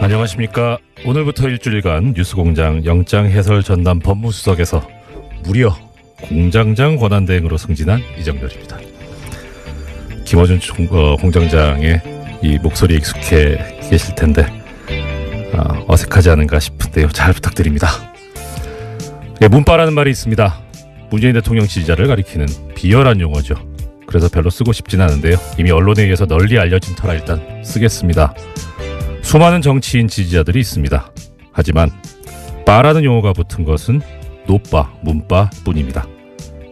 안녕하십니까. 오늘부터 일주일간 뉴스공장 영장해설 전담 법무수석에서 무려 공장장 권한대행으로 승진한 이정열입니다. 김어준 공장장의 이 목소리에 익숙해 계실 텐데 어색하지 않은가 싶은데요. 잘 부탁드립니다. 예, 문바라는 말이 있습니다. 문재인 대통령 지지자를 가리키는 비열한 용어죠. 그래서 별로 쓰고 싶진 않은데요. 이미 언론에 의해서 널리 알려진 터라 일단 쓰겠습니다. 수많은 정치인 지지자들이 있습니다. 하지만 바라는 용어가 붙은 것은 노바, 문바 뿐입니다.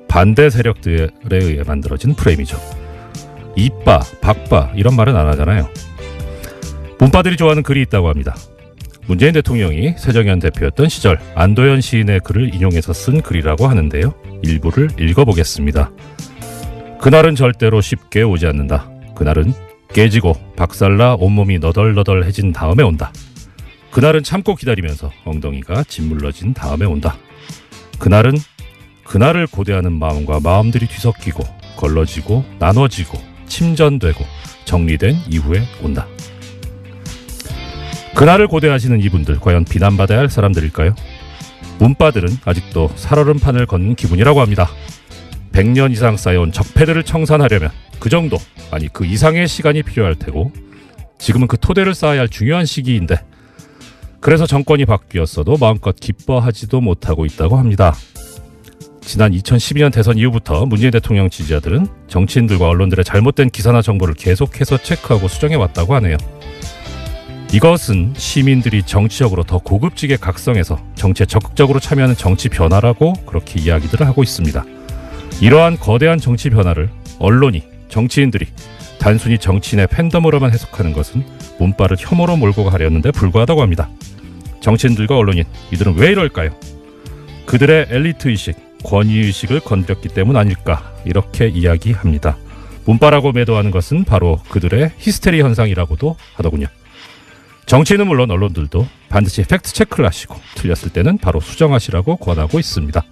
반대 세력들에 의해 만들어진 프레임이죠. 이빠, 박바 이런 말은 안 하잖아요. 문바들이 좋아하는 글이 있다고 합니다. 문재인 대통령이 새정현 대표였던 시절 안도현 시인의 글을 인용해서 쓴 글이라고 하는데요. 일부를 읽어보겠습니다. 그날은 절대로 쉽게 오지 않는다. 그날은 깨지고 박살나 온몸이 너덜너덜해진 다음에 온다. 그날은 참고 기다리면서 엉덩이가 짓물러진 다음에 온다. 그날은 그날을 고대하는 마음과 마음들이 뒤섞이고 걸러지고 나눠지고 침전되고 정리된 이후에 온다. 그날을 고대하시는 이분들 과연 비난받아야 할 사람들일까요? 문바들은 아직도 살얼음판을 걷는 기분이라고 합니다. 100년 이상 쌓여온 적폐들을 청산하려면 그 정도 아니 그 이상의 시간이 필요할 테고 지금은 그 토대를 쌓아야 할 중요한 시기인데 그래서 정권이 바뀌었어도 마음껏 기뻐하지도 못하고 있다고 합니다. 지난 2012년 대선 이후부터 문재인 대통령 지지자들은 정치인들과 언론들의 잘못된 기사나 정보를 계속해서 체크하고 수정해왔다고 하네요. 이것은 시민들이 정치적으로 더 고급지게 각성해서 정치에 적극적으로 참여하는 정치 변화라고 그렇게 이야기들을 하고 있습니다. 이러한 거대한 정치 변화를 언론이, 정치인들이 단순히 정치인의 팬덤으로만 해석하는 것은 문바를 혐오로 몰고 가려는데 불과하다고 합니다. 정치인들과 언론인, 이들은 왜 이럴까요? 그들의 엘리트의식, 권위의식을 건드렸기 때문 아닐까 이렇게 이야기합니다. 문바라고 매도하는 것은 바로 그들의 히스테리 현상이라고도 하더군요. 정치인은 물론 언론들도 반드시 팩트체크를 하시고 틀렸을 때는 바로 수정하시라고 권하고 있습니다.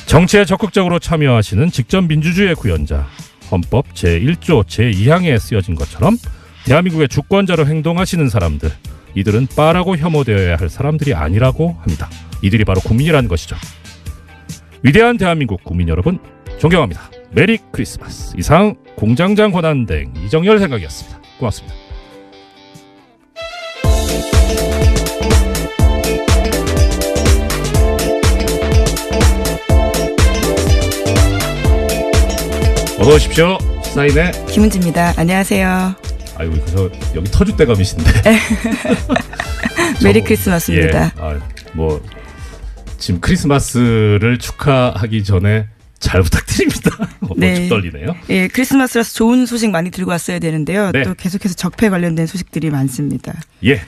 정치에 적극적으로 참여하시는 직전민주주의의 구현자, 헌법 제1조 제2항에 쓰여진 것처럼 대한민국의 주권자로 행동하시는 사람들, 이들은 빠라고 혐오되어야 할 사람들이 아니라고 합니다. 이들이 바로 국민이라는 것이죠. 위대한 대한민국 국민 여러분, 존경합니다. 메리 크리스마스. 이상 공장장 권한대행 이정열 생각이었습니다. 고맙습니다. 어서 오십시오. 사인의 김은지입니다. 안녕하세요. 아이고, 그래서 여기 터줏대감이신데. 메리 크리스마스입니다. 예, 뭐 지금 크리스마스를 축하하기 전에 잘 부탁드립니다. 네. 좀 떨리네요. 예, 크리스마스라서 좋은 소식 많이 들고 왔어야 되는데요. 네. 또 계속해서 적폐 관련된 소식들이 많습니다. 예,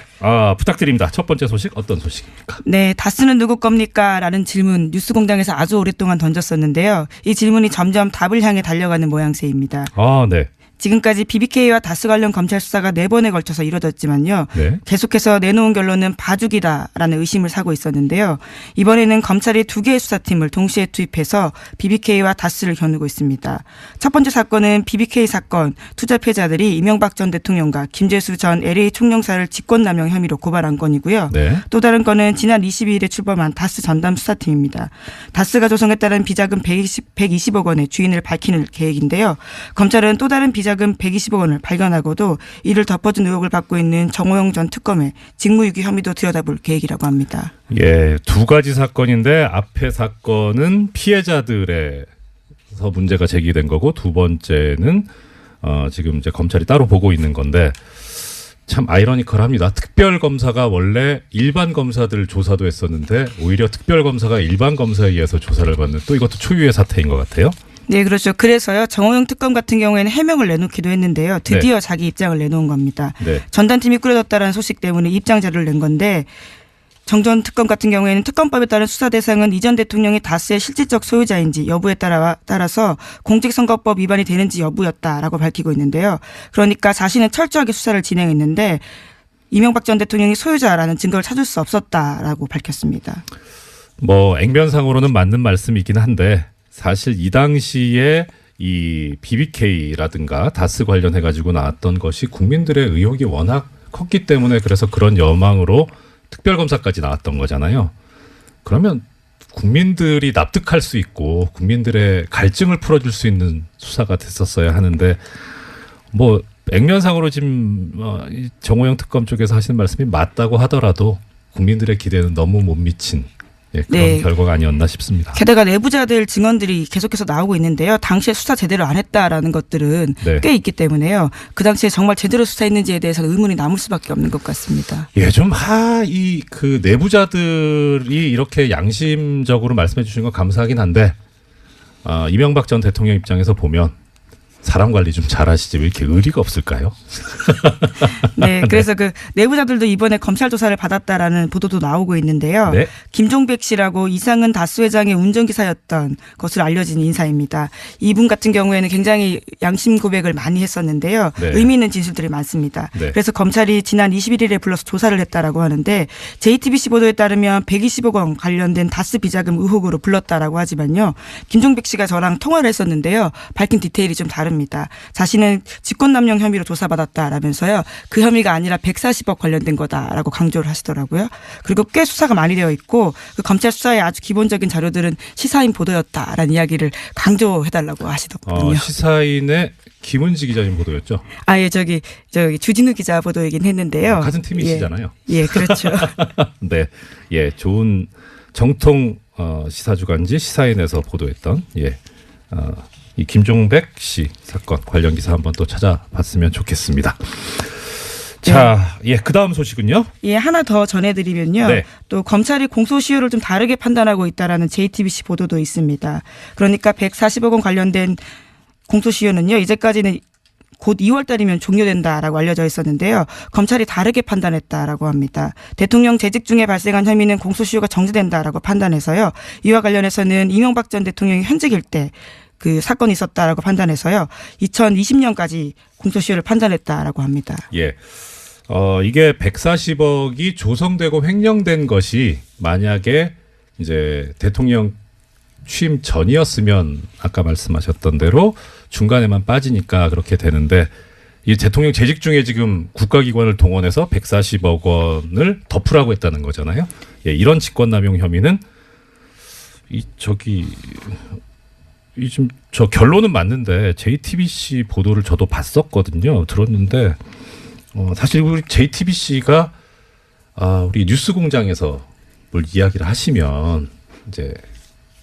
부탁드립니다. 첫 번째 소식 어떤 소식입니까? 네, 다스는 누구 겁니까? 라는 질문 뉴스공장에서 아주 오랫동안 던졌었는데요. 이 질문이 점점 답을 향해 달려가는 모양새입니다. 네. 지금까지 BBK와 다스 관련 검찰 수사가 4번에 걸쳐서 이뤄졌지만요. 네. 계속해서 내놓은 결론은 봐주기다라는 의심을 사고 있었는데요. 이번에는 검찰이 2개의 수사팀을 동시에 투입해서 BBK와 다스를 겨누고 있습니다. 첫 번째 사건은 BBK 사건 투자 패자들이 이명박 전 대통령과 김재수 전 LA 총영사를 직권남용 혐의로 고발한 건이고요. 네. 또 다른 건은 지난 22일에 출범한 다스 전담 수사팀입니다. 다스가 조성에 따른 비자금 120억 원의 주인을 밝히는 계획인데요. 검찰은 또 다른 비자금 120억 원을 발견하고도 이를 덮어준 의혹을 받고 있는 정호영 전 특검의 직무유기 혐의도 들여다볼 계획이라고 합니다. 예, 2가지 사건인데 앞에 사건은 피해자들에서 문제가 제기된 거고 두 번째는 지금 이제 검찰이 따로 보고 있는 건데 참 아이러니컬합니다. 특별검사가 원래 일반 검사들 조사도 했었는데 오히려 특별검사가 일반 검사에 의해서 조사를 받는 또 이것도 초유의 사태인 것 같아요. 네, 그렇죠. 그래서요. 정호영 특검 같은 경우에는 해명을 내놓기도 했는데요. 드디어 네. 자기 입장을 내놓은 겁니다. 네. 전단팀이 꾸려졌다는 소식 때문에 입장 자료를 낸 건데 정 전 특검 같은 경우에는 특검법에 따른 수사 대상은 이전 대통령이 다스의 실질적 소유자인지 여부에 따라서 공직선거법 위반이 되는지 여부였다라고 밝히고 있는데요. 그러니까 자신은 철저하게 수사를 진행했는데 이명박 전 대통령이 소유자라는 증거를 찾을 수 없었다라고 밝혔습니다. 뭐 액면상으로는 맞는 말씀이긴 한데 사실 이 당시에 이 BBK라든가 다스 관련해 가지고 나왔던 것이 국민들의 의혹이 워낙 컸기 때문에 그래서 그런 여망으로 특별검사까지 나왔던 거잖아요. 그러면 국민들이 납득할 수 있고 국민들의 갈증을 풀어줄 수 있는 수사가 됐었어야 하는데 뭐 액면상으로 지금 이 정호영 특검 쪽에서 하시는 말씀이 맞다고 하더라도 국민들의 기대는 너무 못 미친 그런 네. 결과가 아니었나 싶습니다. 게다가 내부자들 증언들이 계속해서 나오고 있는데요. 당시에 수사 제대로 안 했다라는 것들은 네. 꽤 있기 때문에요. 그 당시에 정말 제대로 수사했는지에 대해서는 의문이 남을 수밖에 없는 것 같습니다. 예, 좀 이 그 내부자들이 이렇게 양심적으로 말씀해 주신 건 감사하긴 한데 이명박 전 대통령 입장에서 보면 사람 관리 좀 잘하시지 왜 이렇게 의리가 없을까요? 네, 그래서 그 내부자들도 이번에 검찰 조사를 받았다라는 보도도 나오고 있는데요. 네. 김종백 씨라고 이상은 다스 회장의 운전기사였던 것으로 알려진 인사입니다. 이분 같은 경우에는 굉장히 양심 고백을 많이 했었는데요. 네. 의미 있는 진술들이 많습니다. 네. 그래서 검찰이 지난 21일에 불러서 조사를 했다라고 하는데 JTBC 보도에 따르면 120억 원 관련된 다스 비자금 의혹으로 불렀다라고 하지만요. 김종백 씨가 저랑 통화를 했었는데요. 밝힌 디테일이 좀 다릅니다. 자신은 직권남용 혐의로 조사받았다라면서요. 그 혐의가 아니라 140억 관련된 거다라고 강조를 하시더라고요. 그리고 꽤 수사가 많이 되어 있고 그 검찰 수사의 아주 기본적인 자료들은 시사인 보도였다라는 이야기를 강조해달라고 하시더군요. 시사인의 김은지 기자님 보도였죠? 예, 저기 주진우 기자 보도이긴 했는데요. 같은 팀이시잖아요. 예, 그렇죠. 네, 예, 좋은 정통 시사주간지 시사인에서 보도했던 이 김종백 씨 사건 관련 기사 한번 또 찾아봤으면 좋겠습니다. 자, 그 다음 소식은요? 예, 하나 더 전해드리면요. 네. 또 검찰이 공소시효를 좀 다르게 판단하고 있다라는 JTBC 보도도 있습니다. 그러니까 140억 원 관련된 공소시효는요. 이제까지는 곧 2월 달이면 종료된다라고 알려져 있었는데요. 검찰이 다르게 판단했다라고 합니다. 대통령 재직 중에 발생한 혐의는 공소시효가 정지된다라고 판단해서요. 이와 관련해서는 이명박 전 대통령이 현직일 때 그 사건이 있었다라고 판단해서요. 2020년까지 공소시효를 판단했다라고 합니다. 예. 이게 140억이 조성되고 횡령된 것이 만약에 이제 대통령 취임 전이었으면 아까 말씀하셨던 대로 중간에만 빠지니까 그렇게 되는데 이 대통령 재직 중에 지금 국가기관을 동원해서 140억 원을 덮으라고 했다는 거잖아요. 예, 이런 직권남용 혐의는 지금 저 결론은 맞는데 JTBC 보도를 저도 봤었거든요. 들었는데 사실 우리 JTBC가 우리 뉴스공장에서 뭘 이야기를 하시면 이제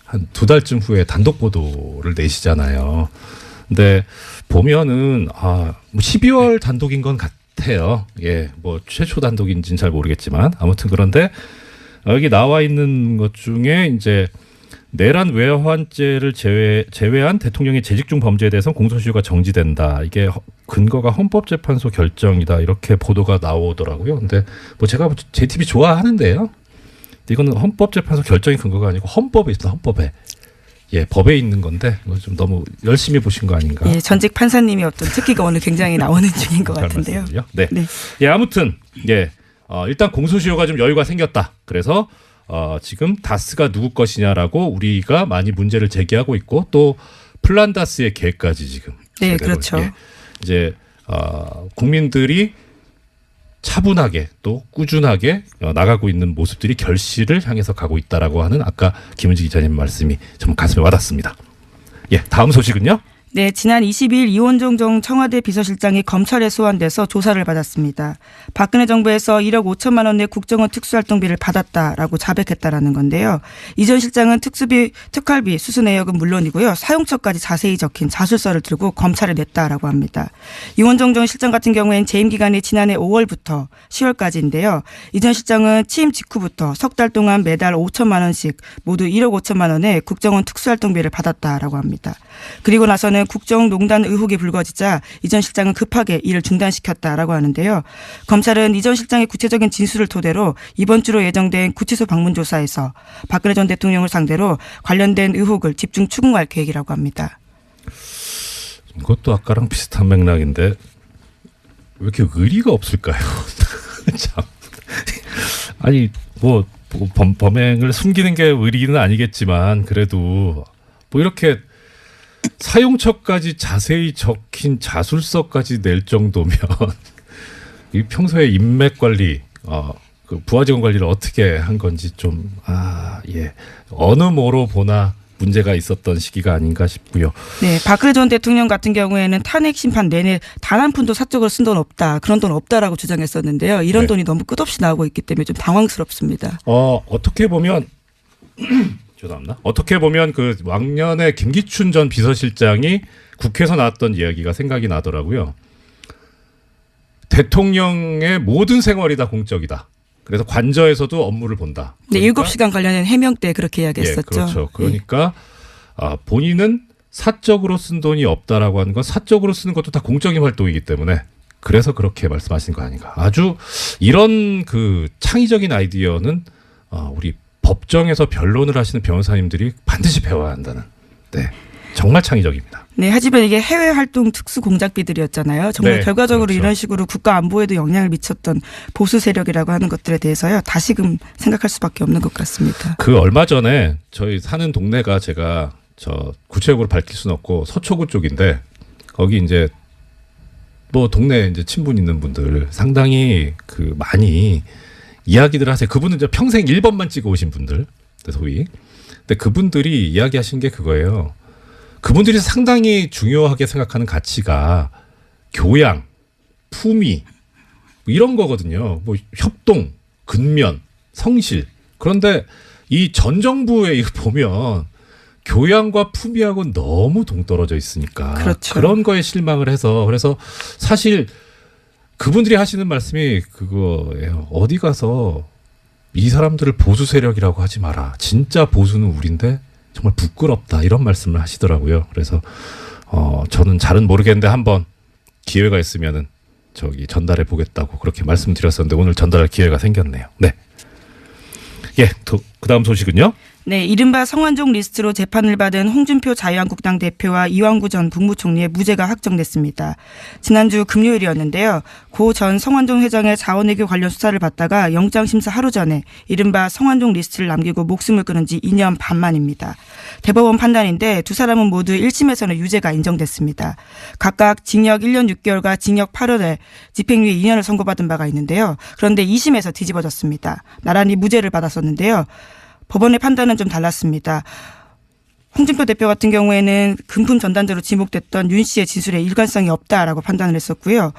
한 2달쯤 후에 단독 보도를 내시잖아요. 근데 보면은 뭐 12월 단독인 건 같아요. 예, 뭐 최초 단독인지는 잘 모르겠지만 아무튼 그런데 여기 나와 있는 것 중에 이제 내란 외환죄를 제외한 대통령의 재직 중 범죄에 대해서는 공소시효가 정지된다. 이게 근거가 헌법재판소 결정이다. 이렇게 보도가 나오더라고요. 근데 뭐 제가 JTBC 좋아하는데요. 이거는 헌법재판소 결정이 근거가 아니고 헌법에 있습니다. 헌법에. 예, 법에 있는 건데 이거 좀 너무 열심히 보신 거 아닌가? 예, 전직 판사님이 어떤 특기가 오늘 굉장히 나오는 중인 것 같은데요. 네. 네. 예, 아무튼 일단 공소시효가 좀 여유가 생겼다. 그래서 지금 다스가 누구 것이냐라고 우리가 많이 문제를 제기하고 있고 또 플란다스의 계획까지 지금 네, 그렇죠. 이제 국민들이 차분하게 또 꾸준하게 나가고 있는 모습들이 결실을 향해서 가고 있다라고 하는 아까 김은지 기자님 말씀이 좀 가슴에 와닿습니다. 예, 다음 소식은요? 네, 지난 20일 이원종 전 청와대 비서실장이 검찰에 소환돼서 조사를 받았습니다. 박근혜 정부에서 1억 5천만 원의 국정원 특수활동비를 받았다라고 자백했다라는 건데요. 이 전 실장은 특활비, 수수 내역은 물론이고요. 사용처까지 자세히 적힌 자술서를 들고 검찰에 냈다라고 합니다. 이원종 전 실장 같은 경우에는 재임 기간이 지난해 5월부터 10월까지인데요. 이 전 실장은 취임 직후부터 석 달 동안 매달 5천만 원씩 모두 1억 5천만 원의 국정원 특수활동비를 받았다라고 합니다. 그리고 나서는 국정농단 의혹이 불거지자 이 전 실장은 급하게 일을 중단시켰다라고 하는데요. 검찰은 이 전 실장의 구체적인 진술을 토대로 이번 주로 예정된 구치소 방문 조사에서 박근혜 전 대통령을 상대로 관련된 의혹을 집중 추궁할 계획이라고 합니다. 이것도 아까랑 비슷한 맥락인데 왜 이렇게 의리가 없을까요? 참. 아니 뭐 범행을 숨기는 게 의리는 아니겠지만 그래도 뭐 이렇게 사용처까지 자세히 적힌 자술서까지 낼 정도면 이 평소에 인맥 관리, 그 부하 직원 관리를 어떻게 한 건지 좀 어느 모로 보나 문제가 있었던 시기가 아닌가 싶고요. 네, 박근혜 전 대통령 같은 경우에는 탄핵 심판 내내 단 한 푼도 사적으로 쓴 돈 없다, 그런 돈 없다라고 주장했었는데요. 이런 네. 돈이 너무 끝없이 나오고 있기 때문에 좀 당황스럽습니다. 어떻게 보면 죄송합니다. 어떻게 보면 그 왕년에 김기춘 전 비서실장이 국회에서 나왔던 이야기가 생각이 나더라고요. 대통령의 모든 생활이 다 공적이다. 그래서 관저에서도 업무를 본다. 네, 그러니까, 7시간 관련된 해명 때 그렇게 이야기했었죠. 그렇죠. 그러니까 본인은 사적으로 쓴 돈이 없다라고 하는 건 사적으로 쓰는 것도 다 공적인 활동이기 때문에 그래서 그렇게 말씀하신 거 아닌가. 아주 이런 그 창의적인 아이디어는 우리 법정에서 변론을 하시는 변호사님들이 반드시 배워야 한다는. 네, 정말 창의적입니다. 네, 하지만 이게 해외 활동 특수 공작비들이었잖아요. 정말 네, 결과적으로 그렇죠. 이런 식으로 국가 안보에도 영향을 미쳤던 보수 세력이라고 하는 것들에 대해서요, 다시금 생각할 수밖에 없는 것 같습니다. 그 얼마 전에 저희 사는 동네가 제가 구체적으로 밝힐 수는 없고 서초구 쪽인데 거기 이제 뭐 동네 이제 친분 있는 분들 상당히 그 많이 이야기들 하세요. 그분은 이제 평생 1번만 찍어 오신 분들, 소위. 근데 그분들이 이야기하신 게 그거예요. 그분들이 상당히 중요하게 생각하는 가치가 교양, 품위 이런 거거든요. 뭐 협동, 근면, 성실. 그런데 이 전 정부에 이거 보면 교양과 품위하고 너무 동떨어져 있으니까 그렇죠. 그런 거에 실망을 해서 그래서 사실 그분들이 하시는 말씀이 그거예요. 어디 가서 이 사람들을 보수 세력이라고 하지 마라. 진짜 보수는 우린데 정말 부끄럽다. 이런 말씀을 하시더라고요. 그래서 저는 잘은 모르겠는데 한번 기회가 있으면은 전달해 보겠다고 그렇게 말씀드렸었는데 오늘 전달할 기회가 생겼네요. 네. 예, 그다음 소식은요? 네, 이른바 성완종 리스트로 재판을 받은 홍준표 자유한국당 대표와 이완구 전 국무총리의 무죄가 확정됐습니다. 지난주 금요일이었는데요. 고 전 성완종 회장의 자원외교 관련 수사를 받다가 영장심사 하루 전에 이른바 성완종 리스트를 남기고 목숨을 끊은 지 2년 반 만입니다. 대법원 판단인데 두 사람은 모두 1심에서는 유죄가 인정됐습니다. 각각 징역 1년 6개월과 징역 8월에 집행유예 2년을 선고받은 바가 있는데요. 그런데 2심에서 뒤집어졌습니다. 나란히 무죄를 받았었는데요. 법원의 판단은 좀 달랐습니다. 홍준표 대표 같은 경우에는 금품 전단자로 지목됐던 윤 씨의 진술에 일관성이 없다라고 판단을 했었고요.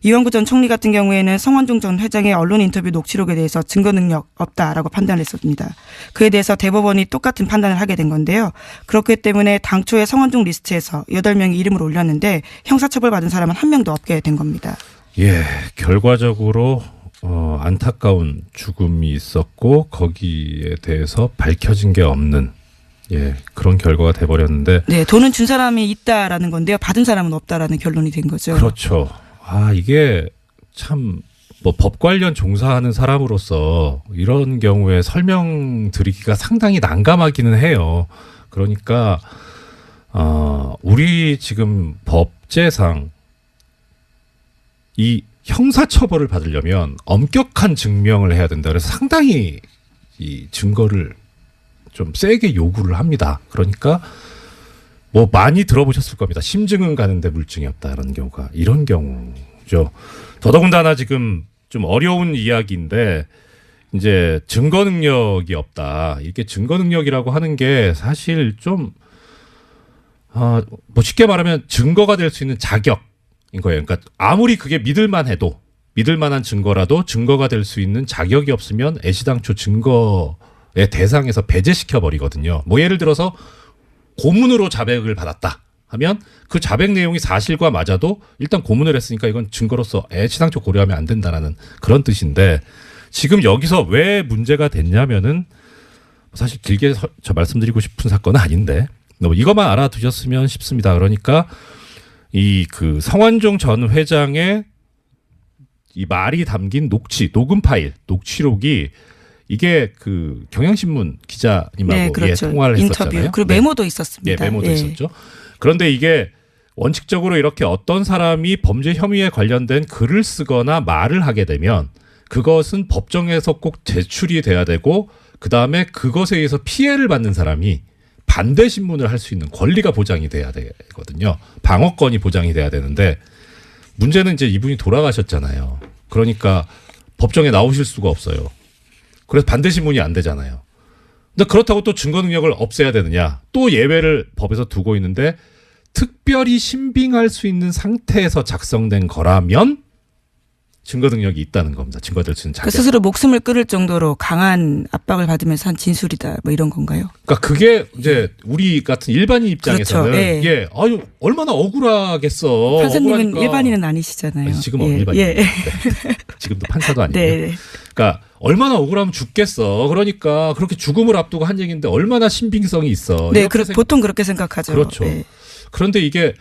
이완구 전 총리 같은 경우에는 성완종 전 회장의 언론 인터뷰 녹취록에 대해서 증거 능력 없다라고 판단을 했습니다. 그에 대해서 대법원이 똑같은 판단을 하게 된 건데요. 그렇기 때문에 당초에 성완종 리스트에서 8명이 이름을 올렸는데 형사처벌 받은 사람은 한 명도 없게 된 겁니다. 예, 결과적으로 안타까운 죽음이 있었고 거기에 대해서 밝혀진 게 없는 그런 결과가 돼버렸는데 네, 돈은 준 사람이 있다라는 건데요. 받은 사람은 없다라는 결론이 된 거죠. 그렇죠. 이게 참 뭐 법 관련 종사하는 사람으로서 이런 경우에 설명드리기가 상당히 난감하기는 해요. 그러니까 우리 지금 법제상 이 형사처벌을 받으려면 엄격한 증명을 해야 된다. 그래서 상당히 이 증거를 좀 세게 요구를 합니다. 그러니까 뭐 많이 들어보셨을 겁니다. 심증은 가는데 물증이 없다라는 경우가 이런 경우죠. 더더군다나 지금 좀 어려운 이야기인데 이제 증거 능력이 없다. 이게 증거 능력이라고 하는 게 사실 좀 뭐 쉽게 말하면 증거가 될 수 있는 자격. 인 거예요. 그러니까 아무리 그게 믿을 만한 증거라도 증거가 될 수 있는 자격이 없으면 애시당초 증거의 대상에서 배제시켜 버리거든요. 뭐 예를 들어서 고문으로 자백을 받았다 하면 그 자백 내용이 사실과 맞아도 일단 고문을 했으니까 이건 증거로서 애시당초 고려하면 안 된다라는 그런 뜻인데 지금 여기서 왜 문제가 됐냐면은 사실 길게 말씀드리고 싶은 사건은 아닌데 이것만 알아두셨으면 싶습니다. 그러니까 그 성완종 전 회장의 이 말이 담긴 녹음 파일, 녹취록이 이게 그 경향신문 기자님하고 그렇죠. 통화를 인터뷰. 했었잖아요. 그리고 메모도 있었습니다. 메모도 있었죠. 그런데 이게 원칙적으로 이렇게 어떤 사람이 범죄 혐의에 관련된 글을 쓰거나 말을 하게 되면 그것은 법정에서 꼭 제출이 돼야 되고 그다음에 그것에 의해서 피해를 받는 사람이 반대 신문을 할 수 있는 권리가 보장이 돼야 되거든요. 방어권이 보장이 돼야 되는데 문제는 이제 이분이 돌아가셨잖아요. 그러니까 법정에 나오실 수가 없어요. 그래서 반대 신문이 안 되잖아요. 근데 그렇다고 또 증거 능력을 없애야 되느냐? 또 예외를 법에서 두고 있는데 특별히 신빙할 수 있는 상태에서 작성된 거라면 증거 능력이 있다는 겁니다. 증거들 쓰는 자격. 스스로 목숨을 끊을 정도로 강한 압박을 받으면서 한 진술이다. 뭐 이런 건가요? 그러니까 그게 이제 우리 같은 일반인 입장에서는 그렇죠. 예. 예, 아유 얼마나 억울하겠어. 판사님은 억울하니까. 일반인은 아니시잖아요. 아니, 지금은 예. 일반인. 예. 네. 지금도 판사도 아니고요. 네. 그러니까 얼마나 억울하면 죽겠어. 그러니까 그렇게 죽음을 앞두고 한 얘기인데 얼마나 신빙성이 있어. 네, 보통 그렇게 생각하죠. 그렇죠. 네. 그런데 이게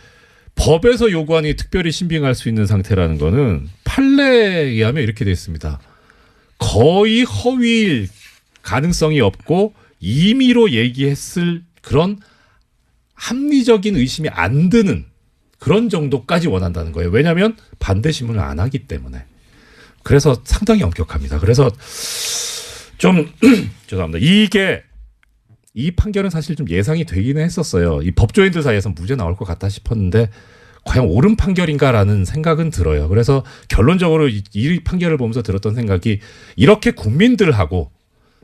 법에서 요구하는 게 특별히 신빙할 수 있는 상태라는 거는 판례에 의하면 이렇게 되어 있습니다. 거의 허위일 가능성이 없고 임의로 얘기했을 그런 합리적인 의심이 안 드는 그런 정도까지 원한다는 거예요. 왜냐하면 반대 신문을 안 하기 때문에. 그래서 상당히 엄격합니다. 그래서 좀 죄송합니다. 이 판결은 사실 좀 예상이 되기는 했었어요. 이 법조인들 사이에서 무죄 나올 것 같다 싶었는데 과연 옳은 판결인가라는 생각은 들어요. 그래서 결론적으로 이 판결을 보면서 들었던 생각이 이렇게 국민들하고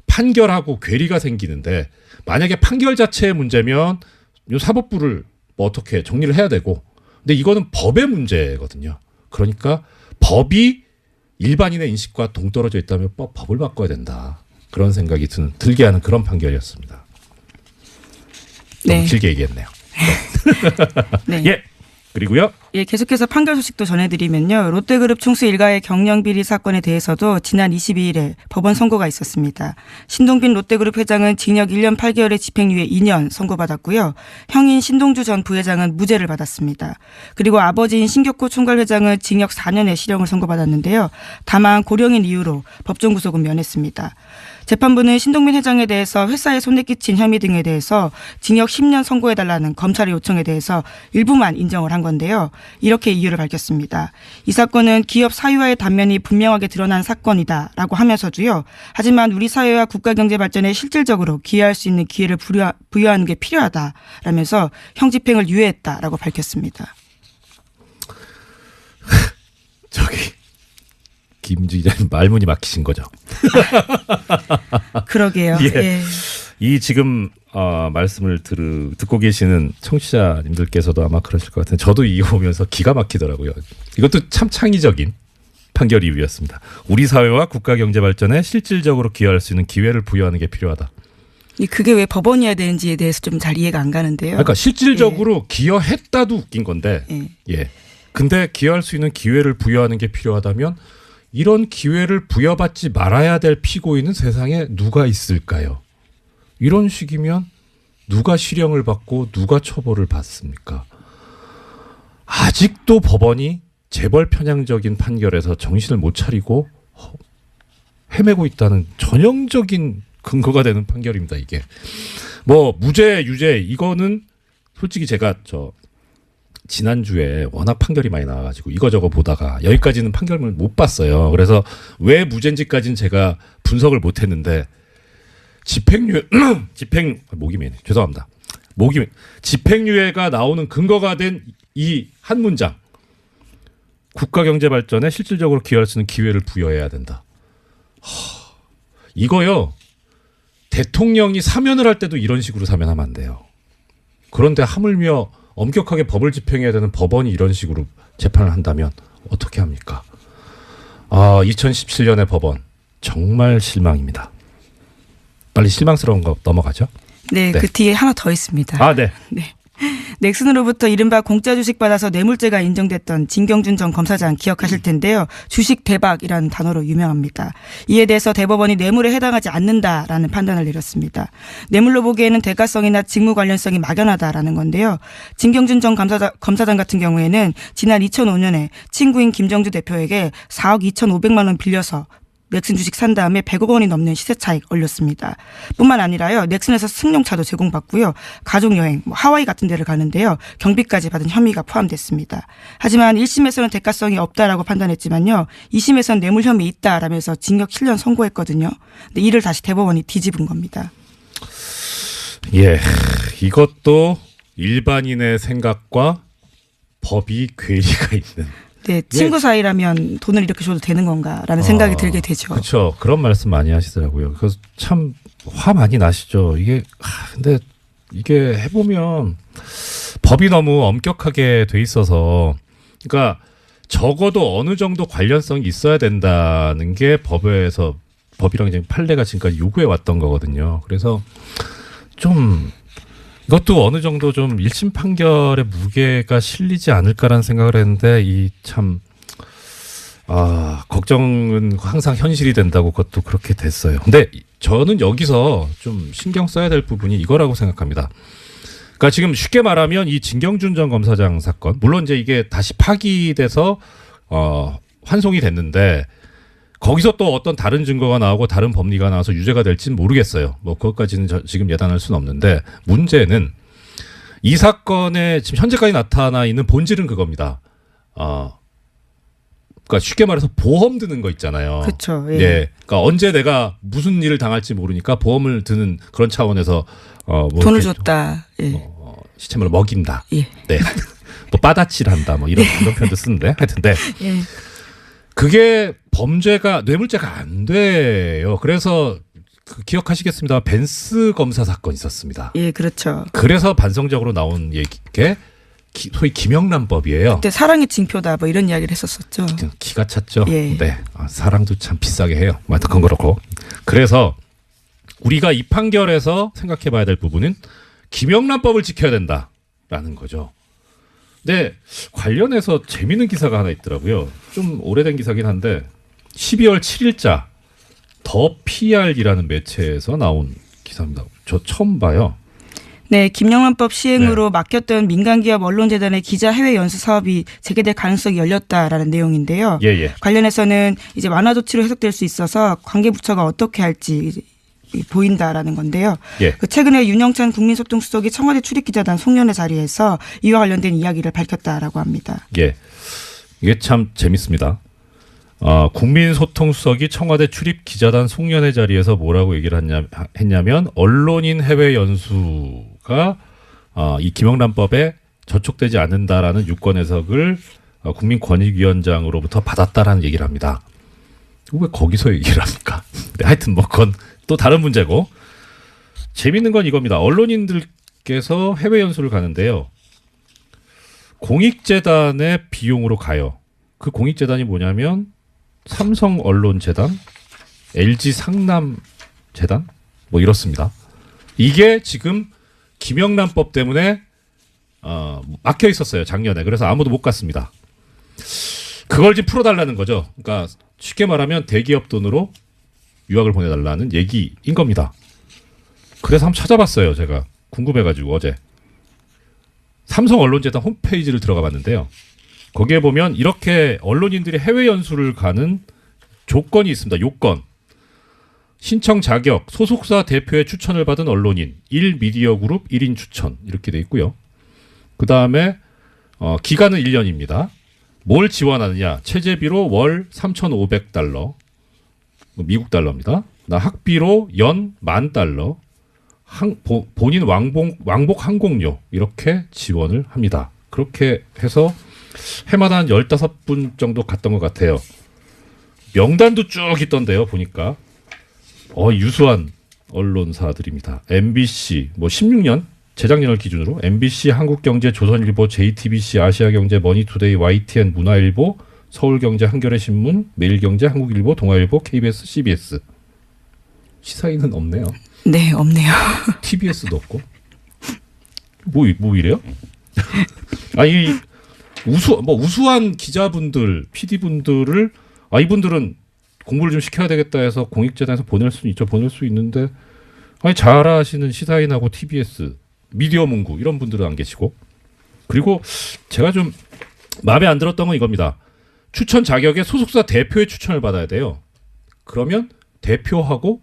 판결하고 괴리가 생기는데 만약에 판결 자체의 문제면 요 사법부를 뭐 어떻게 정리를 해야 되고 근데 이거는 법의 문제거든요. 그러니까 법이 일반인의 인식과 동떨어져 있다면 법을 바꿔야 된다. 그런 생각이 들게 하는 그런 판결이었습니다. 너무 네. 길게 얘기했네요. 네. 예. 그리고요. 예, 계속해서 판결 소식도 전해드리면요. 롯데그룹 총수 일가의 경영비리 사건에 대해서도 지난 22일에 법원 선고가 있었습니다. 신동빈 롯데그룹 회장은 징역 1년 8개월에 집행유예 2년 선고받았고요. 형인 신동주 전 부회장은 무죄를 받았습니다. 그리고 아버지인 신격호 총괄 회장은 징역 4년의 실형을 선고받았는데요. 다만 고령인 이유로 법정 구속은 면했습니다. 재판부는 신동빈 회장에 대해서 회사에 손해 끼친 혐의 등에 대해서 징역 10년 선고해달라는 검찰의 요청에 대해서 일부만 인정을 한 건데요. 이렇게 이유를 밝혔습니다. 이 사건은 기업 사유와의 단면이 분명하게 드러난 사건이다라고 하면서도요. 하지만 우리 사회와 국가 경제 발전에 실질적으로 기여할 수 있는 기회를 부여하는 게 필요하다라면서 형 집행을 유예했다라고 밝혔습니다. 저기 김지 기자님 말문이 막히신 거죠. 그러게요. 예. 예. 이 지금 말씀을 듣고 계시는 청취자님들께서도 아마 그러실 것 같은데 저도 이거 보면서 기가 막히더라고요. 이것도 참 창의적인 판결 이유였습니다. 우리 사회와 국가 경제 발전에 실질적으로 기여할 수 있는 기회를 부여하는 게 필요하다. 그게 왜 법원이어야 되는지에 대해서 좀 잘 이해가 안 가는데요. 그러니까 실질적으로 기여했다도 웃긴 건데 예. 예. 근데 기여할 수 있는 기회를 부여하는 게 필요하다면 이런 기회를 부여받지 말아야 될 피고인은 세상에 누가 있을까요? 이런 식이면 누가 실형을 받고 누가 처벌을 받습니까? 아직도 법원이 재벌 편향적인 판결에서 정신을 못 차리고 헤매고 있다는 전형적인 근거가 되는 판결입니다. 이게 뭐 무죄 유죄 이거는 솔직히 제가 지난주에 워낙 판결이 많이 나와가지고 이거저거 보다가 여기까지는 판결을 못 봤어요. 그래서 왜 무죄인지까지는 제가 분석을 못했는데 집행유예가 나오는 근거가 된 이 한 문장 국가 경제 발전에 실질적으로 기여할 수 있는 기회를 부여해야 된다. 이거요 대통령이 사면을 할 때도 이런 식으로 사면하면 안 돼요. 그런데 하물며 엄격하게 법을 집행해야 되는 법원이 이런 식으로 재판을 한다면 어떻게 합니까? 2017년의 법원 정말 실망입니다. 빨리 실망스러운 거 넘어가죠. 네, 네. 그 뒤에 하나 더 있습니다. 네. 넥슨으로부터 이른바 공짜 주식 받아서 뇌물죄가 인정됐던 진경준 전 검사장 기억하실 텐데요. 주식 대박이라는 단어로 유명합니다. 이에 대해서 대법원이 뇌물에 해당하지 않는다라는 판단을 내렸습니다. 뇌물로 보기에는 대가성이나 직무 관련성이 막연하다라는 건데요. 진경준 전 검사장 같은 경우에는 지난 2005년에 친구인 김정주 대표에게 4억 2,500만 원 빌려서 넥슨 주식 산 다음에 100억 원이 넘는 시세 차익 올렸습니다. 뿐만 아니라요. 넥슨에서 승용차도 제공받고요. 가족여행, 하와이 같은 데를 가는데요. 경비까지 받은 혐의가 포함됐습니다. 하지만 1심에서는 대가성이 없다라고 판단했지만요. 2심에서는 뇌물 혐의 있다라면서 징역 7년 선고했거든요. 근데 이를 다시 대법원이 뒤집은 겁니다. 예, 이것도 일반인의 생각과 법이 괴리가 있는. 네, 친구 사이라면 돈을 이렇게 줘도 되는 건가라는 생각이 들게 되죠. 그렇죠. 그런 말씀 많이 하시더라고요. 그래서 참 화 많이 나시죠. 이게 근데 이게 해보면 법이 너무 엄격하게 돼 있어서, 그러니까 적어도 어느 정도 관련성이 있어야 된다는 게 법이랑 지금 판례가 지금까지 요구해 왔던 거거든요. 그래서 좀 이것도 어느 정도 좀 1심 판결의 무게가 실리지 않을까라는 생각을 했는데, 걱정은 항상 현실이 된다고 그것도 그렇게 됐어요. 근데 저는 여기서 좀 신경 써야 될 부분이 이거라고 생각합니다. 그러니까 지금 쉽게 말하면 이 진경준 전 검사장 사건, 물론 이제 이게 다시 파기돼서 환송이 됐는데, 거기서 또 어떤 다른 증거가 나오고 다른 법리가 나와서 유죄가 될지는 모르겠어요. 뭐 그것까지는 지금 예단할 수는 없는데, 문제는 이 사건에 지금 현재까지 나타나 있는 본질은 그겁니다. 그러니까 쉽게 말해서 보험 드는 거 있잖아요. 그렇죠. 예. 그러니까 언제 내가 무슨 일을 당할지 모르니까 보험을 드는 그런 차원에서 뭐 돈을 이렇게 줬다. 예. 시체물을 먹인다. 예. 네. 뭐 빠다칠한다. 뭐 이런 표현도 쓰는데, 하여튼 예. 그게 범죄가 뇌물죄가 안 돼요. 그래서 기억하시겠습니다. 벤스 검사 사건 있었습니다. 예, 그렇죠. 그래서 반성적으로 나온 얘기게 소위 김영란법이에요. 그때 사랑의 징표다 뭐 이런 이야기를 했었었죠. 기가 찼죠. 예. 네, 사랑도 참 비싸게 해요. 하여튼 그건 그렇고. 그래서 우리가 이 판결에서 생각해봐야 될 부분은 김영란법을 지켜야 된다라는 거죠. 네, 관련해서 재미있는 기사가 하나 있더라고요. 좀 오래된 기사긴 한데 12월 7일자 더 PR이라는 매체에서 나온 기사입니다. 저 처음 봐요. 네, 김영란법 시행으로 막혔던 민간기업 언론재단의 기자 해외 연수 사업이 재개될 가능성이 열렸다라는 내용인데요. 예. 관련해서는 이제 완화 조치로 해석될 수 있어서 관계부처가 어떻게 할지 보인다라는 건데요. 예. 최근에 윤영찬 국민소통수석이 청와대 출입기자단 송년회 자리에서 이와 관련된 이야기를 밝혔다라고 합니다. 예, 이게 참 재밌습니다. 국민소통수석이 청와대 출입기자단 송년회 자리에서 뭐라고 얘기를 했냐면 언론인 해외 연수가 이 김영란법에 저촉되지 않는다라는 유권 해석을 국민권익위원장으로부터 받았다라는 얘기를 합니다. 왜 거기서 얘기를 합니까? 네, 하여튼 뭐 그건 또 다른 문제고, 재밌는 건 이겁니다. 언론인들께서 해외 연수를 가는데요. 공익재단의 비용으로 가요. 그 공익재단이 뭐냐면 삼성언론재단, LG상남재단 뭐 이렇습니다. 이게 지금 김영란법 때문에 막혀 있었어요, 작년에. 그래서 아무도 못 갔습니다. 그걸 지금 풀어달라는 거죠. 그러니까 쉽게 말하면 대기업 돈으로 유학을 보내달라는 얘기인 겁니다. 그래서 한번 찾아봤어요. 제가 궁금해가지고 어제 삼성언론재단 홈페이지를 들어가 봤는데요. 거기에 보면 이렇게 언론인들이 해외 연수를 가는 조건이 있습니다. 요건. 신청 자격, 소속사 대표의 추천을 받은 언론인, 1미디어그룹 1인 추천 이렇게 돼 있고요. 그 다음에 기간은 1년입니다. 뭘 지원하느냐. 체재비로 월 3,500달러, 미국 달러입니다. 학비로 연 $10,000, 본인 왕복 항공료 이렇게 지원을 합니다. 그렇게 해서 해마다 한 15분 정도 갔던 것 같아요. 명단도 쭉 있던데요. 보니까 유수한 언론사들입니다. MBC 뭐 16년 재작년을 기준으로 MBC, 한국경제, 조선일보, JTBC, 아시아경제, 머니투데이, YTN, 문화일보, 서울경제, 한겨레신문, 매일경제, 한국일보, 동아일보, KBS, CBS. 시사인은 없네요. 네, 없네요. TBS도 없고. 뭐 이래요? 아니 우수한 기자분들, PD분들을 이분들은 공부를 좀 시켜야 되겠다 해서 공익재단에서 보낼 수는 있죠. 보낼 수 있는데 잘하시는 시사인하고 TBS, 미디어문구 이런 분들은 안 계시고. 그리고 제가 좀 마음에 안 들었던 건 이겁니다. 추천 자격에 소속사 대표의 추천을 받아야 돼요. 그러면 대표하고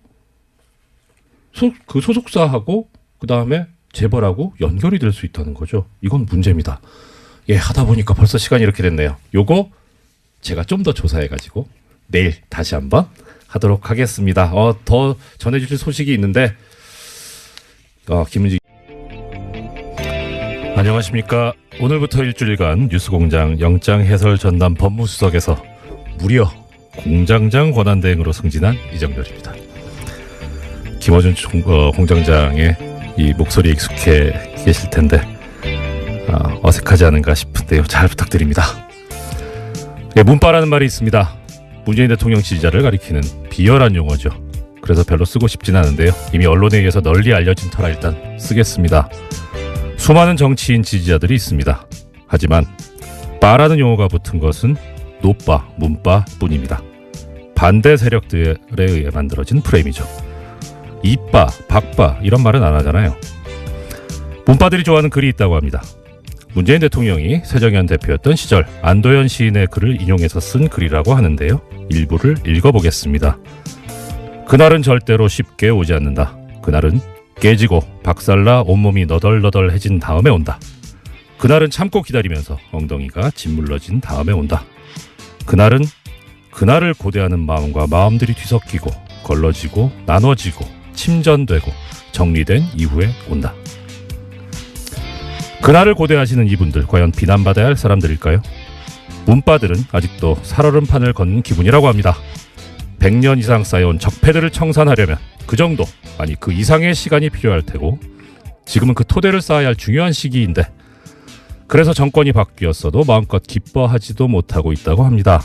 그 소속사하고 그 다음에 재벌하고 연결이 될 수 있다는 거죠. 이건 문제입니다. 예, 하다 보니까 벌써 시간이 이렇게 됐네요. 요거 제가 좀 더 조사해가지고 내일 다시 한번 하도록 하겠습니다. 더 전해주실 소식이 있는데 김은지 안녕하십니까. 오늘부터 일주일간 뉴스공장 영장해설 전담 법무수석에서 무려 공장장 권한대행으로 승진한 이정렬입니다. 김어준 공장장의 이 목소리에 익숙해 계실 텐데 어색하지 않은가 싶은데요. 잘 부탁드립니다. 문바라는 말이 있습니다. 문재인 대통령 지지자를 가리키는 비열한 용어죠. 그래서 별로 쓰고 싶진 않은데요. 이미 언론에 의해서 널리 알려진 터라 일단 쓰겠습니다. 수많은 정치인 지지자들이 있습니다. 하지만 바라는 용어가 붙은 것은 노바, 문바 뿐입니다. 반대 세력들에 의해 만들어진 프레임이죠. 이빠, 박바 이런 말은 안 하잖아요. 문바들이 좋아하는 글이 있다고 합니다. 문재인 대통령이 새정현 대표였던 시절 안도현 시인의 글을 인용해서 쓴 글이라고 하는데요. 일부를 읽어보겠습니다. 그날은 절대로 쉽게 오지 않는다. 그날은 깨지고 박살나 온몸이 너덜너덜해진 다음에 온다. 그날은 참고 기다리면서 엉덩이가 짓물러진 다음에 온다. 그날은 그날을 고대하는 마음과 마음들이 뒤섞이고 걸러지고 나눠지고 침전되고 정리된 이후에 온다. 그날을 고대하시는 이분들 과연 비난받아야 할 사람들일까요? 문바들은 아직도 살얼음 판을 걷는 기분이라고 합니다. 100년 이상 쌓여온 적폐들을 청산하려면 그 정도 아니 그 이상의 시간이 필요할 테고 지금은 그 토대를 쌓아야 할 중요한 시기인데 그래서 정권이 바뀌었어도 마음껏 기뻐하지도 못하고 있다고 합니다.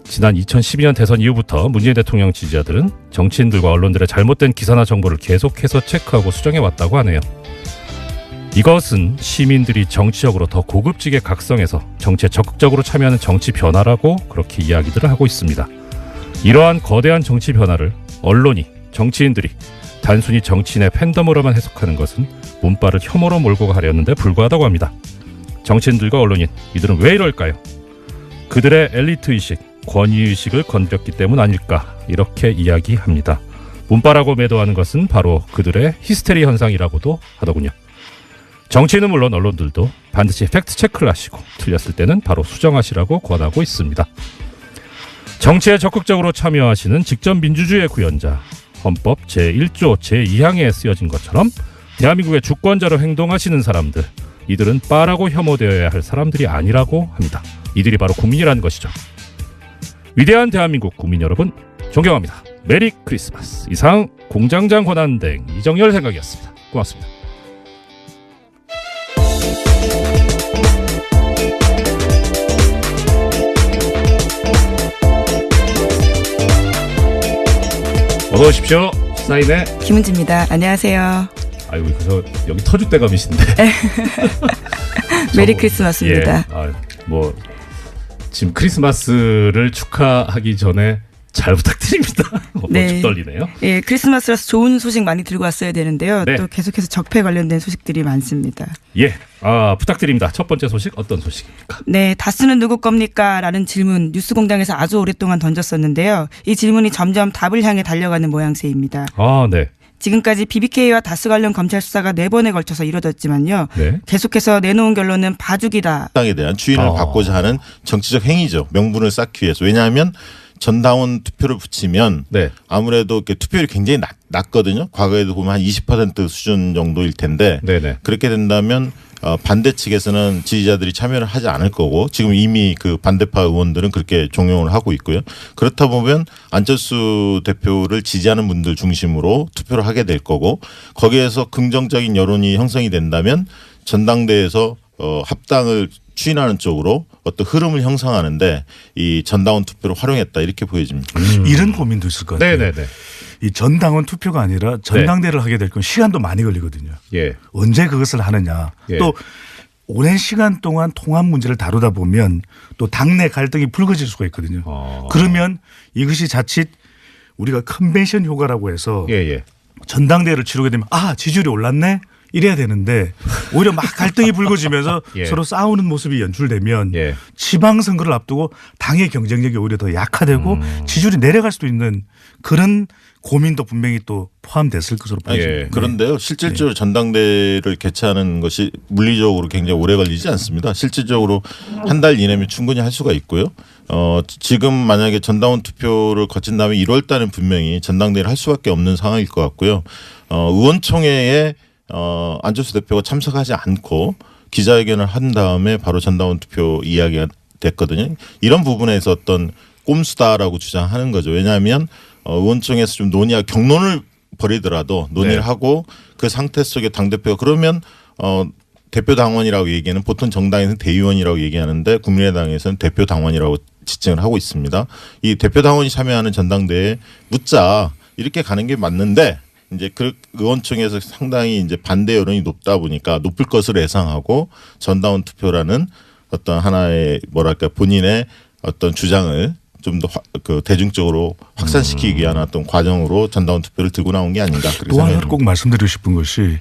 지난 2012년 대선 이후부터 문재인 대통령 지지자들은 정치인들과 언론들의 잘못된 기사나 정보를 계속해서 체크하고 수정해왔다고 하네요. 이것은 시민들이 정치적으로 더 고급지게 각성해서 정치에 적극적으로 참여하는 정치 변화라고 그렇게 이야기들을 하고 있습니다. 이러한 거대한 정치 변화를 언론이, 정치인들이 단순히 정치인의 팬덤으로만 해석하는 것은 문바를 혐오로 몰고 가려는데 불과하다고 합니다. 정치인들과 언론인, 이들은 왜 이럴까요? 그들의 엘리트의식, 권위의식을 건드렸기 때문 아닐까 이렇게 이야기합니다. 문바라고 매도하는 것은 바로 그들의 히스테리 현상이라고도 하더군요. 정치인은 물론 언론들도 반드시 팩트체크를 하시고 틀렸을 때는 바로 수정하시라고 권하고 있습니다. 정치에 적극적으로 참여하시는 직접 민주주의의 구현자, 헌법 제1조 제2항에 쓰여진 것처럼 대한민국의 주권자로 행동하시는 사람들, 이들은 빠라고 혐오되어야 할 사람들이 아니라고 합니다. 이들이 바로 국민이라는 것이죠. 위대한 대한민국 국민 여러분, 존경합니다. 메리 크리스마스. 이상 공장장 권한대행 이정렬 생각이었습니다. 고맙습니다. 어서 오십시오. 시사인의 김은지입니다. 안녕하세요. 아이고 그래서 여기 터줏대감이신데. 메리 크리스마스입니다. 예, 뭐 지금 크리스마스를 축하하기 전에 잘 부탁드립니다. 좀 떨리네요. 예, 크리스마스라서 좋은 소식 많이 들고 왔어야 되는데요. 네. 또 계속해서 적폐 관련된 소식들이 많습니다. 예, 부탁드립니다. 첫 번째 소식 어떤 소식입니까? 네, 다스는 누구 겁니까? 라는 질문 뉴스공장에서 아주 오랫동안 던졌었는데요. 이 질문이 점점 답을 향해 달려가는 모양새입니다. 네. 지금까지 BBK와 다스 관련 검찰 수사가 4번에 걸쳐서 이뤄졌지만요. 네. 계속해서 내놓은 결론은 봐주기다. 당에 대한 주인을 받고자 하는 정치적 행위죠. 명분을 쌓기 위해서. 왜냐하면 전당원 투표를 붙이면 네. 아무래도 이렇게 투표율이 굉장히 낮거든요. 과거에도 보면 한 20% 수준 정도일 텐데 네네. 그렇게 된다면 반대 측에서는 지지자들이 참여를 하지 않을 거고 지금 이미 그 반대파 의원들은 그렇게 종용을 하고 있고요. 그렇다 보면 안철수 대표를 지지하는 분들 중심으로 투표를 하게 될 거고 거기에서 긍정적인 여론이 형성이 된다면 전당대회에서 합당을 추인하는 쪽으로 어떤 흐름을 형성하는데 이 전당원 투표를 활용했다 이렇게 보여집니다. 이런 고민도 있을 것 같아요. 네네네. 이 전당원 투표가 아니라 전당대회를 하게 될 건 시간도 많이 걸리거든요. 예. 언제 그것을 하느냐. 예. 또 오랜 시간 동안 통합 문제를 다루다 보면 또 당내 갈등이 불거질 수가 있거든요. 그러면 이것이 자칫 우리가 컨벤션 효과라고 해서 예. 전당대회를 치르게 되면 지지율이 올랐네? 이래야 되는데 오히려 막 갈등이 불거지면서 예. 서로 싸우는 모습이 연출되면 예. 지방선거를 앞두고 당의 경쟁력이 오히려 더 약화되고 지지율이 내려갈 수도 있는 그런 고민도 분명히 또 포함됐을 것으로 보여집니다. 예. 그런데요. 실질적으로 전당대회를 개최하는 것이 물리적으로 굉장히 오래 걸리지 않습니다. 실질적으로 한 달 이내면 충분히 할 수가 있고요. 지금 만약에 전당원 투표를 거친 다음에 1월 달은 분명히 전당대회를 할 수밖에 없는 상황일 것 같고요. 의원총회에 안철수 대표가 참석하지 않고 기자회견을 한 다음에 바로 전당원 투표 이야기가 됐거든요. 이런 부분에서 어떤 꼼수다라고 주장하는 거죠. 왜냐하면 의원총회에서 좀 논의와 경론을 벌이더라도 논의를 네. 하고 그 상태 속에 당대표가 그러면 대표 당원이라고 얘기하는 보통 정당에서는 대의원이라고 얘기하는데 국민의당에서는 대표 당원이라고 지칭을 하고 있습니다. 이 대표 당원이 참여하는 전당대회에 묻자 이렇게 가는 게 맞는데 이제 그 의원총회에서 상당히 이제 반대 여론이 높다 보니까 높을 것을 예상하고 전당원 투표라는 어떤 하나의 뭐랄까 본인의 어떤 주장을 좀 더 그 대중적으로 확산시키기 위한 어떤 과정으로 전당원 투표를 들고 나온 게 아닌가 그렇게 또 하나 생각합니다. 꼭 말씀드리고 싶은 것이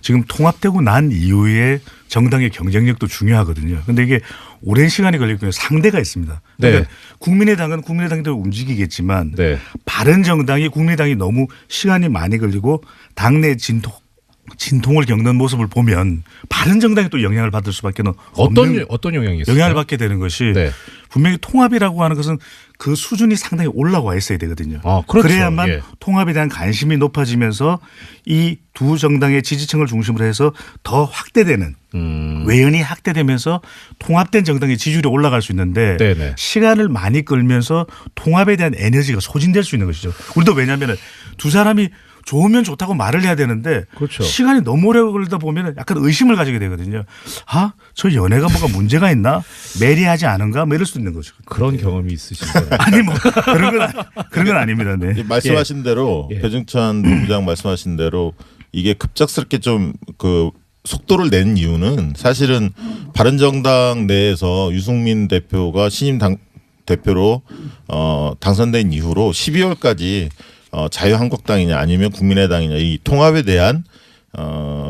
지금 통합되고 난 이후에 정당의 경쟁력도 중요하거든요. 그런데 이게 오랜 시간이 걸리고 상대가 있습니다. 그러니까 네. 국민의당은 국민의당대로 움직이겠지만 네. 바른정당이 국민의당이 너무 시간이 많이 걸리고 당내 진통을 겪는 모습을 보면 바른정당이 또 영향을 받을 수밖에 없는 어떤 영향이 있어요? 영향을 받게 되는 것이 네. 분명히 통합이라고 하는 것은 그 수준이 상당히 올라와 있어야 되거든요. 그렇죠. 그래야만 예. 통합에 대한 관심이 높아지면서 이 두 정당의 지지층을 중심으로 해서 더 확대되는 외연이 확대되면서 통합된 정당의 지지율이 올라갈 수 있는데 네네. 시간을 많이 끌면서 통합에 대한 에너지가 소진될 수 있는 것이죠. 우리도 왜냐하면 두 사람이 좋으면 좋다고 말을 해야 되는데 그렇죠. 시간이 너무 오래 걸리다 보면 약간 의심을 가지게 되거든요. 아, 저 연애가 뭐가 문제가 있나? 매리하지 않은가? 뭐 이럴 수도 있는 거죠. 그런 경험이 있으신가요? 아니 뭐 그런 건 아닙니다. 네. 말씀하신 대로 예. 배종찬 본부장 말씀하신 대로 이게 급작스럽게 좀 그 속도를 낸 이유는 사실은 바른정당 내에서 유승민 대표가 신임 대표로 당선된 이후로 12월까지 자유한국당이냐 아니면 국민의당이냐 이 통합에 대한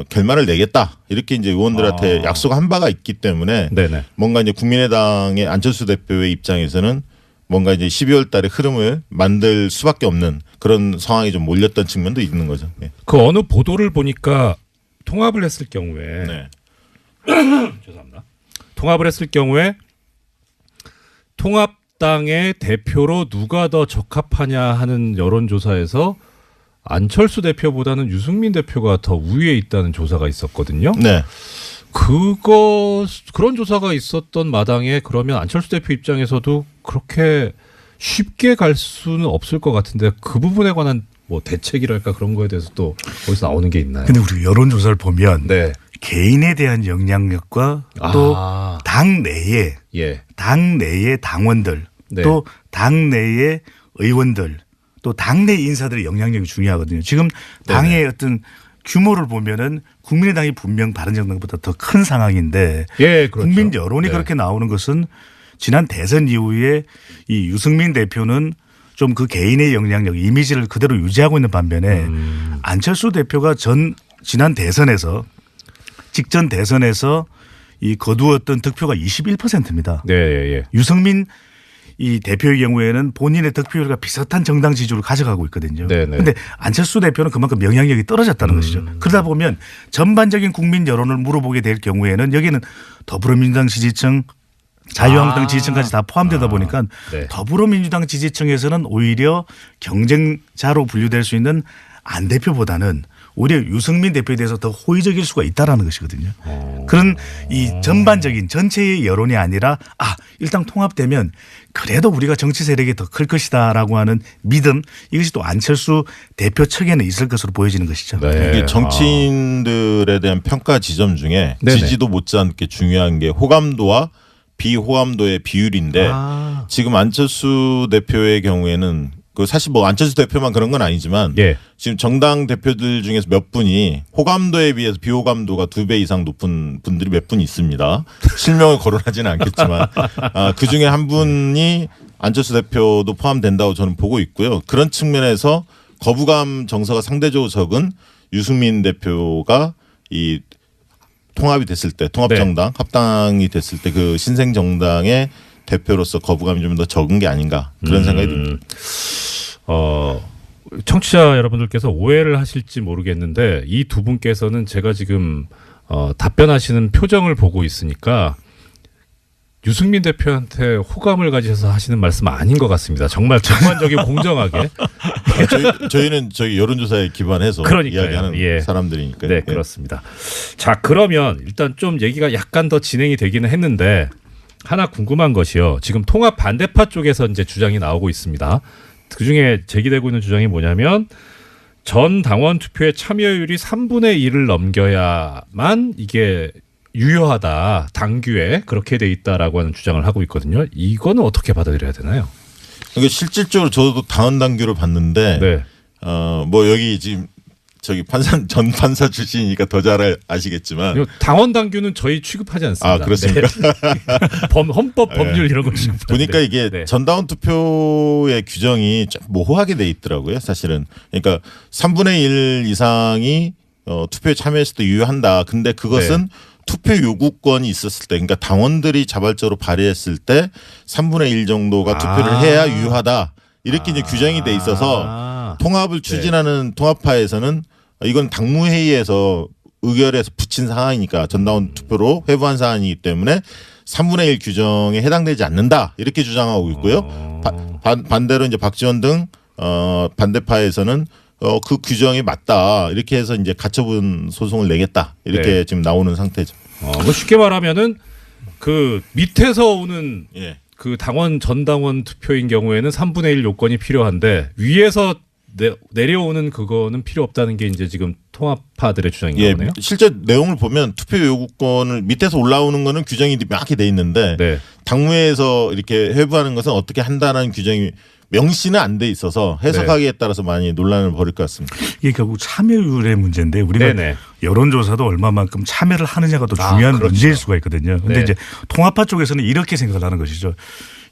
결말을 내겠다 이렇게 이제 의원들한테 약속한 바가 있기 때문에 네네. 뭔가 이제 국민의당의 안철수 대표의 입장에서는 뭔가 이제 12월 달에 흐름을 만들 수밖에 없는 그런 상황이 좀 몰렸던 측면도 있는 거죠. 네. 그 어느 보도를 보니까 통합을 했을 경우에 네. 죄송합니다. 통합을 했을 경우에 통합당의 대표로 누가 더 적합하냐 하는 여론조사에서 안철수 대표보다는 유승민 대표가 더 우위에 있다는 조사가 있었거든요. 네. 그런 조사가 있었던 마당에 그러면 안철수 대표 입장에서도 그렇게 쉽게 갈 수는 없을 것 같은데 그 부분에 관한 뭐 대책이랄까 그런 거에 대해서 또 어디서 나오는 게 있나요? 근데 우리 여론조사를 보면 네. 개인에 대한 영향력과 또 당내에 예. 당내의 당원들 네. 또 당내의 의원들 또 당내 인사들의 영향력이 중요하거든요. 지금 당의 어떤 규모를 보면은 국민의당이 분명 바른정당보다 더 큰 상황인데 예, 그렇죠. 국민 여론이 네. 그렇게 나오는 것은 지난 대선 이후에 이 유승민 대표는 좀 그 개인의 영향력 이미지를 그대로 유지하고 있는 반면에 안철수 대표가 지난 대선에서 직전 대선에서 이 거두었던 득표가 21%입니다. 네, 예, 예. 유승민 이 대표의 경우에는 본인의 득표율과 비슷한 정당 지지율을 가져가고 있거든요. 그런데 안철수 대표는 그만큼 영향력이 떨어졌다는 것이죠. 그러다 보면 전반적인 국민 여론을 물어보게 될 경우에는 여기는 더불어민주당 지지층 자유한국당 지지층까지 다 포함되다 보니까 네. 더불어민주당 지지층에서는 오히려 경쟁자로 분류될 수 있는 안 대표보다는 오히려 유승민 대표에 대해서 더 호의적일 수가 있다라는 것이거든요. 그런 이 전반적인 전체의 여론이 아니라 일단 통합되면 그래도 우리가 정치 세력이 더 클 것이다라고 하는 믿음 이것이 또 안철수 대표 측에는 있을 것으로 보여지는 것이죠. 네. 이게 정치인들에 대한 평가 지점 중에 네네. 지지도 못지않게 중요한 게 호감도와 비호감도의 비율인데 지금 안철수 대표의 경우에는 그 사실 뭐 안철수 대표만 그런 건 아니지만 예. 지금 지금 정당 대표들 중에서 몇 분이 호감도에 비해서 비호감도가 2배 이상 높은 분들이 몇 분 있습니다. 실명을 거론하지는 않겠지만 그 중에 한 분이 안철수 대표도 포함된다고 저는 보고 있고요. 그런 측면에서 거부감 정서가 상대적으로 적은 유승민 대표가 이 통합이 됐을 때 통합정당 합당이 됐을 때 그 신생정당의 대표로서 거부감이 좀 더 적은 게 아닌가 그런 생각이 듭니다. 청취자 여러분들께서 오해를 하실지 모르겠는데 이 두 분께서는 제가 지금 답변하시는 표정을 보고 있으니까 유승민 대표한테 호감을 가지셔서 하시는 말씀 아닌 것 같습니다. 정말 객관적이고 공정하게 저희는 저희 여론조사에 기반해서 그러니까요. 이야기하는 예. 사람들이니까요. 네, 그렇습니다. 자, 그러면 일단 좀 얘기가 약간 더 진행이 되기는 했는데 하나 궁금한 것이요. 지금 통합 반대파 쪽에서 이제 주장이 나오고 있습니다. 그 중에 제기되고 있는 주장이 뭐냐면 전 당원 투표의 참여율이 3분의 1을 넘겨야만 이게 유효하다. 당규에 그렇게 돼 있다라고 하는 주장을 하고 있거든요. 이거는 어떻게 받아들여야 되나요? 그러니까 실질적으로 저도 당원 당규를 봤는데 네. 뭐 여기 지금 저기 전 판사 출신이니까 더 잘 아시겠지만 당원 당규는 저희 취급하지 않습니다. 아 그렇습니까? 네. 헌법 법률 이런 거 취급. 보니까 이게 네. 전당원 투표의 규정이 좀 모호하게 돼 있더라고요. 사실은 그러니까 3분의 1 이상이 투표에 참여했을 때 유효한다. 근데 그것은 네. 투표 요구권이 있었을 때, 그러니까 당원들이 자발적으로 발의했을 때 3분의 1 정도가 투표를 해야 유효하다. 이렇게 이제 규정이 돼 있어서 통합을 추진하는 통합파에서는 이건 당무회의에서 의결해서 붙인 상황이니까 전당원 투표로 회부한 사안이기 때문에 3분의 1 규정에 해당되지 않는다. 이렇게 주장하고 있고요. 반대로 이제 박지원 등 반대파에서는 그 규정이 맞다. 이렇게 해서 이제 가처분 소송을 내겠다. 이렇게 네. 지금 나오는 상태죠. 뭐 쉽게 말하면은 그 밑에서 오는 예. 그 당원 전당원 투표인 경우에는 3분의 1 요건이 필요한데 위에서 내려오는 그거는 필요 없다는 게 이제 지금 통합파들의 주장인 예, 거네요. 실제 내용을 보면 투표 요구권을 밑에서 올라오는 거는 규정이 명확히 돼 있는데 네. 당무회에서 이렇게 회부하는 것은 어떻게 한다는 규정이 명시는 안 돼 있어서 해석하기에 따라서 많이 논란을 벌일 것 같습니다. 이게 결국 참여율의 문제인데 우리가 네네. 여론조사도 얼마만큼 참여를 하느냐가 더 중요한 그렇죠. 문제일 수가 있거든요. 그런데 네. 이제 통합파 쪽에서는 이렇게 생각을 하는 것이죠.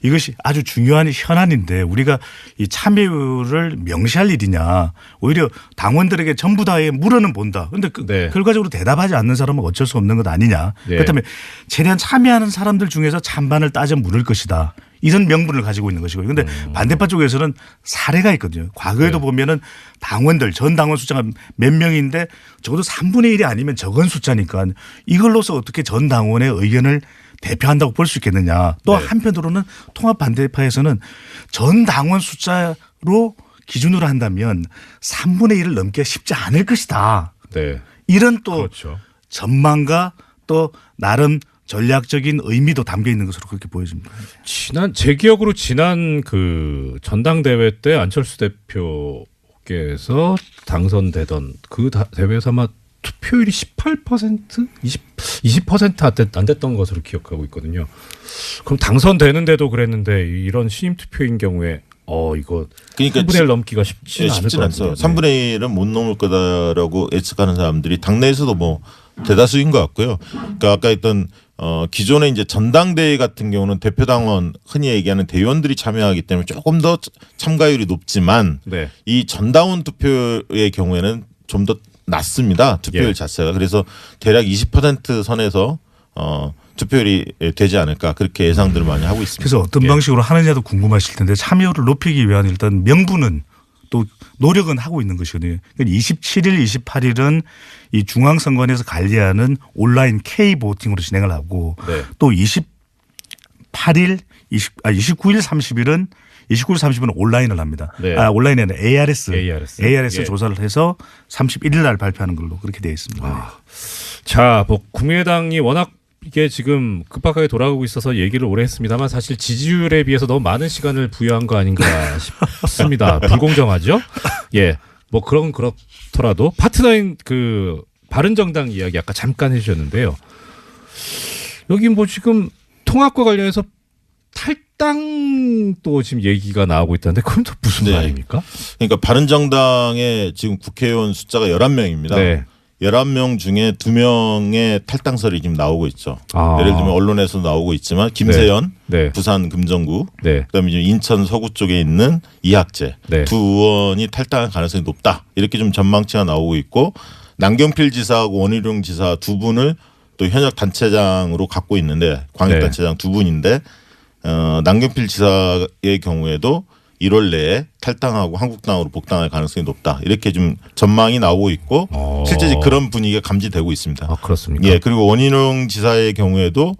이것이 아주 중요한 현안인데 우리가 이 참여율을 명시할 일이냐. 오히려 당원들에게 전부 다의 물어는 본다. 그런데 네. 결과적으로 대답하지 않는 사람은 어쩔 수 없는 것 아니냐. 네. 그렇다면 최대한 참여하는 사람들 중에서 찬반을 따져 물을 것이다. 이런 명분을 가지고 있는 것이고요. 그런데 반대파 쪽에서는 사례가 있거든요. 과거에도 네. 보면은 당원들 전 당원 숫자가 몇 명인데 적어도 3분의 1이 아니면 적은 숫자니까 이걸로서 어떻게 전 당원의 의견을 대표한다고 볼 수 있겠느냐. 또 네. 한편으로는 통합 반대파에서는 전 당원 숫자로 기준으로 한다면 3분의 1을 넘기가 쉽지 않을 것이다. 네. 이런 또 그렇죠. 전망과 또 나름 전략적인 의미도 담겨 있는 것으로 그렇게 보여집니다. 제 기억으로 지난 그 전당대회 때 안철수 대표께서 당선되던 그 대회에서 아마 투표율이 18%, 20% 안 됐던 것으로 기억하고 있거든요. 그럼 당선되는데도 그랬는데 이런 신임 투표인 경우에 이거 그러니까 3분의 1 넘기가 쉽지는 않을 것 않죠. 같아요. 3분의 1은 못 넘을 거다라고 예측하는 사람들이 당내에서도 뭐 대다수인 것 같고요. 그러니까 아까 했던 기존에 이제 전당대회 같은 경우는 대표당원 흔히 얘기하는 대의원들이 참여하기 때문에 조금 더 참가율이 높지만 네. 이 전당원 투표의 경우에는 좀 더 낮습니다. 투표율 예. 자체가. 그래서 대략 20% 선에서 투표율이 되지 않을까 그렇게 예상들을 많이 하고 있습니다. 그래서 어떤 예. 방식으로 하느냐도 궁금하실 텐데 참여를 높이기 위한 일단 명분은 또 노력은 하고 있는 것이거든요. 27일, 28일은 이 중앙선관위에서 관리하는 온라인 K-보팅으로 진행을 하고 네. 또 29일, 30일은 29일, 30일은 온라인을 합니다. 네. 온라인이 아니라 ARS 예. 조사를 해서 31일 날 발표하는 걸로 그렇게 되어 있습니다. 자, 뭐 국민의당이 워낙 이게 지금 급박하게 돌아가고 있어서 얘기를 오래 했습니다만 사실 지지율에 비해서 너무 많은 시간을 부여한 거 아닌가 싶습니다. 불공정하죠? 예. 뭐 그렇더라도 파트너인 그 바른정당 이야기 아까 잠깐 해주셨는데요. 여기 뭐 지금 통합과 관련해서 탈당도 지금 얘기가 나오고 있다는데 그건 또 무슨 네. 말입니까? 그러니까 바른정당의 지금 국회의원 숫자가 11명입니다. 네. 11명 중에 2명의 탈당설이 지금 나오고 있죠. 아. 예를 들면 언론에서 나오고 있지만 김세연 네. 부산 금정구 네. 그다음에 이제 인천 서구 쪽에 있는 이학재 네. 두 의원이 탈당할 가능성이 높다. 이렇게 좀 전망치가 나오고 있고 남경필 지사하고 원희룡 지사 두 분을 또 현역 단체장으로 갖고 있는데 광역단체장 두 분인데 남경필 지사의 경우에도 1월 내에 탈당하고 한국당으로 복당할 가능성이 높다. 이렇게 좀 전망이 나오고 있고 실제 그런 분위기가 감지되고 있습니다. 아, 그렇습니까? 예, 그리고 원희룡 지사의 경우에도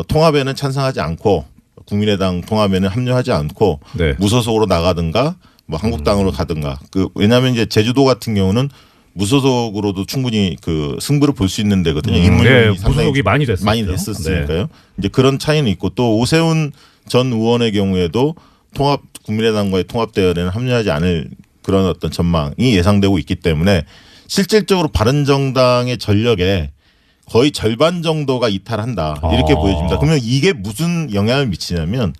통합에는 찬성하지 않고 국민의당 통합에는 합류하지 않고 네. 무소속으로 나가든가 뭐 한국당으로 가든가 왜냐하면 이제 제주도 같은 경우는 무소속으로도 충분히 그 승부를 볼 수 있는 데거든요. 인물이 상당히 무소속이 많이 됐었으니까요. 네. 이제 그런 차이는 있고 또 오세훈 전 의원의 경우에도 국민의당과의 통합 대열에는 합류하지 않을 그런 어떤 전망이 예상되고 있기 때문에 실질적으로 바른정당의 전력에 거의 절반 정도가 이탈한다 이렇게 보여집니다. 그러면 이게 무슨 영향을 미치냐면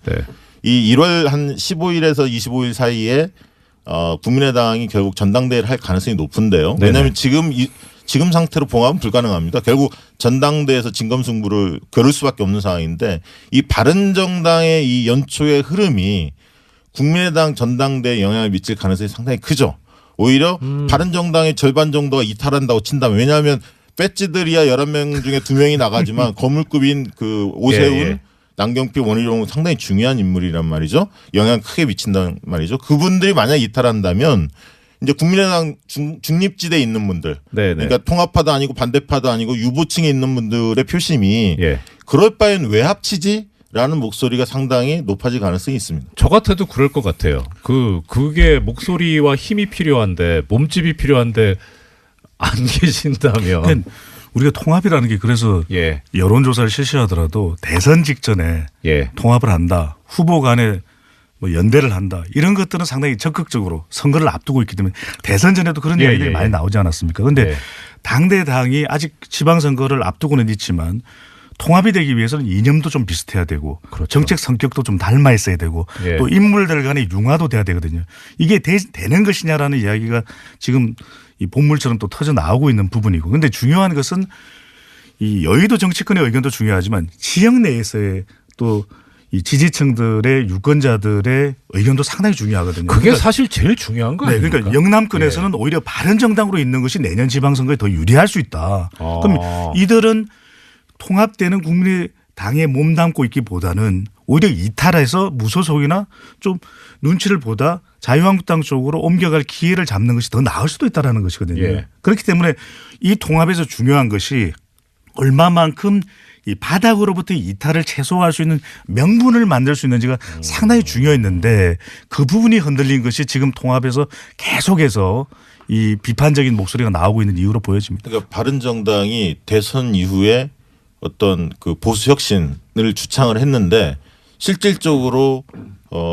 이 1월 한 15일에서 25일 사이에 국민의당이 결국 전당대회를 할 가능성이 높은데요. 왜냐하면 지금 상태로 봉합은 불가능합니다. 결국 전당대회에서 진검승부를 겨룰 수밖에 없는 상황인데 이 바른정당의 이 연초의 흐름이 국민의당 전당대회에 영향을 미칠 가능성이 상당히 크죠. 오히려 바른정당의 절반 정도가 이탈한다고 친다면 왜냐하면 배지들이야 11명 중에 2명이 나가지만 거물급인 그 오세훈 남경필 원희룡은 상당히 중요한 인물이란 말이죠. 영향 크게 미친단 말이죠. 그분들이 만약 이탈한다면 이제 국민의당 중립지대에 있는 분들 그러니까 통합파도 아니고 반대파도 아니고 유보층에 있는 분들의 표심이 그럴 바엔 왜 합치지? 라는 목소리가 상당히 높아질 가능성이 있습니다. 저 같아도 그럴 것 같아요. 그게 목소리와 힘이 필요한데 몸집이 필요한데 안 계신다면 우리가 통합이라는 게 그래서 여론조사를 실시하더라도 대선 직전에 통합을 한다. 후보 간에 뭐 연대를 한다. 이런 것들은 상당히 적극적으로 선거를 앞두고 있기 때문에 대선 전에도 그런 이야기들이 많이 나오지 않았습니까? 그런데 당대당이 아직 지방선거를 앞두고는 있지만 통합이 되기 위해서는 이념도 좀 비슷해야 되고 정책 성격도 좀 닮아 있어야 되고 또 인물들 간의 융화도 돼야 되거든요. 이게 되는 것이냐라는 이야기가 지금 이 본물처럼 또 터져 나오고 있는 부분이고 그런데 중요한 것은 이 여의도 정치권의 의견도 중요하지만 지역 내에서의 또 이 지지층들의 유권자들의 의견도 상당히 중요하거든요. 그게 그러니까 사실 제일 중요한 거 아닙니까? 그러니까 영남권에서는 오히려 바른정당으로 있는 것이 내년 지방선거에 더 유리할 수 있다. 그럼 이들은 통합되는 국민의당에 몸담고 있기보다는 오히려 이탈해서 무소속이나 좀 눈치를 보다 자유한국당 쪽으로 옮겨갈 기회를 잡는 것이 더 나을 수도 있다는 것이거든요. 그렇기 때문에 이 통합에서 중요한 것이 얼마만큼 이 바닥으로부터 이탈을 최소화할 수 있는 명분을 만들 수 있는지가 상당히 중요했는데 그 부분이 흔들린 것이 지금 통합에서 계속해서 이 비판적인 목소리가 나오고 있는 이유로 보여집니다. 그러니까 바른정당이 대선 이후에 어떤 그 보수 혁신을 주창을 했는데 실질적으로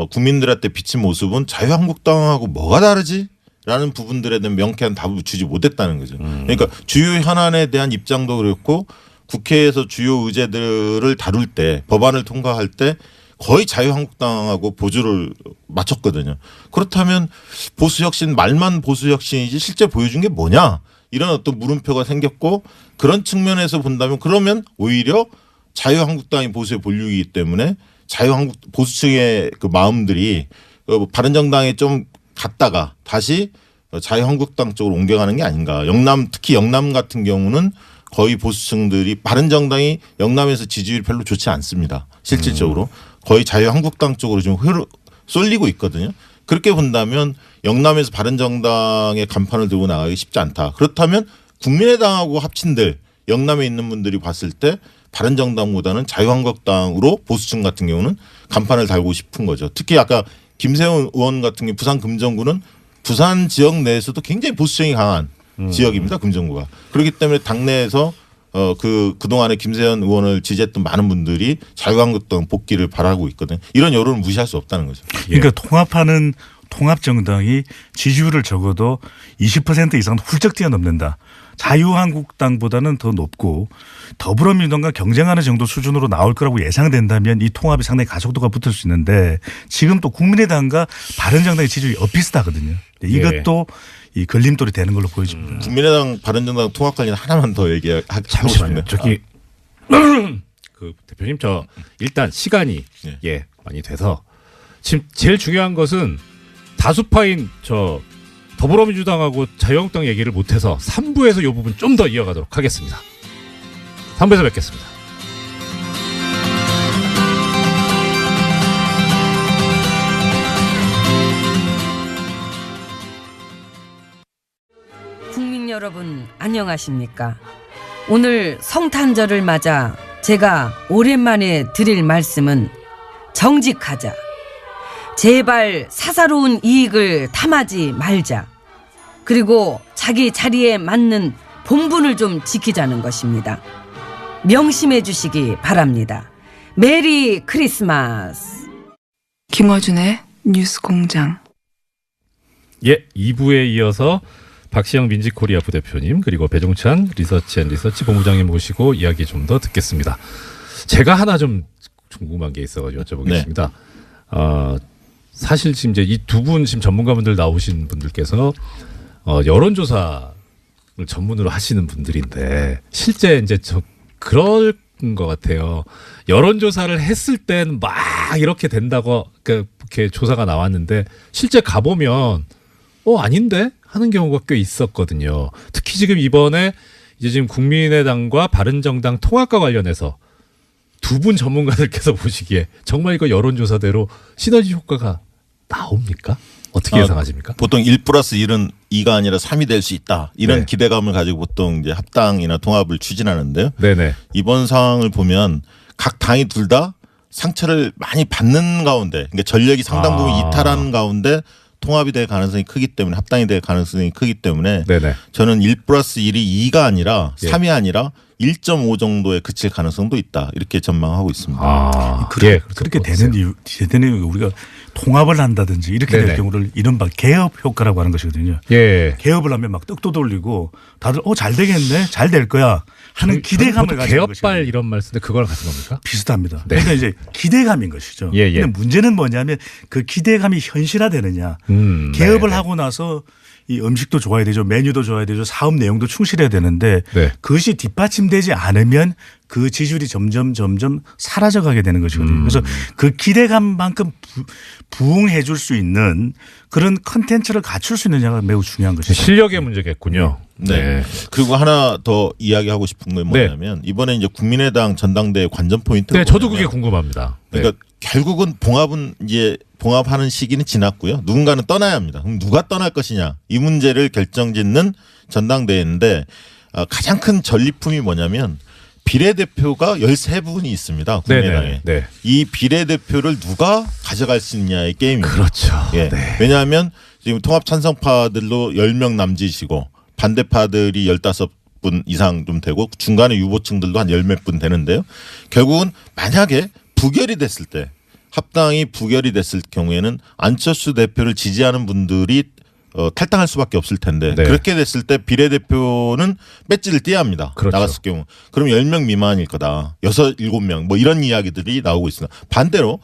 국민들한테 비친 모습은 자유한국당하고 뭐가 다르지? 라는 부분들에 대한 명쾌한 답을 주지 못했다는 거죠. 그러니까 주요 현안에 대한 입장도 그렇고 국회에서 주요 의제들을 다룰 때 법안을 통과할 때 거의 자유한국당하고 보조를 맞췄거든요. 그렇다면 보수혁신 말만 보수혁신이지 실제 보여준 게 뭐냐 이런 어떤 물음표가 생겼고 그런 측면에서 본다면 그러면 오히려 자유한국당이 보수의 본류이기 때문에 보수층의 그 마음들이 바른정당에 좀 갔다가 다시 자유한국당 쪽으로 옮겨가는 게 아닌가. 특히 영남 같은 경우는 거의 보수층들이 바른정당이 영남에서 지지율이 별로 좋지 않습니다. 실질적으로 거의 자유한국당 쪽으로 좀 쏠리고 있거든요. 그렇게 본다면 영남에서 바른정당의 간판을 들고 나가기 쉽지 않다. 그렇다면 국민의당하고 합친들 영남에 있는 분들이 봤을 때 바른정당보다는 자유한국당으로 보수층 같은 경우는 간판을 달고 싶은 거죠. 특히 아까 김세훈 의원 같은 경우 부산 금정구는 부산 지역 내에서도 굉장히 보수층이 강한 지역입니다. 금정구가. 그렇기 때문에 당내에서 그동안에 김세현 의원을 지지했던 많은 분들이 자유한국당 복귀를 바라고 있거든요. 이런 여론을 무시할 수 없다는 거죠. 그러니까 통합하는 통합정당이 지지율을 적어도 20% 이상 훌쩍 뛰어넘는다. 자유한국당보다는 더 높고 더불어민주당과 경쟁하는 정도 수준으로 나올 거라고 예상된다면 이 통합이 상당히 가속도가 붙을 수 있는데 지금 또 국민의당과 바른정당의 지지율이 엇비슷하거든요. 이것도 이 걸림돌이 되는 걸로 보여집니다. 국민의당 바른정당 통합 관련 하나만 더 얘기하고 싶은데. 저기 그 대표님 저 일단 시간이 많이 돼서 지금 제일 중요한 것은 다수파인 저 더불어민주당하고 자유한국당 얘기를 못해서 3부에서 이 부분 좀 더 이어가도록 하겠습니다. 3부에서 뵙겠습니다. 국민 여러분 안녕하십니까? 오늘 성탄절을 맞아 제가 오랜만에 드릴 말씀은 정직하자. 제발 사사로운 이익을 탐하지 말자. 그리고 자기 자리에 맞는 본분을 좀 지키자는 것입니다. 명심해 주시기 바랍니다. 메리 크리스마스. 김어준의 뉴스공장. 예, 2부에 이어서 박시영 민지코리아 부대표님 그리고 배종찬 리서치 본부장님 모시고 이야기 좀 더 듣겠습니다. 제가 하나 좀 궁금한 게 있어가지고 여쭤보겠습니다. 사실 지금 이제 이 두 분 지금 전문가분들 나오신 분들께서 여론조사를 전문으로 하시는 분들인데 실제 이제 그럴 것 같아요. 여론조사를 했을 땐 막 이렇게 된다고 이렇게 조사가 나왔는데 실제 가보면 아닌데 하는 경우가 꽤 있었거든요. 특히 지금 이번에 이제 지금 국민의당과 바른정당 통합과 관련해서 두 분 전문가들께서 보시기에 정말 이거 여론조사대로 시너지 효과가 나옵니까? 어떻게 예상하십니까? 보통 1+1은 2가 아니라 3이 될 수 있다. 이런 네. 기대감을 가지고 보통 이제 합당이나 통합을 추진하는데요. 네네. 이번 상황을 보면 각 당이 둘 다 상처를 많이 받는 가운데, 그러니까 전력이 상당 부분 이탈하는 가운데 통합이 될 가능성이 크기 때문에 합당이 될 가능성이 크기 때문에 네네. 저는 1+1이 2가 아니라 예. 3이 아니라 1.5 정도에 그칠 가능성도 있다. 이렇게 전망하고 있습니다. 예, 그렇게 되는 이유, 우리가 통합을 한다든지 이렇게 네네. 될 경우를 이른바 개업 효과라고 하는 것이거든요. 예. 개업을 하면 막 떡도 돌리고 다들 잘 되겠네, 잘 될 거야 하는 기대감을 가지는 개업발 것이거든요. 이런 말 쓰는데 그거랑 같은 겁니까? 비슷합니다. 네. 그러니까 이제 기대감인 것이죠. 예, 예. 근데 문제는 뭐냐면 그 기대감이 현실화되느냐. 개업을 네. 하고 나서 이 음식도 좋아야 되죠. 메뉴도 좋아야 되죠. 사업 내용도 충실해야 되는데 네. 그것이 뒷받침되지 않으면 그 지지율이 점점 사라져가게 되는 것이거든요. 그래서 그 기대감만큼 부응해 줄 수 있는 그런 컨텐츠를 갖출 수 있느냐가 매우 중요한 것이죠. 실력의 문제겠군요. 네. 그리고 하나 더 이야기하고 싶은 건 뭐냐면 이번에 이제 국민의당 전당대회 관전 포인트가 네, 저도 그게 궁금합니다. 그러니까 결국은 봉합하는 시기는 지났고요. 누군가는 떠나야 합니다. 그럼 누가 떠날 것이냐 이 문제를 결정짓는 전당대회인데 가장 큰 전리품이 뭐냐면 비례대표가 13분이 있습니다. 국민의당에. 네. 이 비례대표를 누가 가져갈 수 있냐의 게임입니다. 그렇죠. 예. 네. 왜냐하면 지금 통합 찬성파들도 10명 남짓이고 반대파들이 15분 이상 좀 되고 중간에 유보층들도 한 10몇 분 되는데요. 결국은 만약에 부결이 됐을 때 합당이 부결이 됐을 경우에는 안철수 대표를 지지하는 분들이 탈당할 수밖에 없을 텐데 네. 그렇게 됐을 때 비례대표는 배지를 떼야 합니다. 그렇죠. 나갔을 경우. 그럼 10명 미만일 거다. 6, 7명 뭐 이런 이야기들이 나오고 있습니다. 반대로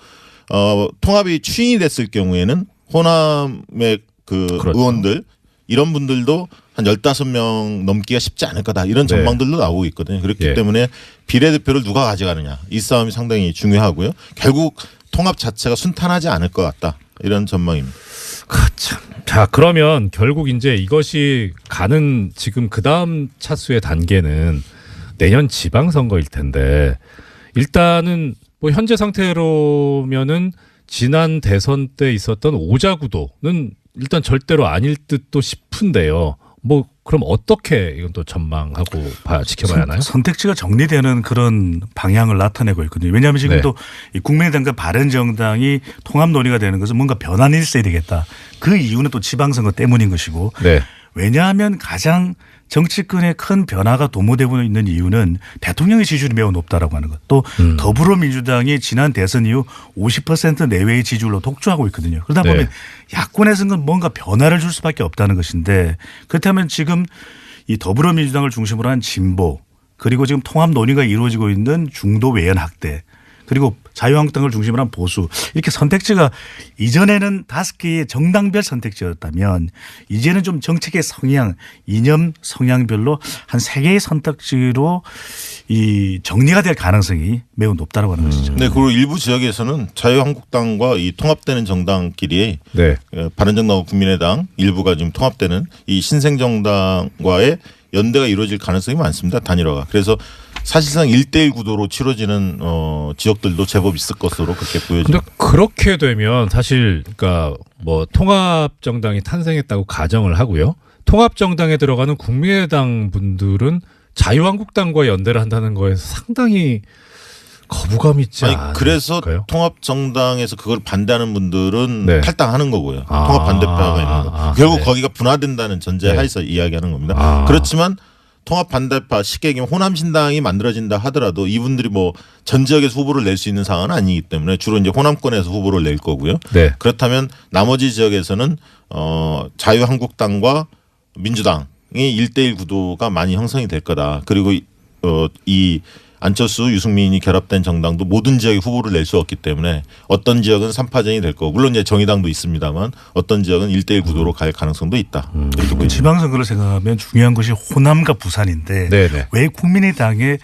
통합이 추인이 됐을 경우에는 호남의 그렇죠. 의원들 이런 분들도 한 15명 넘기가 쉽지 않을 거다. 이런 네. 전망들도 나오고 있거든요. 그렇기 예. 때문에 비례대표를 누가 가져가느냐. 이 싸움이 상당히 중요하고요. 결국 통합 자체가 순탄하지 않을 것 같다. 이런 전망입니다. 참. 자, 그러면 결국 이제 이것이 가는 지금 그 다음 차수의 단계는 내년 지방선거일 텐데 일단은 뭐 현재 상태로면은 지난 대선 때 있었던 오자구도는 일단 절대로 아닐 듯도 싶은데요. 뭐 그럼 어떻게 이건 또 전망하고 지켜봐야 하나요? 선택지가 정리되는 그런 방향을 나타내고 있거든요. 왜냐하면 지금도 이 국민의당과 바른정당이 통합 논의가 되는 것은 뭔가 변환이 있어야 되겠다. 그 이유는 또 지방선거 때문인 것이고 네. 왜냐하면 가장 정치권에 큰 변화가 도모되고 있는 이유는 대통령의 지지율이 매우 높다라고 하는 것. 또 더불어민주당이 지난 대선 이후 50% 내외의 지지율로 독주하고 있거든요. 그러다 보면 야권에서는 뭔가 변화를 줄 수밖에 없다는 것인데 그렇다면 지금 이 더불어민주당을 중심으로 한 진보 그리고 지금 통합 논의가 이루어지고 있는 중도 외연 학대 그리고 자유한국당을 중심으로 한 보수 이렇게 선택지가 이전에는 5개의 정당별 선택지였다면 이제는 좀 정책의 성향, 이념 성향별로 한 3개의 선택지로 이 정리가 될 가능성이 매우 높다고 하는 것이죠. 네, 그리고 일부 지역에서는 자유한국당과 이 통합되는 정당끼리 네. 바른정당과 국민의당 일부가 지금 통합되는 이 신생정당과의 연대가 이루어질 가능성이 많습니다. 단일화가. 그래서 사실상 1대1 구도로 치러지는 지역들도 제법 있을 것으로 그렇게 보여집니다. 근데 그렇게 되면 사실 그러니까 뭐 통합 정당이 탄생했다고 가정을 하고요. 통합 정당에 들어가는 국민의당 분들은 자유한국당과 연대를 한다는 거에서 상당히 거부감 있지 아니, 않을까요? 그래서 통합정당에서 그걸 반대하는 분들은 네. 탈당하는 거고요. 통합 반대파가 있는 거. 결국 네. 거기가 분화된다는 전제 네. 하에서 이야기하는 겁니다. 그렇지만 통합 반대파 쉽게 얘기하면 호남신당이 만들어진다 하더라도 이분들이 뭐 전 지역에서 후보를 낼 수 있는 상황은 아니기 때문에 주로 이제 호남권에서 후보를 낼 거고요. 네. 그렇다면 나머지 지역에서는 자유한국당과 민주당이 1대1 구도가 많이 형성이 될 거다. 그리고 이 안철수, 유승민이 결합된 정당도 모든 지역에 후보를 낼 수 없기 때문에 어떤 지역은 3파전이 될 거고 물론 이제 정의당도 있습니다만 어떤 지역은 1대1 구도로 갈 가능성도 있다. 이렇게 보입니다. 지방선거를 생각하면 중요한 것이 호남과 부산인데 네네. 왜 국민의당의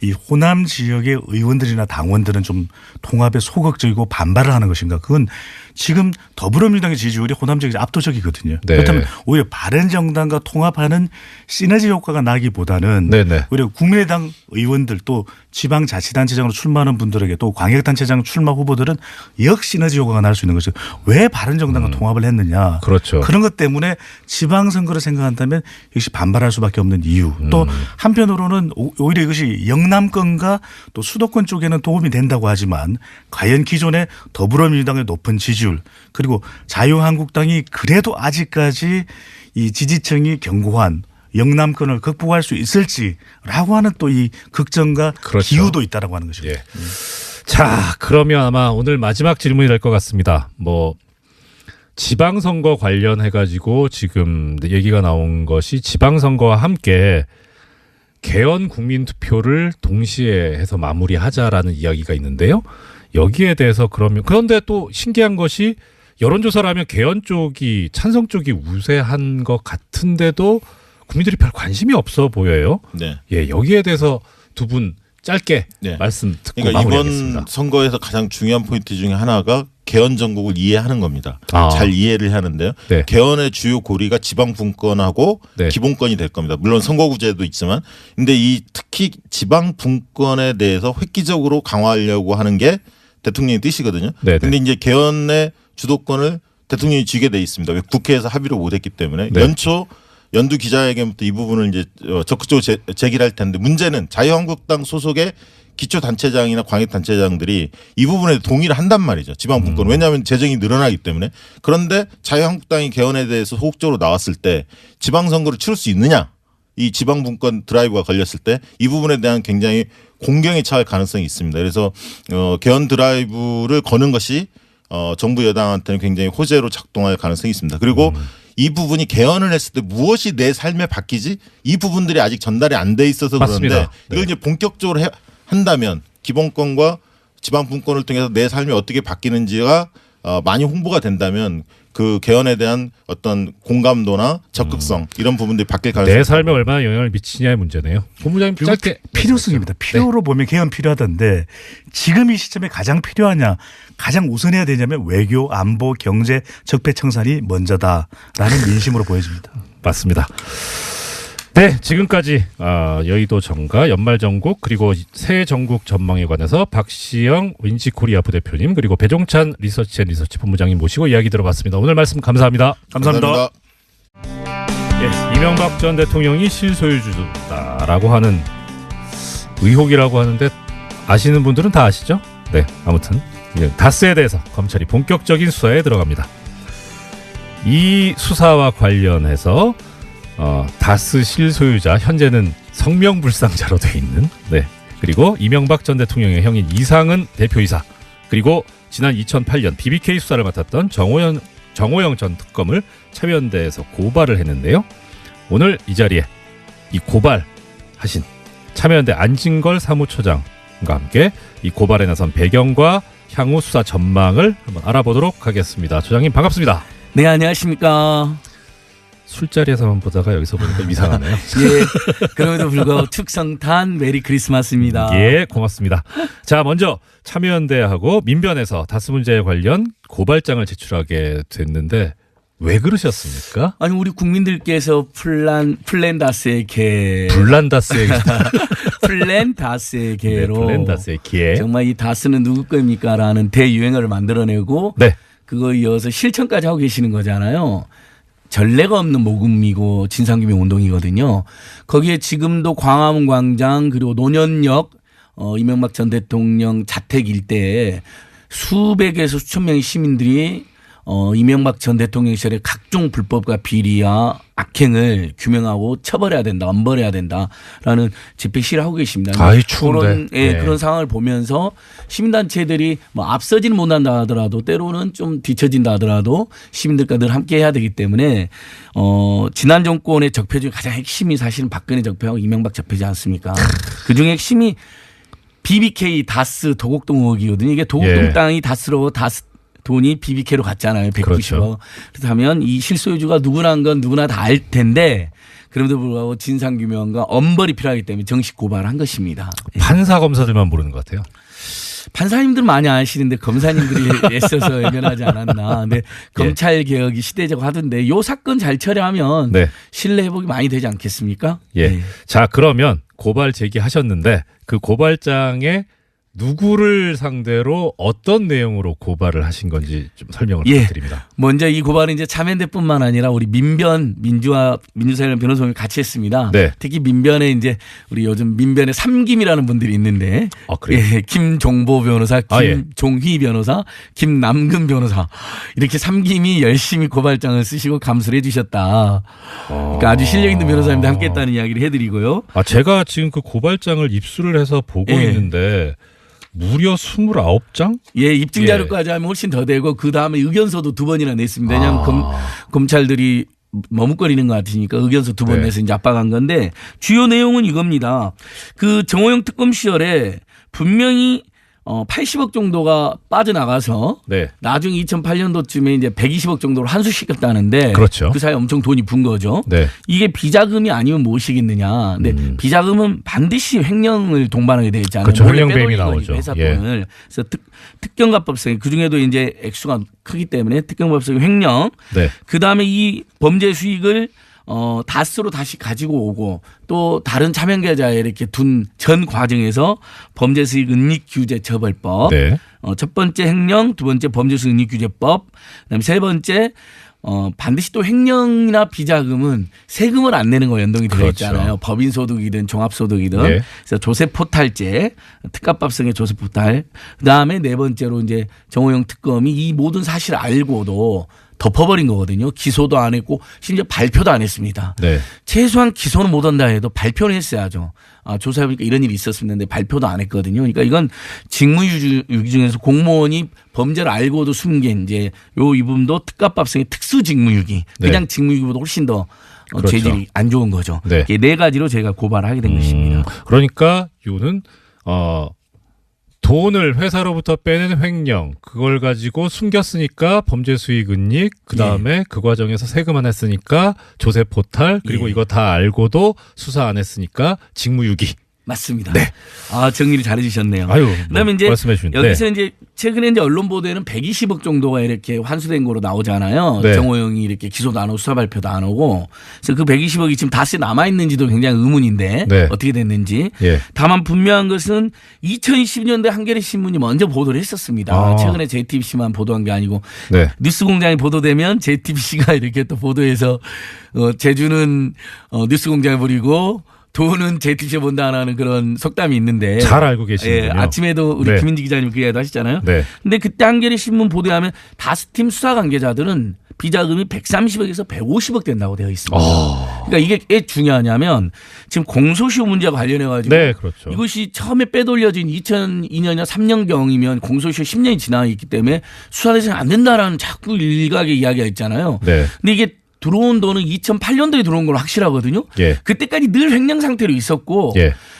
이 호남 지역의 의원들이나 당원들은 좀 통합에 소극적이고 반발을 하는 것인가? 그건 지금 더불어민주당의 지지율이 호남 지역이 압도적이거든요. 네. 그렇다면 오히려 바른정당과 통합하는 시너지 효과가 나기보다는 네네. 오히려 국민의당 의원들 또 지방자치단체장으로 출마하는 분들에게 또 광역단체장 출마 후보들은 역시너지 효과가 날 수 있는 것이죠. 왜 바른정당과 통합을 했느냐. 그렇죠. 그런 것 때문에 지방선거를 생각한다면 역시 반발할 수밖에 없는 이유. 또 한편으로는 오히려 이것이 영남권과 또 수도권 쪽에는 도움이 된다고 하지만 과연 기존의 더불어민주당의 높은 지지율 그리고 자유한국당이 그래도 아직까지 이 지지층이 견고한 영남권을 극복할 수 있을지라고 하는 또 이 걱정과 그렇죠. 기우도 있다라고 하는 것입니다. 예. 자, 그러면 아마 오늘 마지막 질문이 될 것 같습니다. 뭐 지방선거 관련해 가지고 지금 얘기가 나온 것이 지방선거와 함께 개헌 국민투표를 동시에 해서 마무리하자라는 이야기가 있는데요. 여기에 대해서 그런데 또 신기한 것이 여론조사를 하면 개헌 쪽이 찬성 쪽이 우세한 것 같은데도 국민들이 별 관심이 없어 보여요. 네. 예, 여기에 대해서 두 분 짧게 네. 말씀 듣고 그러니까 마무리하겠습니다. 이번 선거에서 가장 중요한 포인트 중에 하나가 개헌 정국을 이해하는 겁니다. 아. 잘 이해를 하는데요. 네. 개헌의 주요 고리가 지방 분권하고 네. 기본권이 될 겁니다. 물론 선거구제도 있지만, 근데 이 특히 지방 분권에 대해서 획기적으로 강화하려고 하는 게 대통령의 뜻이거든요. 네네. 근데 이제 개헌의 주도권을 대통령이 쥐게 돼 있습니다. 왜 국회에서 합의를 못했기 때문에 네. 연두 기자회견부터 이 부분을 이제 적극적으로 제기를 할 텐데 문제는 자유한국당 소속의 기초단체장이나 광역단체장들이 이 부분에 동의를 한단 말이죠. 지방분권. 왜냐하면 재정이 늘어나기 때문에. 그런데 자유한국당이 개헌에 대해서 소극적으로 나왔을 때 지방선거를 치를 수 있느냐. 이 지방분권 드라이브가 걸렸을 때 이 부분에 대한 굉장히 공경에 처할 가능성이 있습니다. 그래서 개헌 드라이브를 거는 것이 정부 여당한테는 굉장히 호재로 작동할 가능성이 있습니다. 그리고 이 부분이 개헌을 했을 때 무엇이 내 삶에 바뀌지? 이 부분들이 아직 전달이 안 돼 있어서 맞습니다. 그런데 네. 이걸 이제 본격적으로 한다면 기본권과 지방분권을 통해서 내 삶이 어떻게 바뀌는지가 많이 홍보가 된다면 그 개헌에 대한 어떤 공감도나 적극성 이런 부분들이 바뀔 가능성이 내 삶에 얼마나 영향을 미치냐의 문제네요. 본부장님 그리고 짧게 필요성입니다. 필요로 보면 개헌 필요하던데 지금 이 시점에 가장 필요하냐 가장 우선해야 되냐면 외교, 안보, 경제, 적폐 청산이 먼저다라는 민심으로 보여집니다. 맞습니다. 네, 지금까지 여의도 정가, 연말정국 그리고 새해 전국 전망에 관해서 박시영 윈지코리아 부대표님 그리고 배종찬 리서치 본부장님 모시고 이야기 들어봤습니다. 오늘 말씀 감사합니다. 감사합니다. 예, 이명박 전 대통령이 실소유주다라고 하는 의혹이라고 하는데 아시는 분들은 다 아시죠? 네, 아무튼 다스에 대해서 검찰이 본격적인 수사에 들어갑니다. 이 수사와 관련해서 다스 실소유자 현재는 성명불상자로 돼 있는 그리고 이명박 전 대통령의 형인 이상은 대표이사 그리고 지난 2008년 BBK 수사를 맡았던 정호영 전 특검을 참여연대에서 고발을 했는데요. 오늘 이 자리에 이 고발하신 참여연대 안진걸 사무처장과 함께 이 고발에 나선 배경과 향후 수사 전망을 한번 알아보도록 하겠습니다. 처장님 반갑습니다. 네, 안녕하십니까. 술자리에서만 보다가 여기서 보니까 이상하네요. 예, 그럼에도 불구하고 축성탄 메리 크리스마스입니다. 예, 고맙습니다. 자, 먼저 참여연대하고 민변에서 다스 문제에 관련 고발장을 제출하게 됐는데 왜 그러셨습니까? 아니 우리 국민들께서 플랜다스의 개, 블란다스의 플랜다스의 개로 블란다스의 개. 정말 이 다스는 누구 겁니까라는 대유행어를 만들어내고 네. 그거 이어서 실천까지 하고 계시는 거잖아요. 전례가 없는 모금이고 진상규명 운동이거든요. 거기에 지금도 광화문 광장 그리고 논현역 이명박 전 대통령 자택 일대에 수백에서 수천 명의 시민들이 이명박 전 대통령 시절에 각종 불법과 비리와 악행을 규명하고 처벌해야 된다, 엄벌해야 된다라는 집회 시위를 하고 계십니다. 아이, 추운데. 그런 상황을 보면서 시민단체들이 뭐 앞서지는 못한다 하더라도 때로는 좀 뒤처진다 하더라도 시민들과 늘 함께 해야 되기 때문에 지난 정권의 적폐 중에 가장 핵심이 사실은 박근혜 적폐하고 이명박 적폐지 않습니까? 그중에 핵심이 BBK 다스 도곡동 의혹이거든요. 이게 도곡동 땅이 다스로 돈이 BBK로 갔잖아요. 190억. 그렇죠. 그렇다면 이 실소유주가 누구나 한 건 누구나 다 알 텐데 그럼에도 불구하고 진상규명과 엄벌이 필요하기 때문에 정식 고발을 한 것입니다. 판사 검사들만 모르는 것 같아요. 판사님들 많이 아시는데 검사님들이 애써서 외면하지 않았나. 근데 검찰 개혁이 시대적 하던데 이 사건 잘 처리하면 신뢰 회복이 많이 되지 않겠습니까? 예. 자, 그러면 고발 제기하셨는데 그 고발장에 누구를 상대로 어떤 내용으로 고발을 하신 건지 좀 설명을 부탁드립니다. 먼저 이 고발은 이제 참여연대뿐만 아니라 우리 민변 민주사회련 변호사님이 같이 했습니다. 네. 특히 민변에 이제 우리 요즘 민변에 삼김이라는 분들이 있는데, 그래요? 김종보 변호사, 김종휘 변호사, 김남근 변호사 이렇게 삼김이 열심히 고발장을 쓰시고 감수를 해주셨다. 그러니까 아주 실력 있는 변호사님들 함께했다는 이야기를 해드리고요. 제가 지금 그 고발장을 입수를 해서 보고 있는데. 무려 29장? 예, 입증 자료까지 하면 훨씬 더 되고 그 다음에 의견서도 2번이나 냈습니다. 왜냐하면 검찰들이 머뭇거리는 것 같으니까 의견서 2번 내서 이제 압박한 건데 주요 내용은 이겁니다. 그 정호영 특검 시절에 분명히 80억 정도가 빠져나가서 나중에 2008년도쯤에 이제 120억 정도로 환수시켰다는데 그렇죠. 그 사이에 엄청 돈이 분 거죠. 네. 이게 비자금이 아니면 무엇이겠느냐. 근데 비자금은 반드시 횡령을 동반하게 되어 있잖아요. 그렇죠. 횡령배임이 나오죠. 회사돈을. 그래서 특경가법상 그중에도 이제 액수가 크기 때문에 특경법상 횡령. 그다음에 이 범죄 수익을 다스로 다시 가지고 오고 또 다른 참여계좌에 이렇게 둔 전 과정에서 범죄수익 은닉규제처벌법 첫 번째 횡령, 두 번째 범죄수익 은닉규제법, 그다음에 세 번째 반드시 또 횡령이나 비자금은 세금을 안 내는 거 연동이 되어 있잖아요. 법인소득이든 종합소득이든. 그래서 조세포탈제, 특가법성의 조세포탈. 그다음에 네 번째로 이제 정호영 특검이 이 모든 사실을 알고도 덮어버린 거거든요. 기소도 안 했고 심지어 발표도 안 했습니다. 최소한 기소는 못한다 해도 발표는 했어야죠. 조사해보니까 이런 일이 있었는데 발표도 안 했거든요. 그러니까 이건 직무유기 중에서 공무원이 범죄를 알고도 숨긴 이제 이 부분도 특가법상의 특수직무유기. 그냥 직무유기보다 훨씬 더 죄질이 안 좋은 거죠. 이게 네 가지로 제가 고발을 하게 된 것입니다. 그러니까 이거는 돈을 회사로부터 빼낸 횡령 그걸 가지고 숨겼으니까 범죄 수익 은닉 그다음에 그 과정에서 세금 안 했으니까 조세 포탈 그리고 이거 다 알고도 수사 안 했으니까 직무유기. 맞습니다. 정리를 잘 해주셨네요. 그다음에 이제 여기서 이제 최근에 이제 언론 보도에는 120억 정도가 이렇게 환수된 거로 나오잖아요. 정호영이 이렇게 기소도 안 하고 수사 발표도 안 하고. 그래서 그 120억이 지금 다시 남아 있는지도 굉장히 의문인데 어떻게 됐는지. 다만 분명한 것은 2020년대 한겨레 신문이 먼저 보도를 했었습니다. 최근에 JTBC만 보도한 게 아니고 뉴스공장이 보도되면 JTBC가 이렇게 또 보도해서 제주는 뉴스공장에 버리고. 돈은 JTBC에 본다는 그런 속담이 있는데 잘 알고 계시는군요. 아침에도 우리 김인지 기자님 그 이야기도 하셨잖아요. 근데 그때 한겨레 신문 보도하면 다스팀 수사 관계자들은 비자금이 130억에서 150억 된다고 되어 있습니다. 그러니까 이게 왜 중요하냐면 지금 공소시효 문제와 관련해 가지고 그렇죠. 이것이 처음에 빼돌려진 2002년이나 3년경이면 공소시효 10년이 지나 있기 때문에 수사 대상이 안 된다라는 자꾸 일각의 이야기가 있잖아요. 근데 이게 들어온 돈은 2008년도에 들어온 건 확실하거든요. 그때까지 늘 횡령 상태로 있었고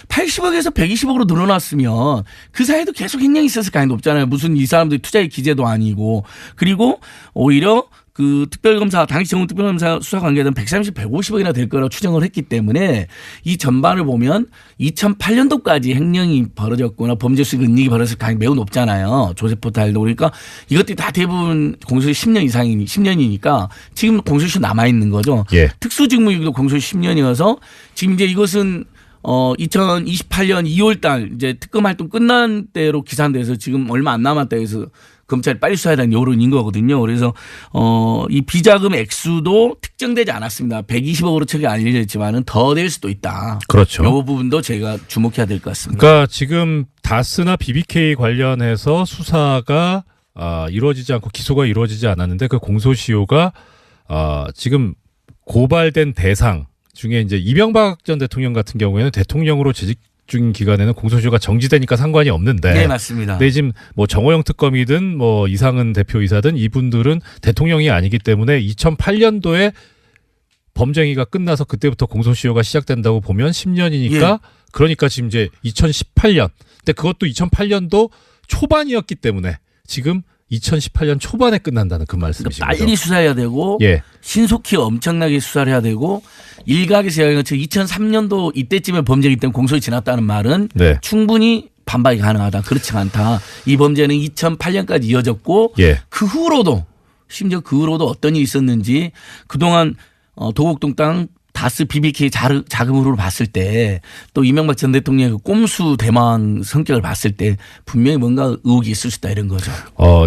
80억에서 120억으로 늘어났으면 그 사이에도 계속 횡령이 있었을 가능성이 높잖아요. 무슨 이 사람들이 투자의 기재도 아니고 그리고 오히려 그 특별검사 당시 정부 특별검사 수사 관계자는 130, 150억이나 될 거라고 추정을 했기 때문에 이 전반을 보면 2008년도까지 횡령이 벌어졌거나 범죄 수익 은닉이 벌어졌을 가능성이 매우 높잖아요. 조세포탈도 그러니까 이것들이 다 대부분 공소시효 10년 이상이니 10년이니까 지금 공소시효 남아 있는 거죠. 특수직무유기도 공소시효 10년이어서 지금 이제 이것은 2028년 2월 달 이제 특검 활동 끝난 때로 기산돼서 지금 얼마 안 남았다 해서 검찰이 빨리 수사하라는 여론인 거거든요. 그래서 이 비자금 액수도 특정되지 않았습니다. 120억으로 처리 알려졌지만은 더 될 수도 있다. 그렇죠. 이 부분도 저희가 주목해야 될 것 같습니다. 그러니까 지금 다스나 BBK 관련해서 수사가 이루어지지 않고 기소가 이루어지지 않았는데 그 공소시효가 지금 고발된 대상 중에 이제 이명박 전 대통령 같은 경우에는 대통령으로 재직 중인 기간에는 공소시효가 정지되니까 상관이 없는데. 네, 맞습니다. 근데 지금 뭐 정호영 특검이든 뭐 이상은 대표이사든 이분들은 대통령이 아니기 때문에 2008년도에 범죄행위가 끝나서 그때부터 공소시효가 시작된다고 보면 10년이니까 예. 그러니까 지금 이제 2018년. 근데 그것도 2008년도 초반이었기 때문에 지금 2018년 초반에 끝난다는 그 말씀이신 거죠. 빨리 수사해야 되고 예. 신속히 엄청나게 수사를 해야 되고 일각에서 이야기한 것처럼 2003년도 이때쯤에 범죄이기 때문에 공소시 지났다는 말은 네. 충분히 반박이 가능하다. 그렇지 않다. 이 범죄는 2008년까지 이어졌고 예. 그 후로도 심지어 그 후로도 어떤 일이 있었는지 그동안 도곡동 땅 다스 BBK 자금으로 봤을 때 또 이명박 전 대통령의 그 꼼수 대망 성격을 봤을 때 분명히 뭔가 의혹이 있을 수 있다 이런 거죠.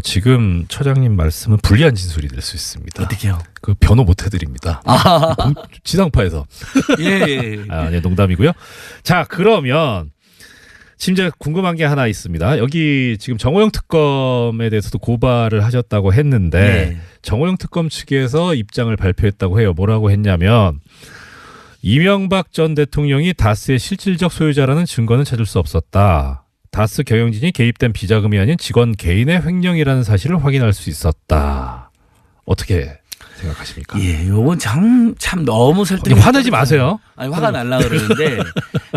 지금 처장님 말씀은 불리한 진술이 될 수 있습니다. 어떻게요? 그 변호 못 해드립니다. 지상파에서. 예. 네, 농담이고요. 자, 그러면 지금 이제 궁금한 게 하나 있습니다. 여기 지금 정호영 특검에 대해서도 고발을 하셨다고 했는데 네. 정호영 특검 측에서 입장을 발표했다고 해요. 뭐라고 했냐면 이명박 전 대통령이 다스의 실질적 소유자라는 증거는 찾을 수 없었다. 다스 경영진이 개입된 비자금이 아닌 직원 개인의 횡령이라는 사실을 확인할 수 있었다. 어떻게 생각하십니까? 예, 요건 참 너무 설득이 화내지 마세요. 아니 화가 날라 그러는데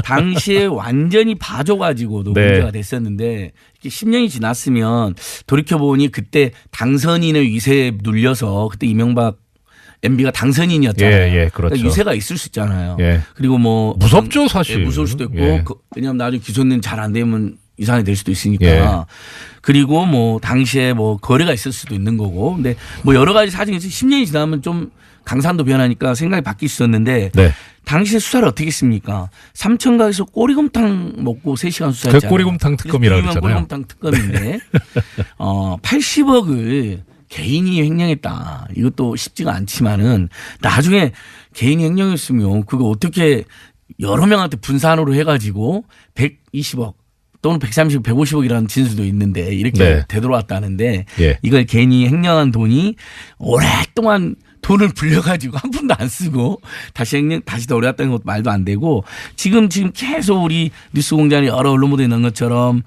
당시에 완전히 봐줘가지고도 네. 문제가 됐었는데 이렇게 10년이 지났으면 돌이켜 보니 그때 당선인의 위세에 눌려서 그때 이명박 MB가 당선인이었잖아요. 예, 그렇죠. 그러니까 유세가 있을 수 있잖아요. 예. 그리고 뭐 무섭죠, 사실. 예, 무서울 수도 있고 예. 왜냐하면 나중에 기소는 잘 안 되면 이상이 될 수도 있으니까. 예. 그리고 뭐 당시에 뭐 거래가 있을 수도 있는 거고. 근데 뭐 여러 가지 사정이 있어서 10년이 지나면 좀 강산도 변하니까 생각이 바뀔 수 있었는데 네. 당시에 수사를 어떻게 했습니까? 삼천가에서 꼬리곰탕 먹고 3시간 수사했잖아요. 그 꼬리곰탕 특검이라고 그랬잖아요. 꼬리곰탕 특검인데 80억을 개인이 횡령했다. 이것도 쉽지가 않지만은 나중에 개인이 횡령했으면 그거 어떻게 여러 명한테 분산으로 해가지고 120억 또는 130억, 150억이라는 진술도 있는데 이렇게 네. 되돌아왔다는데 예. 이걸 개인이 횡령한 돈이 오랫동안 돈을 불려가지고 한 푼도 안 쓰고 다시 돌아왔다는 것도 말도 안 되고 지금 계속 우리 뉴스공장이 여러 언론 보도에 넣은 것처럼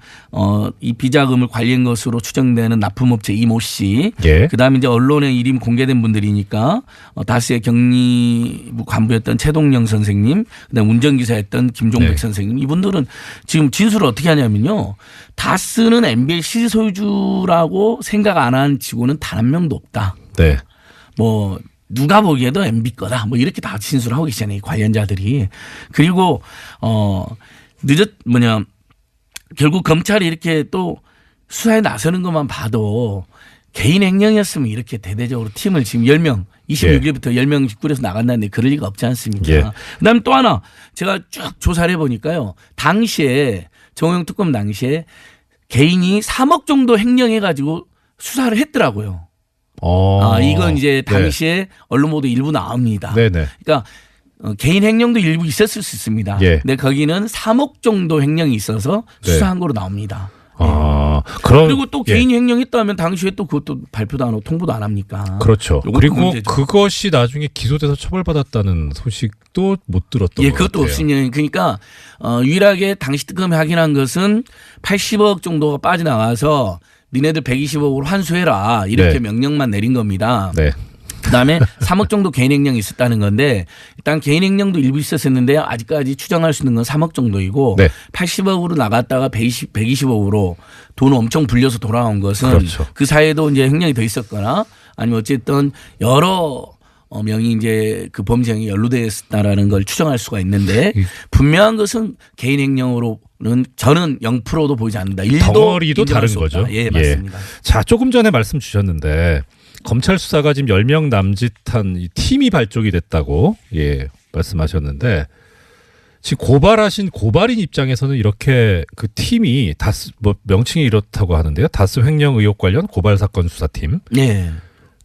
이 비자금을 관리한 것으로 추정되는 납품업체 이모 씨, 예. 그다음에 이제 언론에 이름 공개된 분들이니까 다스의 경리부 간부였던 최동영 선생님, 그다음 운전기사였던 김종백 네. 선생님, 이분들은 지금 진술을 어떻게 하냐면요, 다스는 MB의 실소유주라고 생각 안 한 직원은 단 한 명도 없다. 네. 뭐 누가 보기에도 MB 거다. 뭐 이렇게 다 진술하고 계시잖아요. 관련자들이. 그리고 결국 검찰이 이렇게 또 수사에 나서는 것만 봐도 개인 횡령이었으면 이렇게 대대적으로 팀을 지금 10명 26일부터 10명 직구해서 나간다는데 그럴 리가 없지 않습니까? 예. 그다음에 또 하나 제가 쭉 조사를 해보니까요. 당시에 정호영 특검 당시에 개인이 3억 정도 횡령해가지고 수사를 했더라고요. 이건 이제 당시에 언론 보도 일부 나옵니다. 네네. 그러니까 개인 횡령도 일부 있었을 수 있습니다. 예. 근데 거기는 3억 정도 횡령이 있어서 네. 수사한 거로 나옵니다. 그럼 그리고 또 개인 횡령했다면 당시에 또 그것도 발표도 안 하고 통보도 안 합니까? 그렇죠. 요것도 그리고 문제죠. 그것이 나중에 기소돼서 처벌받았다는 소식도 못 들었던 예, 것 그것도 같아요. 없으니 그러니까 유일하게 당시 특검이 확인한 것은 80억 정도가 빠져나가서 니네들 120억으로 환수해라 이렇게 네. 명령만 내린 겁니다. 네. 그다음에 3억 정도 개인 횡령이 있었다는 건데 일단 개인 횡령도 일부 있었었는데 아직까지 추정할 수 있는 건 3억 정도이고 네. 80억으로 나갔다가 120억으로 돈을 엄청 불려서 돌아온 것은 그렇죠. 그 사이에도 이제 횡령이 더 있었거나 아니면 어쨌든 여러 명이 이제 그 범죄에 연루되어 있었다라는 걸 추정할 수가 있는데 분명한 것은 개인 횡령으로는 저는 0%도 보이지 않는다. 덩어리도 인정할 다른 수 없다. 거죠. 예, 맞습니다. 자, 조금 전에 말씀 주셨는데 검찰 수사가 지금 10명 남짓한 이 팀이 발족이 됐다고 말씀하셨는데 지금 고발하신 고발인 입장에서는 이렇게 그 팀이 다스 뭐 명칭이 이렇다고 하는데요. 다스 횡령 의혹 관련 고발 사건 수사팀. 네.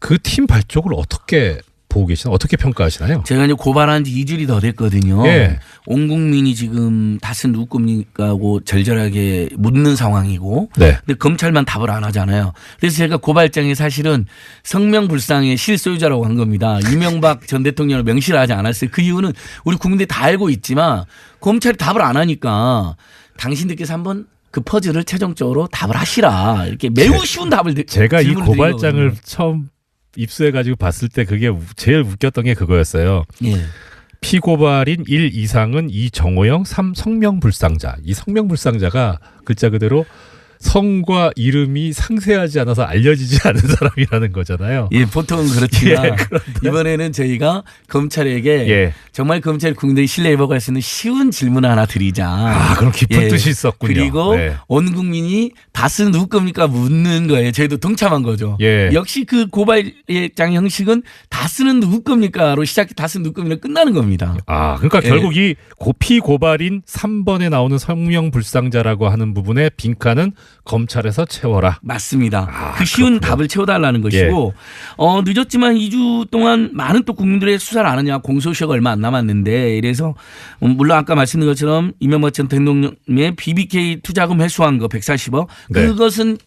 그 팀 발족을 어떻게 보고 계시나요? 어떻게 평가하시나요? 제가 이제 고발한 지 2주일이 더 됐거든요. 예. 온 국민이 지금 다스 누구 겁니까 하고 절절하게 묻는 상황이고. 네. 근데 검찰만 답을 안 하잖아요. 그래서 제가 고발장에 사실은 성명불상의 실소유자라고 한 겁니다. 이명박 전 대통령을 명시를 하지 않았어요. 그 이유는 우리 국민들이 다 알고 있지만 검찰이 답을 안 하니까 당신들께서 한번 그 퍼즐을 최종적으로 답을 하시라. 이렇게 매우 쉬운 답을 제가 이 질문을 고발장을 드린 거거든요. 처음 입수해가지고 봤을 때 그게 제일 웃겼던 게 그거였어요. 예. 피고발인 1 이상은 이정호영 3 성명불상자. 이 성명불상자가 글자 그대로 성과 이름이 상세하지 않아서 알려지지 않은 사람이라는 거잖아요. 예, 보통은 그렇지만 예, 이번에는 저희가 검찰에게 예. 정말 검찰 국민들이 신뢰회복할 수 있는 쉬운 질문 하나 드리자. 아, 그럼 깊은 예. 뜻이 있었군요. 그리고 네. 온 국민이 다스 누구 겁니까 묻는 거예요. 저희도 동참한 거죠. 예. 역시 그 고발장 형식은 다스는 누구 겁니까로 시작해 다스 누구 겁니까 끝나는 겁니다. 아, 그러니까 예. 결국 이 피고발인 3번에 나오는 성명불상자라고 하는 부분의 빈칸은 검찰에서 채워라. 맞습니다. 아, 그 쉬운 그렇군요. 답을 채워달라는 것이고 늦었지만 2주 동안 많은 또 국민들의 수사를 안 하냐 공소시효가 얼마 안 남았는데 이래서 물론 아까 말씀드린 것처럼 이명박 전 대통령의 BBK 투자금 회수한 거 140억 네. 그것은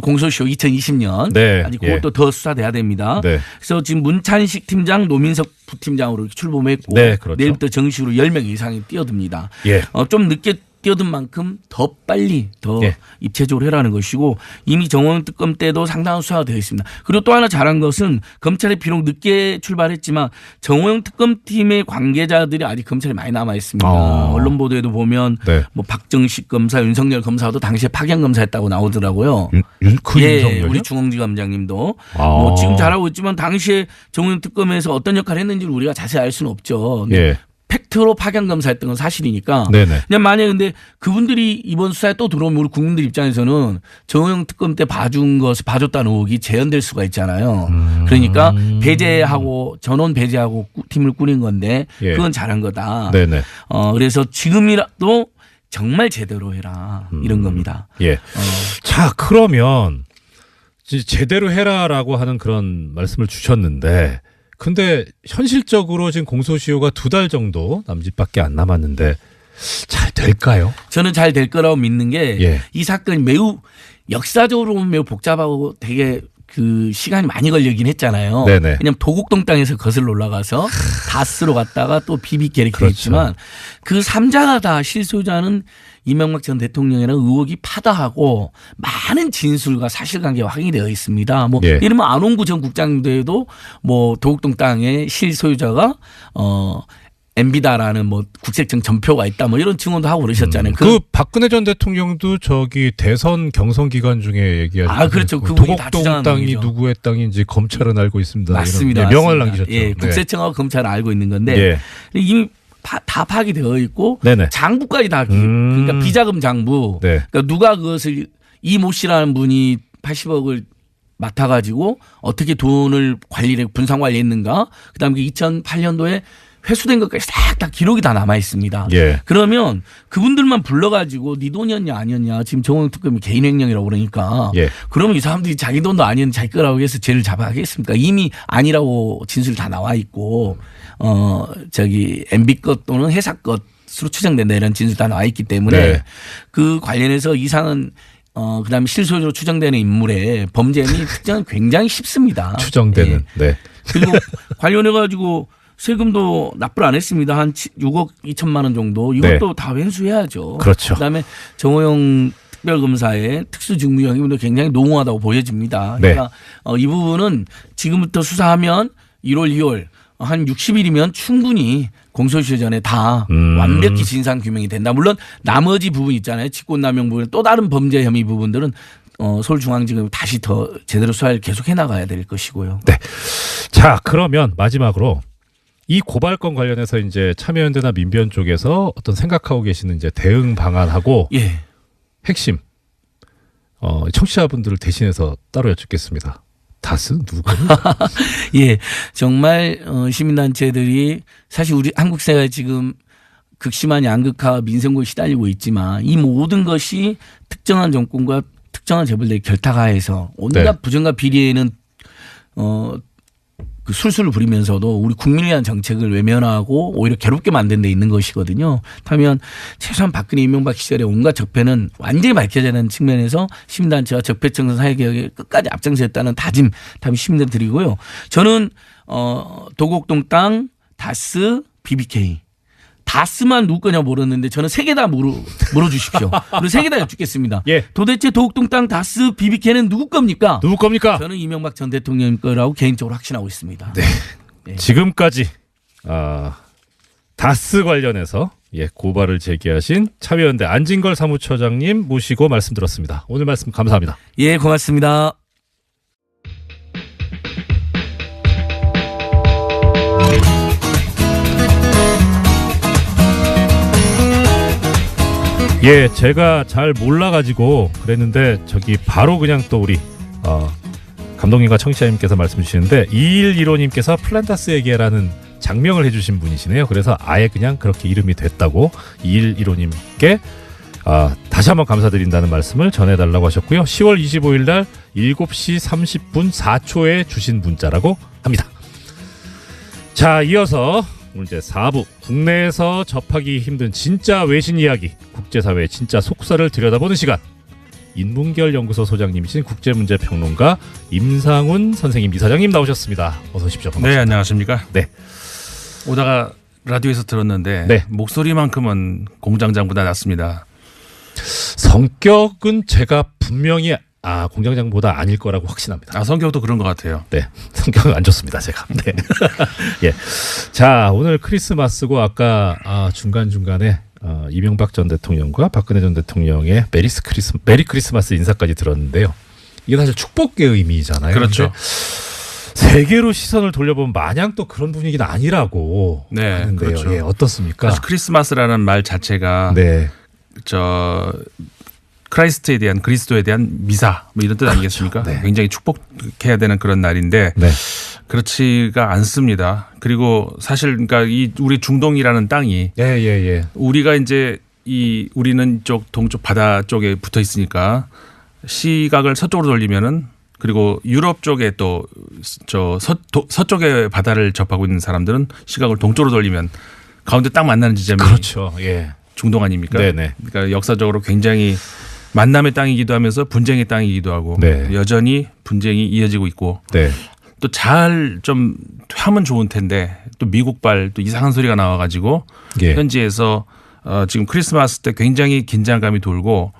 공소시효 2020년 네. 아직 그것도 더 수사돼야 됩니다. 네. 그래서 지금 문찬식 팀장 노민석 부팀장으로 이렇게 출범했고 네, 그렇죠. 내일부터 정식으로 10명 이상이 뛰어듭니다. 예. 좀 늦게 뛰어든 만큼 더 빨리 더 예. 입체적으로 해라는 것이고 이미 정원 특검 때도 상당한 수사가 되어 있습니다. 그리고 또 하나 잘한 것은 검찰이 비록 늦게 출발했지만 정호영 특검팀의 관계자들이 아직 검찰에 많이 남아 있습니다. 언론 보도에도 보면 네. 뭐 박정식 검사, 윤석열 검사도 당시에 파견 검사했다고 나오더라고요. 그 예, 윤석열이요? 우리 중앙지검장님도 아. 뭐 지금 잘하고 있지만 당시에 정호영 특검에서 어떤 역할을 했는지를 우리가 자세히 알 수는 없죠. 근데 예. 팩트로 파견 검사했던 건 사실이니까. 네네. 그냥 만약에 근데 그분들이 이번 수사에 또 들어오면 우리 국민들 입장에서는 정호영 특검 때 봐줬다는 의혹이 재현될 수가 있잖아요. 그러니까 배제하고 전원 배제하고 팀을 꾸린 건데 예. 그건 잘한 거다. 네네. 그래서 지금이라도 정말 제대로 해라 이런 겁니다. 예. 자, 그러면 이제 제대로 해라라고 하는 그런 말씀을 주셨는데 근데 현실적으로 지금 공소시효가 2달 정도 남짓밖에 안 남았는데 잘 될까요? 저는 잘 될 거라고 믿는 게 이 예. 사건이 매우 역사적으로 보면 매우 복잡하고 되게 그 시간이 많이 걸리긴 했잖아요. 네네. 왜냐하면 도곡동 땅에서 거슬러 올라가서 다스로 갔다가 또 BBK 이렇게 그렇죠. 했지만 그 3자가 다 실소유자는 이명박 전 대통령이라는 의혹이 파다하고 많은 진술과 사실관계가 확인이 되어 있습니다. 뭐 예. 이러면 안홍구 전 국장님도 뭐 도곡동 땅의 실소유자가 MB다라는 뭐 국세청 전표가 있다 뭐 이런 증언도 하고 그러셨잖아요. 그 박근혜 전 대통령도 저기 대선 경선 기간 중에 얘기하셨죠. 아, 그렇죠. 그분이 다 도곡동 주장하는 땅이 얘기죠. 누구의 땅인지 검찰은 알고 있습니다. 맞습니다. 이런, 예, 명언을 맞습니다. 남기셨죠. 예, 네. 국세청하고 검찰은 알고 있는 건데 예. 이미 다 파악되어 있고 네네. 장부까지 다 그러니까 비자금 장부. 네. 그러니까 누가 그것을 이모 씨라는 분이 80억을 맡아가지고 어떻게 돈을 분산 관리했는가. 그다음에 2008년도에 회수된 것까지 싹 다 기록이 다 남아 있습니다. 예. 그러면 그분들만 불러가지고 네 돈이었냐 아니었냐 지금 정호영 특검이 개인 횡령이라고 그러니까 예. 그러면 이 사람들이 자기 돈도 아니었는데 자기 거라고 해서 죄를 잡아야겠습니까? 이미 아니라고 진술이 다 나와 있고 MB 것 또는 회사 것으로 추정된다 이런 진술 다 나와 있기 때문에 네. 그 관련해서 이상은 그다음에 실소유자로 추정되는 인물의 범죄 및 특정은 굉장히 쉽습니다. 추정되는. 예. 네. 그리고 관련해 가지고 세금도 납부를 안 했습니다. 한 6억 2천만 원 정도. 이것도 네. 다 회수해야죠. 그렇죠. 그다음에 정호영 특별검사의 특수직무형이 굉장히 농후하다고 보여집니다. 네. 그러니까 이 부분은 지금부터 수사하면 1월, 2월 한 60일이면 충분히 공소시효 전에 다 완벽히 진상 규명이 된다. 물론 나머지 부분 있잖아요. 직권남용 부분 또 다른 범죄 혐의 부분들은 서울중앙지검이 다시 더 제대로 수사를 계속 해나가야 될 것이고요. 네. 자, 그러면 마지막으로 이 고발건 관련해서 이제 참여연대나 민변 쪽에서 어떤 생각하고 계시는 이제 대응 방안하고 예. 핵심 청취자분들을 대신해서 따로 여쭙겠습니다. 다스 누구? 예, 정말 시민단체들이 사실 우리 한국 사회가 지금 극심한 양극화 민생고에 시달리고 있지만 이 모든 것이 특정한 정권과 특정한 재벌들의 결탁하에서 온갖 네. 부정과 비리에는 그 술술을 부리면서도 우리 국민을 위한 정책을 외면하고 오히려 괴롭게 만든 데 있는 것이거든요. 그렇다면 최소한 박근혜 이명박 시절에 온갖 적폐는 완전히 밝혀져야 하는 측면에서 시민단체와 적폐청산 사회개혁에 끝까지 앞장서겠다는 다짐 시민들 드리고요. 저는 도곡동 땅, 다스, BBK. 다스만 누구 거냐 모르는데 저는 세 개 다 물어주십시오. 그리고 세 개 다 여쭙겠습니다. 예. 도대체 도곡동 땅, 다스, BBK는 누구 겁니까? 누구 겁니까? 저는 이명박 전 대통령 거라고 개인적으로 확신하고 있습니다. 네. 지금까지 다스 관련해서 고발을 제기하신 참여연대 안진걸 사무처장님 모시고 말씀 들었습니다. 오늘 말씀 감사합니다. 예, 고맙습니다. 예, 제가 잘 몰라가지고 그랬는데 저기 바로 그냥 또 우리 감독님과 청취자님께서 말씀 주시는데 2115님께서 플란타스 얘기라는 장명을 해주신 분이시네요. 그래서 아예 그냥 그렇게 이름이 됐다고 2115님께 다시 한번 감사드린다는 말씀을 전해달라고 하셨고요. 10월 25일 날 7시 30분 4초에 주신 문자라고 합니다. 자, 이어서 오늘 이제 4부 국내에서 접하기 힘든 진짜 외신 이야기, 국제사회의 진짜 속살을 들여다보는 시간. 인문결 연구소 소장님이신 국제문제평론가 임상훈 선생님, 이사장님 나오셨습니다. 어서 오십시오. 반갑습니다. 네, 안녕하십니까. 네. 오다가 라디오에서 들었는데 네. 목소리만큼은 공장장보다 낫습니다. 성격은 제가 분명히 공장장보다 아닐 거라고 확신합니다. 성격도 그런 것 같아요. 네, 성격은 안 좋습니다, 제가. 네. 예. 자, 오늘 크리스마스고 아까 중간중간에 이명박 전 대통령과 박근혜 전 대통령의 메리 크리스마스 인사까지 들었는데요. 이게 사실 축복의 의미잖아요. 그렇죠. 세계로 시선을 돌려보면 마냥 또 그런 분위기는 아니라고 네, 하는데요. 그렇죠. 예, 어떻습니까? 사실 크리스마스라는 말 자체가 네. 크라이스트에 대한, 그리스도에 대한 미사 뭐 이런 뜻 아니겠습니까? 네. 굉장히 축복해야 되는 그런 날인데 네. 그렇지가 않습니다. 그리고 사실 그러니까 이 우리 중동이라는 땅이 예. 우리가 이제 우리는 이쪽 동쪽 바다 쪽에 붙어 있으니까 시각을 서쪽으로 돌리면은, 그리고 유럽 쪽에 또 서쪽의 바다를 접하고 있는 사람들은 시각을 동쪽으로 돌리면 가운데 딱 만나는 지점이 그렇죠. 예. 중동 아닙니까? 네네. 그러니까 역사적으로 굉장히 만남의 땅이기도 하면서 분쟁의 땅이기도 하고 네. 여전히 분쟁이 이어지고 있고, 네. 또 잘 좀 하면 좋은 텐데 또 미국발 또 이상한 소리가 나와가지고 예. 현지에서 지금 크리스마스 때 굉장히 긴장감이 돌고,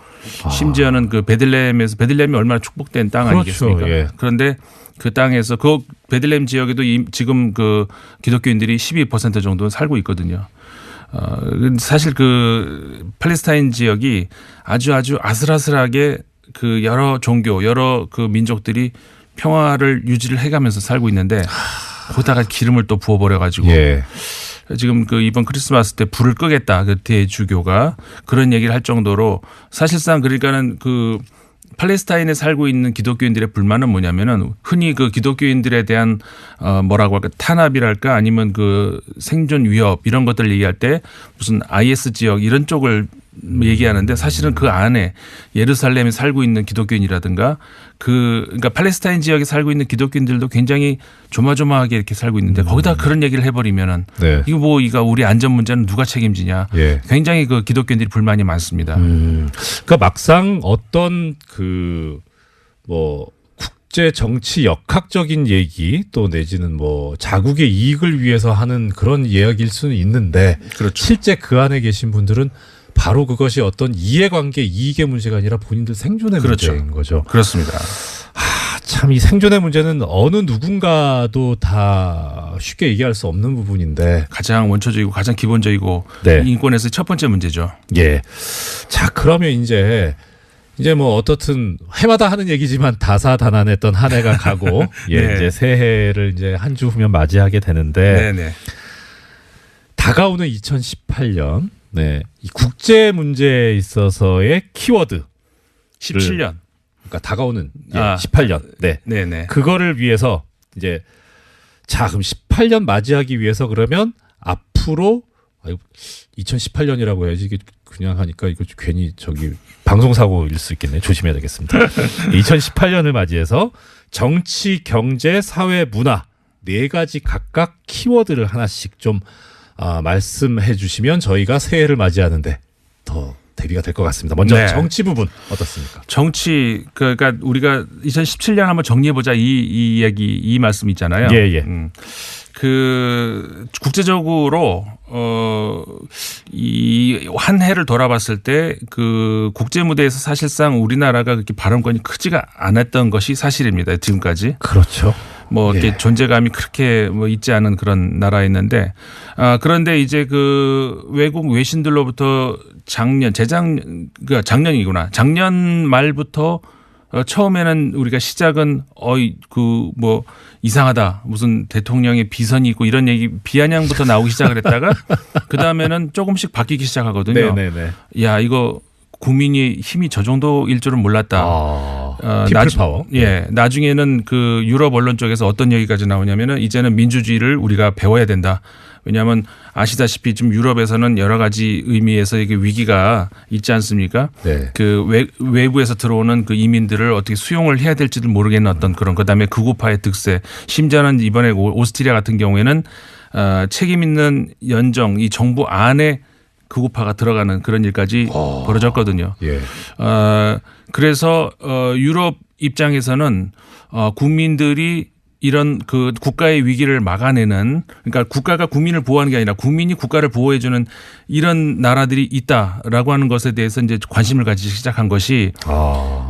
심지어는 그 베들레헴이 얼마나 축복된 땅 그렇죠. 아니겠습니까? 예. 그런데 그 땅에서 그 베들레헴 지역에도 지금 그 기독교인들이 12% 정도 살고 있거든요. 사실 그 팔레스타인 지역이 아주 아슬아슬하게 그 여러 종교, 여러 그 민족들이 평화를 유지를 해가면서 살고 있는데 거기다가 기름을 또 부어버려가지고 예. 지금 그 이번 크리스마스 때 불을 끄겠다, 그 대주교가 그런 얘기를 할 정도로, 사실상 그러니까는 그 팔레스타인에 살고 있는 기독교인들의 불만은 뭐냐면은 흔히 그 기독교인들에 대한 뭐라고 할까, 탄압이랄까 아니면 그 생존 위협 이런 것들 얘기할 때 무슨 IS 지역 이런 쪽을 얘기하는데, 사실은 그 안에 예루살렘에 살고 있는 기독교인이라든가 그러니까 팔레스타인 지역에 살고 있는 기독교인들도 굉장히 조마조마하게 이렇게 살고 있는데 거기다 그런 얘기를 해버리면은 네. 이거 우리 안전 문제는 누가 책임지냐. 예. 굉장히 그 기독교인들이 불만이 많습니다. 그러니까 막상 어떤 국제 정치 역학적인 얘기 또 내지는 자국의 이익을 위해서 하는 그런 이야기일 수는 있는데, 그렇죠. 실제 그 안에 계신 분들은 바로 그것이 어떤 이해관계, 이익의 문제가 아니라 본인들 생존의 그렇죠. 문제인 거죠. 그렇습니다. 참 이 생존의 문제는 어느 누군가도 다 쉽게 얘기할 수 없는 부분인데, 가장 원초적이고 가장 기본적이고 네. 인권에서 첫 번째 문제죠. 예. 자, 그러면 이제 어떻든 해마다 하는 얘기지만 다사다난했던 한 해가 가고 네. 이제 새해를 이제 한 주 후면 맞이하게 되는데, 네네. 다가오는 2018년 이 국제 문제에 있어서의 키워드 17년. 그러니까 다가오는 18년. 18년. 네. 네네. 그거를 위해서 그럼 18년 맞이하기 위해서 그러면 앞으로 아유, 2018년이라고 해야지 이게 그냥 하니까 이거 괜히 저기 방송사고일 수 있겠네요. 조심해야 되겠습니다. 2018년을 맞이해서 정치, 경제, 사회, 문화 4가지 각각 키워드를 하나씩 좀 말씀해 주시면 저희가 새해를 맞이하는데 더 대비가 될 것 같습니다. 먼저 네. 정치 부분 어떻습니까? 정치 그러니까 우리가 2017년 한번 정리해 보자 이 이야기 이 말씀 있잖아요. 예. 그 국제적으로 이 한 해를 돌아봤을 때 그 국제 무대에서 사실상 우리나라가 그렇게 발언권이 크지가 않았던 것이 사실입니다. 지금까지. 그렇죠. 뭐 이렇게 존재감이 그렇게 뭐 있지 않은 그런 나라였는데 그런데 이제 그 외국 외신들로부터 작년이구나. 작년 말부터 처음에는 우리가 시작은 그 뭐 이상하다. 무슨 대통령의 비선이 있고 이런 얘기 비아냥부터 나오기 시작을 했다가 그다음에는 조금씩 바뀌기 시작하거든요. 네네네. 야, 이거 국민이 힘이 저 정도일 줄은 몰랐다. 피플 파워. 예. 나중에는 그 유럽 언론 쪽에서 어떤 얘기까지 나오냐면은 이제는 민주주의를 우리가 배워야 된다. 왜냐하면 아시다시피 지금 유럽에서는 여러 가지 의미에서 이게 위기가 있지 않습니까? 네. 그 외부에서 들어오는 그 이민들을 어떻게 수용을 해야 될지도 모르겠는 어떤 그런 그다음에 극우파의 득세. 심지어는 이번에 오스트리아 같은 경우에는 책임 있는 연정 이 정부 안에 극우파가 들어가는 그런 일까지 벌어졌거든요. 예. 그래서 유럽 입장에서는 국민들이 이런 그 국가의 위기를 막아내는 그러니까 국가가 국민을 보호하는 게 아니라 국민이 국가를 보호해주는 이런 나라들이 있다라고 하는 것에 대해서 이제 관심을 가지기 시작한 것이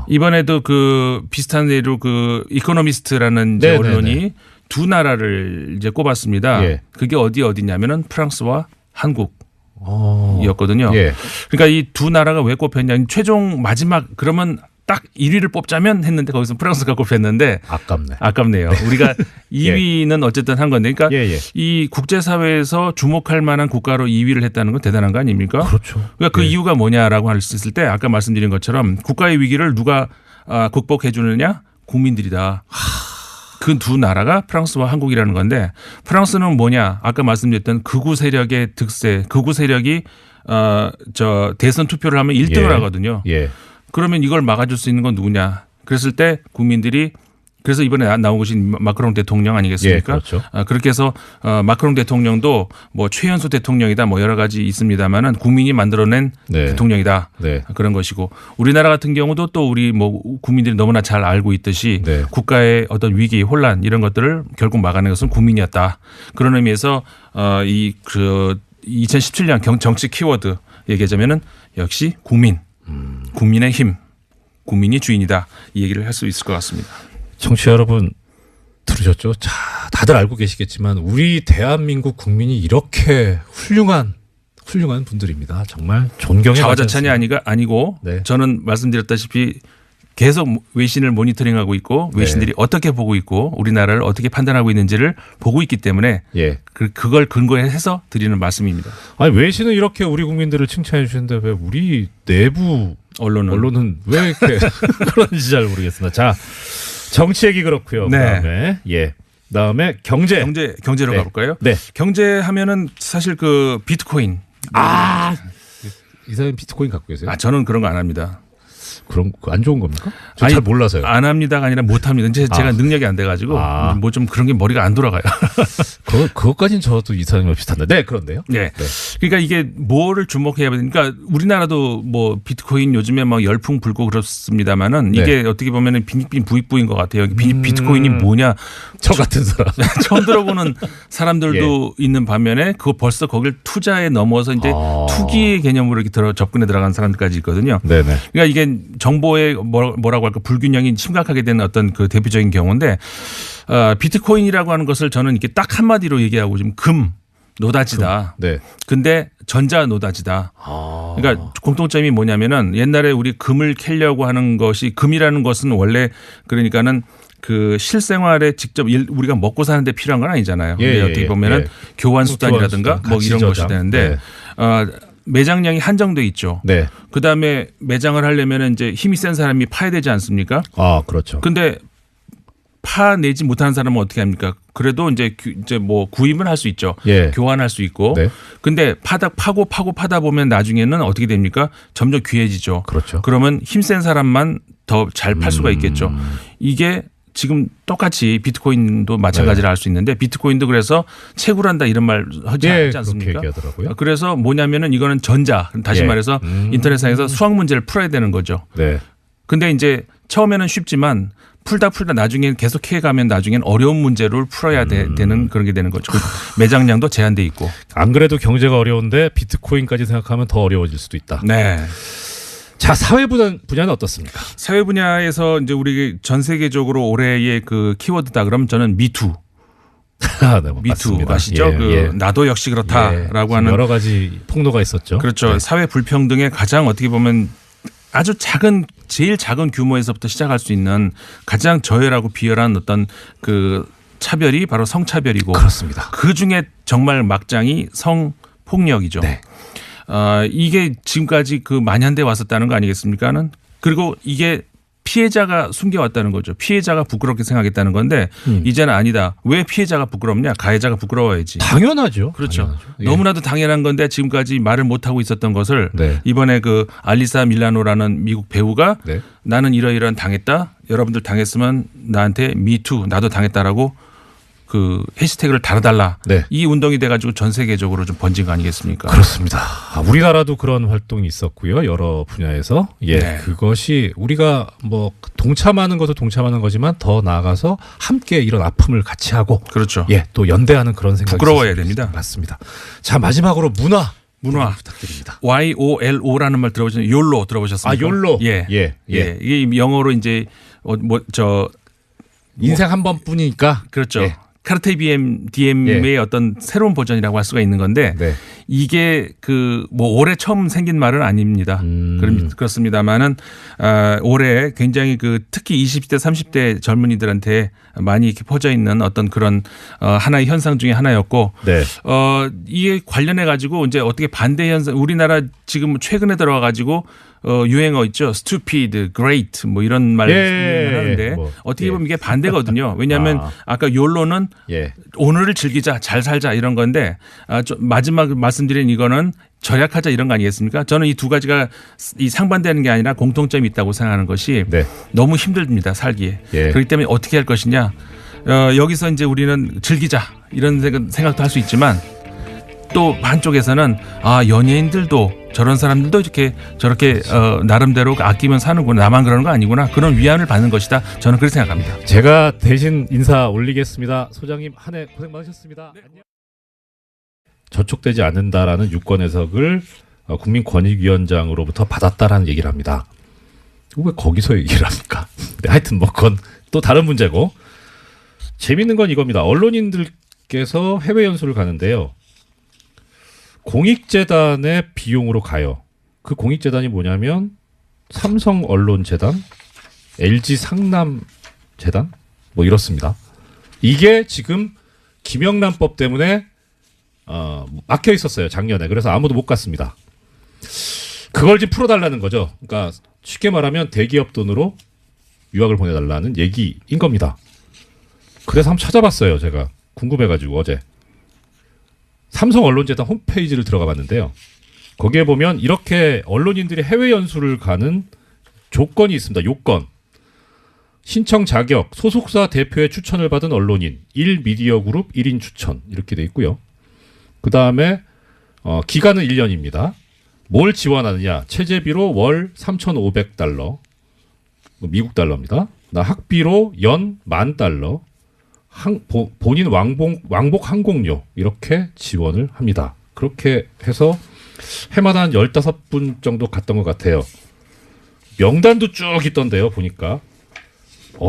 이번에도 그 비슷한 예로 그 이코노미스트라는 이제 언론이 두 나라를 이제 꼽았습니다. 예. 그게 어디냐면은 프랑스와 한국이었거든요. 예. 그러니까 이 두 나라가 왜 꼽혔냐? 최종 마지막 그러면 딱 1위를 뽑자면 했는데 거기서 프랑스가 꼽혔는데 아깝네요. 우리가 2위는 어쨌든 한 건데 그러니까 이 국제사회에서 주목할 만한 국가로 2위를 했다는 건 대단한 거 아닙니까? 그렇죠. 그러니까 그 이유가 뭐냐라고 할 수 있을 때 아까 말씀드린 것처럼 국가의 위기를 누가 극복해 주느냐? 국민들이다. 그 두 나라가 프랑스와 한국이라는 건데 프랑스는 뭐냐? 아까 말씀드렸던 극우 세력의 득세, 극우 세력이 저 대선 투표를 하면 1등을 하거든요. 그러면 이걸 막아줄 수 있는 건 누구냐? 그랬을 때 국민들이 그래서 이번에 나온 것이 마크롱 대통령 아니겠습니까? 예, 그렇죠. 그렇게 해서 마크롱 대통령도 뭐 최연소 대통령이다 뭐 여러 가지 있습니다만은 국민이 만들어낸 대통령이다. 그런 것이고 우리나라 같은 경우도 또 우리 뭐 국민들이 너무나 잘 알고 있듯이 국가의 어떤 위기, 혼란 이런 것들을 결국 막아낸 것은 국민이었다. 그런 의미에서 이 그 2017년 정치 키워드 얘기하자면은 역시 국민. 국민의 힘, 국민이 주인이다. 이 얘기를 할 수 있을 것 같습니다. 청취자 여러분 들으셨죠? 자, 다들 알고 계시겠지만 우리 대한민국 국민이 이렇게 훌륭한 분들입니다. 정말 존경해. 자화자찬이 아니고 저는 말씀드렸다시피 계속 외신을 모니터링하고 있고 외신들이 어떻게 보고 있고 우리나라를 어떻게 판단하고 있는지를 보고 있기 때문에 그걸 근거해서 드리는 말씀입니다. 아니 외신은 이렇게 우리 국민들을 칭찬해 주시는데 왜 우리 내부 언론은 왜 이렇게 그런지 잘 모르겠습니다. 자, 정치 얘기 그렇고요. 그다음에 경제로 가볼까요? 경제 하면은 사실 그 비트코인. 이사님 비트코인 갖고 계세요? 저는 그런 거 안 합니다. 그런 거 안 좋은 겁니까? 잘 몰라서요. 안 합니다가 아니라 못 합니다. 제가 능력이 안 돼가지고 뭐 좀 그런 게 머리가 안 돌아가요. 그것까지는 저도 이사님과 비슷한데. 그런데요. 그러니까 이게 뭐를 주목해야 되니까 우리나라도 뭐 비트코인 요즘에 막 열풍 불고 그렇습니다만은 이게 어떻게 보면은 빈익빈 부익부인 것 같아요. 비트코인이 뭐냐? 저 같은 사람 처음 들어보는 사람들도 있는 반면에 그거 벌써 거길 투자에 넘어서 이제 투기의 개념으로 이렇게 접근해 들어간 사람들까지 있거든요. 그러니까 이게 정보의 뭐라고 할까 불균형이 심각하게 되는 어떤 그 대표적인 경우인데 비트코인이라고 하는 것을 저는 이렇게 딱 한마디로 얘기하고 지금 노다지다. 근데 전자 노다지다. 그러니까 공통점이 뭐냐면은 옛날에 우리 금을 캐려고 하는 것이 금이라는 것은 원래 그러니까는 그 실생활에 직접 우리가 먹고 사는데 필요한 건 아니잖아요. 어떻게 보면은 교환 수단이라든가 뭐 이런 것이 되는데 매장량이 한정돼 있죠. 그다음에 매장을 하려면 이제 힘이 센 사람이 파야 되지 않습니까? 그렇죠. 근데 파내지 못하는 사람은 어떻게 합니까? 그래도 이제 뭐 구입은 할 수 있죠. 예. 교환할 수 있고. 네. 근데 파다 보면 나중에는 어떻게 됩니까? 점점 귀해지죠. 그렇죠. 그러면 힘센 사람만 더 잘 팔 수가 있겠죠. 이게 지금 똑같이 비트코인도 마찬가지를 할 수 있는데 비트코인도 그래서 채굴한다 이런 말 하지 않습니까? 그렇게 얘기하더라고요. 그래서 뭐냐면은 이거는 다시 말해서 인터넷상에서 수학 문제를 풀어야 되는 거죠. 네. 근데 이제 처음에는 쉽지만 풀다 나중에 계속 해가면 나중엔 어려운 문제를 풀어야 되는 그런 게 되는 거죠. 매장량도 제한돼 있고. 안 그래도 경제가 어려운데 비트코인까지 생각하면 더 어려워질 수도 있다. 네. 자, 사회 분야는 어떻습니까? 사회 분야에서 이제 우리 전 세계적으로 올해의 그 키워드다 그러면 저는 미투. 네, 미투 아시죠? 나도 역시 그렇다라고 하는 여러 가지 폭로가 있었죠. 그렇죠. 네. 사회 불평등의 가장 어떻게 보면 아주 제일 작은 규모에서부터 시작할 수 있는 가장 저열하고 비열한 어떤 그 차별이 바로 성차별이고 그렇습니다. 그 중에 정말 막장이 성폭력이죠. 네. 이게 지금까지 그 만연돼 왔었다는 거 아니겠습니까는? 그리고 이게 피해자가 숨겨왔다는 거죠. 피해자가 부끄럽게 생각했다는 건데 이제는 아니다. 왜 피해자가 부끄럽냐? 가해자가 부끄러워야지. 당연하죠. 그렇죠. 당연하죠. 예. 너무나도 당연한 건데 지금까지 말을 못하고 있었던 것을 네. 이번에 그 알리사 밀라노라는 미국 배우가 네. 나는 이러이러한 당했다. 여러분들 당했으면 나한테 미투 나도 당했다라고 그 해시태그를 달아달라. 네. 이 운동이 돼가지고 전 세계적으로 좀 번진 거 아니겠습니까? 그렇습니다. 우리나라도 그런 활동이 있었고요. 여러 분야에서. 예. 네. 그것이 우리가 뭐 동참하는 것도 동참하는 거지만 더 나아가서 함께 이런 아픔을 같이 하고. 그렇죠. 예. 또 연대하는 그런 생각이 부끄러워야 있었습니다. 됩니다. 맞습니다. 자, 마지막으로 문화 부탁드립니다. YOLO라는 말 들어보셨나요? 욜로 들어보셨습니까? 욜로. 예. 예. 이게 영어로 이제 인생 한 번뿐이니까. 그렇죠. 예. 카르테 디엠의 어떤 새로운 버전이라고 할 수가 있는 건데 네. 이게 그 뭐 올해 처음 생긴 말은 아닙니다. 그렇습니다만은 올해 굉장히 그 특히 20대 30대 젊은이들한테 많이 이렇게 퍼져 있는 어떤 그런 하나의 현상 중에 하나였고 네. 이게 관련해 가지고 이제 어떻게 반대 현상 우리나라 지금 최근에 들어와 가지고 유행어 있죠. stupid, great 뭐 이런 말 하는데 뭐, 어떻게 보면 이게 반대거든요. 왜냐하면 아까 욜로는 오늘을 즐기자, 잘 살자 이런 건데 마지막 말씀드린 이거는 절약하자 이런 거 아니겠습니까? 저는 이 두 가지가 이 상반되는 게 아니라 공통점이 있다고 생각하는 것이 너무 힘듭니다. 살기에. 그렇기 때문에 어떻게 할 것이냐. 여기서 이제 우리는 즐기자 이런 생각도 할 수 있지만 또 한쪽에서는 연예인들도 저런 사람들도 이렇게 저렇게 나름대로 아끼면 사는구나. 나만 그러는 거 아니구나. 그런 위안을 받는 것이다. 저는 그렇게 생각합니다. 제가 대신 인사 올리겠습니다. 소장님 한 해 고생 많으셨습니다. 안녕. 저촉되지 않는다라는 유권 해석을 국민권익위원장으로부터 받았다라는 얘기를 합니다. 왜 거기서 얘기를 합니까? 네, 하여튼 뭐 그건 또 다른 문제고 재밌는 건 이겁니다. 언론인들께서 해외 연수를 가는데요. 공익재단의 비용으로 가요. 그 공익재단이 뭐냐면 삼성언론재단, LG상남재단 뭐 이렇습니다. 이게 지금 김영란법 때문에 막혀 있었어요. 작년에. 그래서 아무도 못 갔습니다. 그걸 지금 풀어달라는 거죠. 그러니까 쉽게 말하면 대기업 돈으로 유학을 보내달라는 얘기인 겁니다. 그래서 한번 찾아봤어요. 제가 궁금해가지고 어제. 삼성언론재단 홈페이지를 들어가 봤는데요. 거기에 보면 이렇게 언론인들이 해외 연수를 가는 조건이 있습니다. 요건. 신청 자격, 소속사 대표의 추천을 받은 언론인, 1미디어그룹 1인 추천 이렇게 돼 있고요. 그 다음에 기간은 1년입니다. 뭘 지원하느냐. 체재비로 월 3,500달러, 미국 달러입니다. 학비로 연 $10,000, 본인 왕복 항공료 이렇게 지원을 합니다. 그렇게 해서 해마다 한 15분 정도 갔던 것 같아요. 명단도 쭉 있던데요. 보니까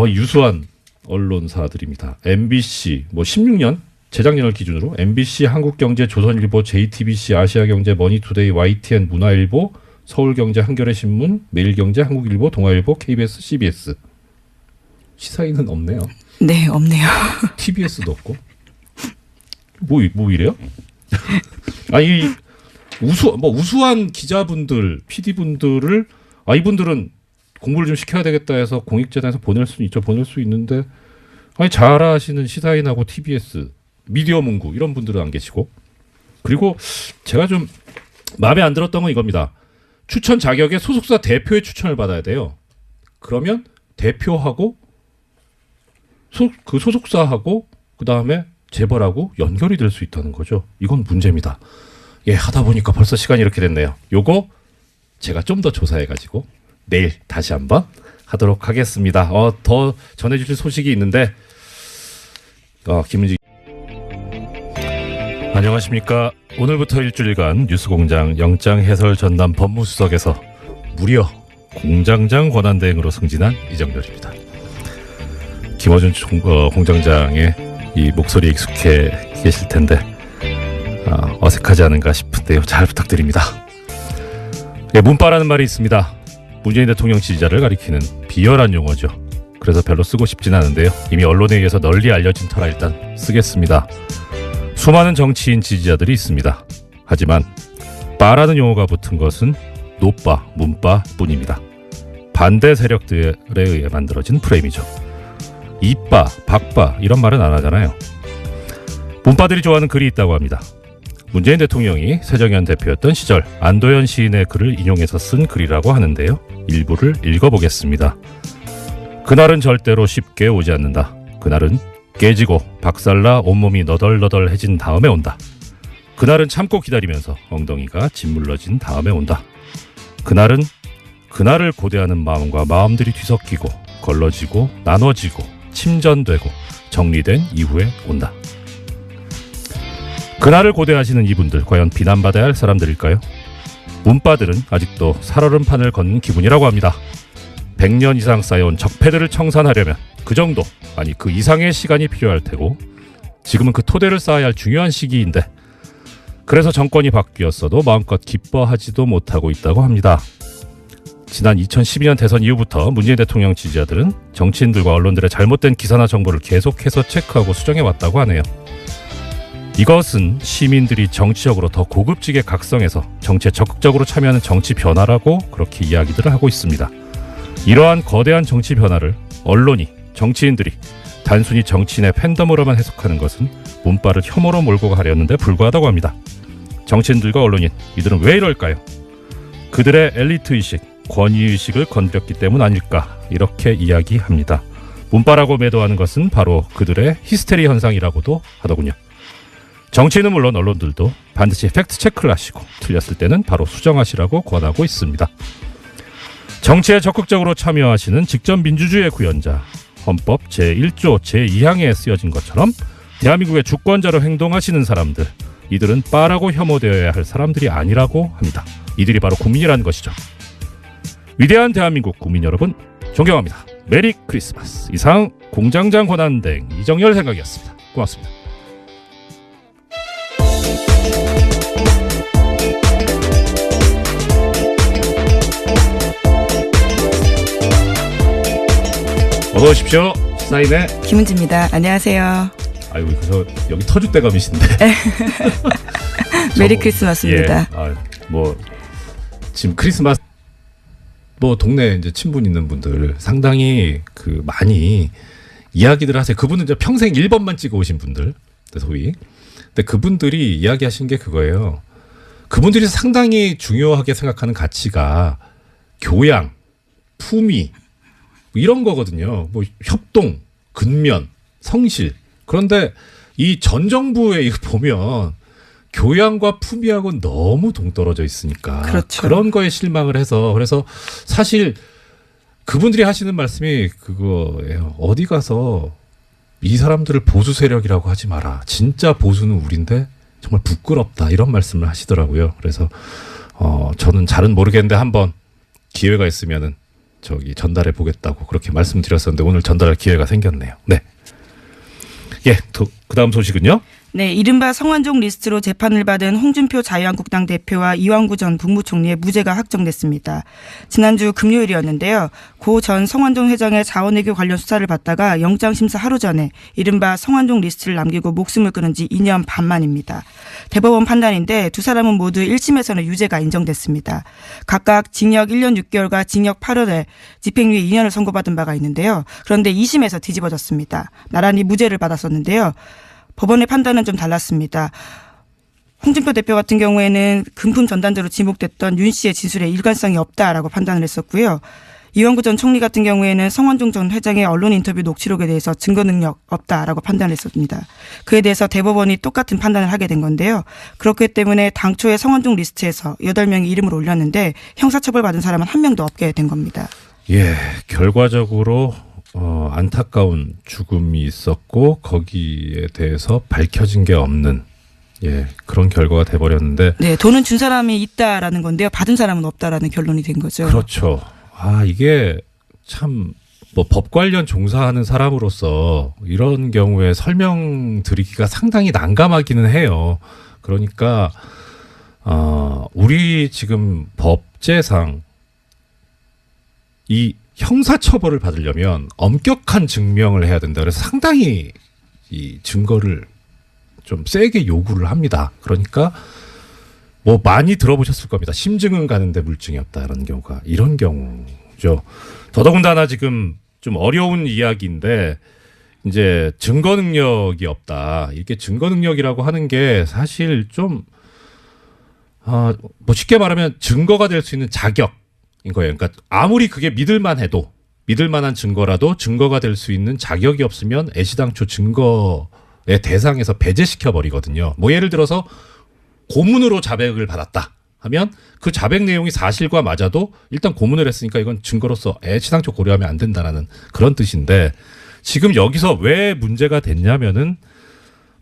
유수한 언론사들입니다. MBC 뭐 16년 재작년을 기준으로 MBC, 한국경제, 조선일보, JTBC, 아시아경제, 머니투데이, YTN, 문화일보, 서울경제, 한겨레신문, 매일경제, 한국일보, 동아일보, KBS, CBS. 시사인은 없네요. 네, 없네요. TBS도 없고. 뭐 이래요? 아니 우수한 기자분들, PD분들을 이분들은 공부를 좀 시켜야 되겠다 해서 공익재단에서 보낼 수는 있죠. 보낼 수 있는데 아니 잘하시는 시사인하고 TBS, 미디어문구 이런 분들은 안 계시고 그리고 제가 좀 마음에 안 들었던 건 이겁니다. 추천 자격에 소속사 대표의 추천을 받아야 돼요. 그러면 대표하고 그 소속사하고 그 다음에 재벌하고 연결이 될 수 있다는 거죠. 이건 문제입니다. 예, 하다 보니까 벌써 시간이 이렇게 됐네요. 요거 제가 좀 더 조사해가지고 내일 다시 한번 하도록 하겠습니다. 더 전해주실 소식이 있는데 김은지 안녕하십니까. 오늘부터 일주일간 뉴스공장 영장해설 전담 법무수석에서 무려 공장장 권한대행으로 승진한 이정렬입니다. 김어준 공장장의 이 목소리에 익숙해 계실 텐데 어색하지 않은가 싶은데요. 잘 부탁드립니다. 예, 문바라는 말이 있습니다. 문재인 대통령 지지자를 가리키는 비열한 용어죠. 그래서 별로 쓰고 싶진 않은데요. 이미 언론에 의해서 널리 알려진 터라 일단 쓰겠습니다. 수많은 정치인 지지자들이 있습니다. 하지만 바라는 용어가 붙은 것은 노바, 문바 뿐입니다. 반대 세력들에 의해 만들어진 프레임이죠. 이빠, 박바 이런 말은 안 하잖아요. 문바들이 좋아하는 글이 있다고 합니다. 문재인 대통령이 새정연 대표였던 시절 안도현 시인의 글을 인용해서 쓴 글이라고 하는데요. 일부를 읽어보겠습니다. 그날은 절대로 쉽게 오지 않는다. 그날은 깨지고 박살나 온몸이 너덜너덜해진 다음에 온다. 그날은 참고 기다리면서 엉덩이가 짓물러진 다음에 온다. 그날은 그날을 고대하는 마음과 마음들이 뒤섞이고 걸러지고 나눠지고 침전되고 정리된 이후에 온다. 그날을 고대하시는 이분들 과연 비난받아야 할 사람들일까요? 문바들은 아직도 살얼음판을 걷는 기분이라고 합니다. 100년 이상 쌓여온 적폐들을 청산하려면 그 정도 아니 그 이상의 시간이 필요할 테고 지금은 그 토대를 쌓아야 할 중요한 시기인데 그래서 정권이 바뀌었어도 마음껏 기뻐하지도 못하고 있다고 합니다. 지난 2012년 대선 이후부터 문재인 대통령 지지자들은 정치인들과 언론들의 잘못된 기사나 정보를 계속해서 체크하고 수정해왔다고 하네요. 이것은 시민들이 정치적으로 더 고급지게 각성해서 정치에 적극적으로 참여하는 정치 변화라고 그렇게 이야기들을 하고 있습니다. 이러한 거대한 정치 변화를 언론이, 정치인들이 단순히 정치인의 팬덤으로만 해석하는 것은 문바를 혐오로 몰고 가려는데 불과하다고 합니다. 정치인들과 언론인, 이들은 왜 이럴까요? 그들의 엘리트의식, 권위의식을 건드렸기 때문 아닐까 이렇게 이야기합니다. 문바라고 매도하는 것은 바로 그들의 히스테리 현상이라고도 하더군요. 정치인은 물론 언론들도 반드시 팩트 체크를 하시고 틀렸을 때는 바로 수정하시라고 권하고 있습니다. 정치에 적극적으로 참여하시는 직접 민주주의의 구현자, 헌법 제1조 제2항에 쓰여진 것처럼 대한민국의 주권자로 행동하시는 사람들, 이들은 빠라고 혐오되어야 할 사람들이 아니라고 합니다. 이들이 바로 국민이라는 것이죠. 위대한 대한민국 국민 여러분, 존경합니다. 메리 크리스마스. 이상 공장장 권한대행 이정열 생각이었습니다. 고맙습니다. 어서 오십시오. 시사인의 김은지입니다. 안녕하세요. 아유, 그래서 여기 터줏대감이신데. 메리 크리스마스입니다. 예, 뭐 지금 크리스마스 뭐 동네 이제 친분 있는 분들 상당히 그 많이 이야기들 하세요. 그분은 이제 평생 1번만 찍어 오신 분들, 소위. 근데 그분들이 이야기하신 게 그거예요. 그분들이 상당히 중요하게 생각하는 가치가 교양, 품위 이런 거거든요. 뭐 협동, 근면, 성실. 그런데 이 전 정부에 이거 보면 교양과 품위하고는 너무 동떨어져 있으니까 그렇죠. 그런 거에 실망을 해서 그래서 사실 그분들이 하시는 말씀이 그거예요. 어디 가서 이 사람들을 보수 세력이라고 하지 마라. 진짜 보수는 우린데 정말 부끄럽다. 이런 말씀을 하시더라고요. 그래서 저는 잘은 모르겠는데 한번 기회가 있으면은 전달해 보겠다고 그렇게 말씀드렸었는데 오늘 전달할 기회가 생겼네요. 네. 예, 그 다음 소식은요? 네, 이른바 성완종 리스트로 재판을 받은 홍준표 자유한국당 대표와 이완구 전 국무총리의 무죄가 확정됐습니다. 지난주 금요일이었는데요. 고 전 성완종 회장의 자원외교 관련 수사를 받다가 영장심사 하루 전에 이른바 성완종 리스트를 남기고 목숨을 끊은 지 2년 반 만입니다. 대법원 판단인데 두 사람은 모두 1심에서는 유죄가 인정됐습니다. 각각 징역 1년 6개월과 징역 8월에 집행유예 2년을 선고받은 바가 있는데요. 그런데 2심에서 뒤집어졌습니다. 나란히 무죄를 받았었는데요. 법원의 판단은 좀 달랐습니다. 홍준표 대표 같은 경우에는 금품 전단자로 지목됐던 윤 씨의 진술에 일관성이 없다라고 판단을 했었고요. 이완구 전 총리 같은 경우에는 성완종 전 회장의 언론 인터뷰 녹취록에 대해서 증거 능력 없다라고 판단했습니다. 그에 대해서 대법원이 똑같은 판단을 하게 된 건데요. 그렇기 때문에 당초에 성완종 리스트에서 8명이 이름을 올렸는데 형사처벌받은 사람은 한 명도 없게 된 겁니다. 예, 결과적으로 안타까운 죽음이 있었고 거기에 대해서 밝혀진 게 없는 그런 결과가 돼버렸는데 네, 돈은 준 사람이 있다라는 건데요. 받은 사람은 없다라는 결론이 된 거죠. 그렇죠. 이게 참 뭐 법 관련 종사하는 사람으로서 이런 경우에 설명드리기가 상당히 난감하기는 해요. 그러니까 우리 지금 법제상 이 형사처벌을 받으려면 엄격한 증명을 해야 된다. 그래서 상당히 이 증거를 좀 세게 요구를 합니다. 그러니까 뭐 많이 들어보셨을 겁니다. 심증은 가는데 물증이 없다라는 경우가 이런 경우죠. 더더군다나 지금 좀 어려운 이야기인데 이제 증거 능력이 없다. 이렇게 증거 능력이라고 하는 게 사실 좀 뭐 쉽게 말하면 증거가 될 수 있는 자격. 인 거예요. 그러니까 아무리 그게 믿을 만한 증거라도 증거가 될 수 있는 자격이 없으면 애시당초 증거의 대상에서 배제시켜 버리거든요. 뭐 예를 들어서 고문으로 자백을 받았다 하면 그 자백 내용이 사실과 맞아도 일단 고문을 했으니까 이건 증거로서 애시당초 고려하면 안 된다라는 그런 뜻인데 지금 여기서 왜 문제가 됐냐면은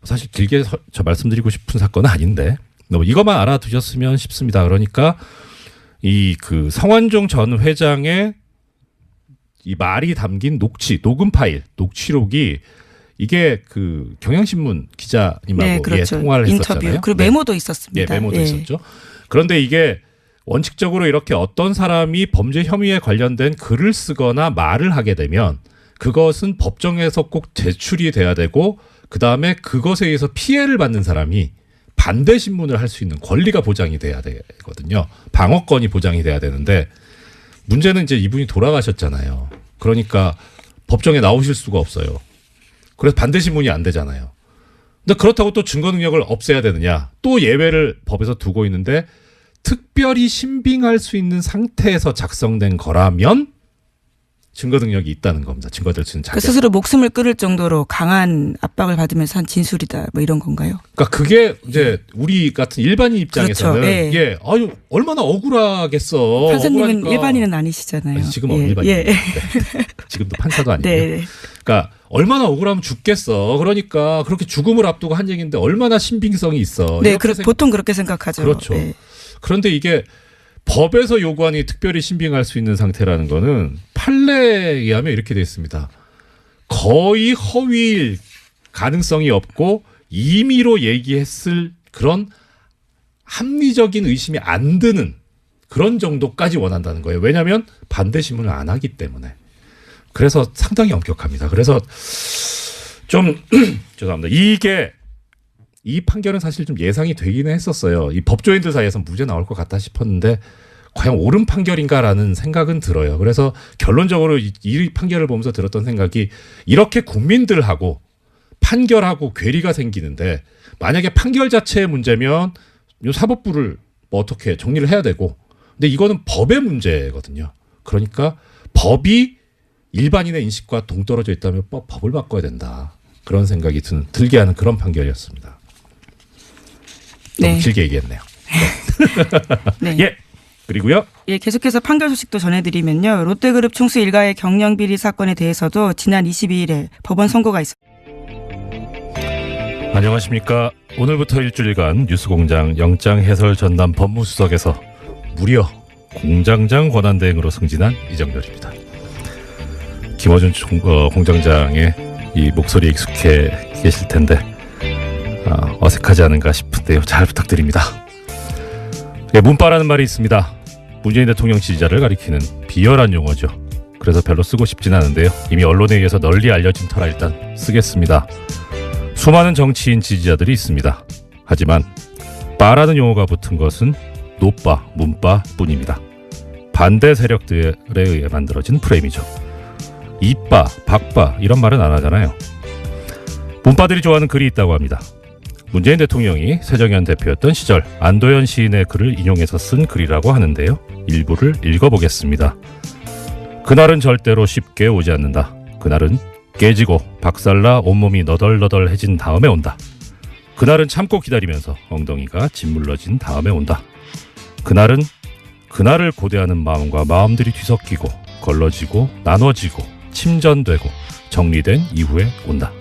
사실 길게 저 말씀드리고 싶은 사건은 아닌데 이것만 알아두셨으면 싶습니다. 그러니까 이 그 성완종 전 회장의 이 말이 담긴 녹음 파일, 녹취록이 이게 그 경향신문 기자님하고 그렇죠. 통화를 인터뷰. 했었잖아요. 그리고 메모도 있었습니다. 메모도 있었죠. 그런데 이게 원칙적으로 이렇게 어떤 사람이 범죄 혐의에 관련된 글을 쓰거나 말을 하게 되면 그것은 법정에서 꼭 제출이 돼야 되고 그다음에 그것에 의해서 피해를 받는 사람이 반대 신문을 할 수 있는 권리가 보장이 돼야 되거든요. 방어권이 보장이 돼야 되는데 문제는 이제 이분이 돌아가셨잖아요. 그러니까 법정에 나오실 수가 없어요. 그래서 반대 신문이 안 되잖아요. 근데 그렇다고 또 증거 능력을 없애야 되느냐? 또 예외를 법에서 두고 있는데 특별히 신빙할 수 있는 상태에서 작성된 거라면 증거 능력이 있다는 겁니다. 증거될 수 있는 자격. 스스로 목숨을 끊을 정도로 강한 압박을 받으면서 한 진술이다. 뭐 이런 건가요? 그러니까 그게 이제 우리 같은 일반인 입장에서는 그렇죠. 아유 얼마나 억울하겠어. 판사님은 억울하니까. 일반인은 아니시잖아요. 아니, 지금 일반인. 네. 지금도 판사도 아니고요. 네. 그러니까 얼마나 억울하면 죽겠어. 그러니까 그렇게 죽음을 앞두고 한 얘기인데 얼마나 신빙성이 있어. 네, 보통 그렇게 생각하죠. 그렇죠. 네. 그런데 이게 법에서 요구하니 특별히 신빙할 수 있는 상태라는 거는 판례에 의하면 이렇게 되어 있습니다. 거의 허위일 가능성이 없고 임의로 얘기했을 그런 합리적인 의심이 안 드는 그런 정도까지 원한다는 거예요. 왜냐하면 반대 신문을 안 하기 때문에. 그래서 상당히 엄격합니다. 그래서 좀 죄송합니다. 이 판결은 사실 좀 예상이 되기는 했었어요. 이 법조인들 사이에서 무죄 나올 것 같다 싶었는데 과연 옳은 판결인가라는 생각은 들어요. 그래서 결론적으로 이 판결을 보면서 들었던 생각이 이렇게 국민들하고 판결하고 괴리가 생기는데 만약에 판결 자체의 문제면 요 사법부를 뭐 어떻게 정리를 해야 되고 근데 이거는 법의 문제거든요. 그러니까 법이 일반인의 인식과 동떨어져 있다면 법을 바꿔야 된다. 그런 생각이 들게 하는 그런 판결이었습니다. 너무 길게 얘기했네요. 네. 예. 그리고요. 예, 계속해서 판결 소식도 전해드리면요. 롯데그룹 총수 일가의 경영비리 사건에 대해서도 지난 22일에 법원 선고가 있었습니다. 안녕하십니까. 오늘부터 일주일간 뉴스공장 영장해설 전담 법무수석에서 무려 공장장 권한대행으로 승진한 이정렬입니다. 김어준 공장장의 이 목소리에 익숙해 계실 텐데 어색하지 않은가 싶은데요. 잘 부탁드립니다. 예, 문바라는 말이 있습니다. 문재인 대통령 지지자를 가리키는 비열한 용어죠. 그래서 별로 쓰고 싶진 않은데요. 이미 언론에 의해서 널리 알려진 터라 일단 쓰겠습니다. 수많은 정치인 지지자들이 있습니다. 하지만 바라는 용어가 붙은 것은 노바, 문바 뿐입니다. 반대 세력들에 의해 만들어진 프레임이죠. 이빠, 박바 이런 말은 안 하잖아요. 문바들이 좋아하는 글이 있다고 합니다. 문재인 대통령이 새정현 대표였던 시절 안도현 시인의 글을 인용해서 쓴 글이라고 하는데요. 일부를 읽어보겠습니다. 그날은 절대로 쉽게 오지 않는다. 그날은 깨지고 박살나 온몸이 너덜너덜해진 다음에 온다. 그날은 참고 기다리면서 엉덩이가 짓물러진 다음에 온다. 그날은 그날을 고대하는 마음과 마음들이 뒤섞이고 걸러지고 나눠지고 침전되고 정리된 이후에 온다.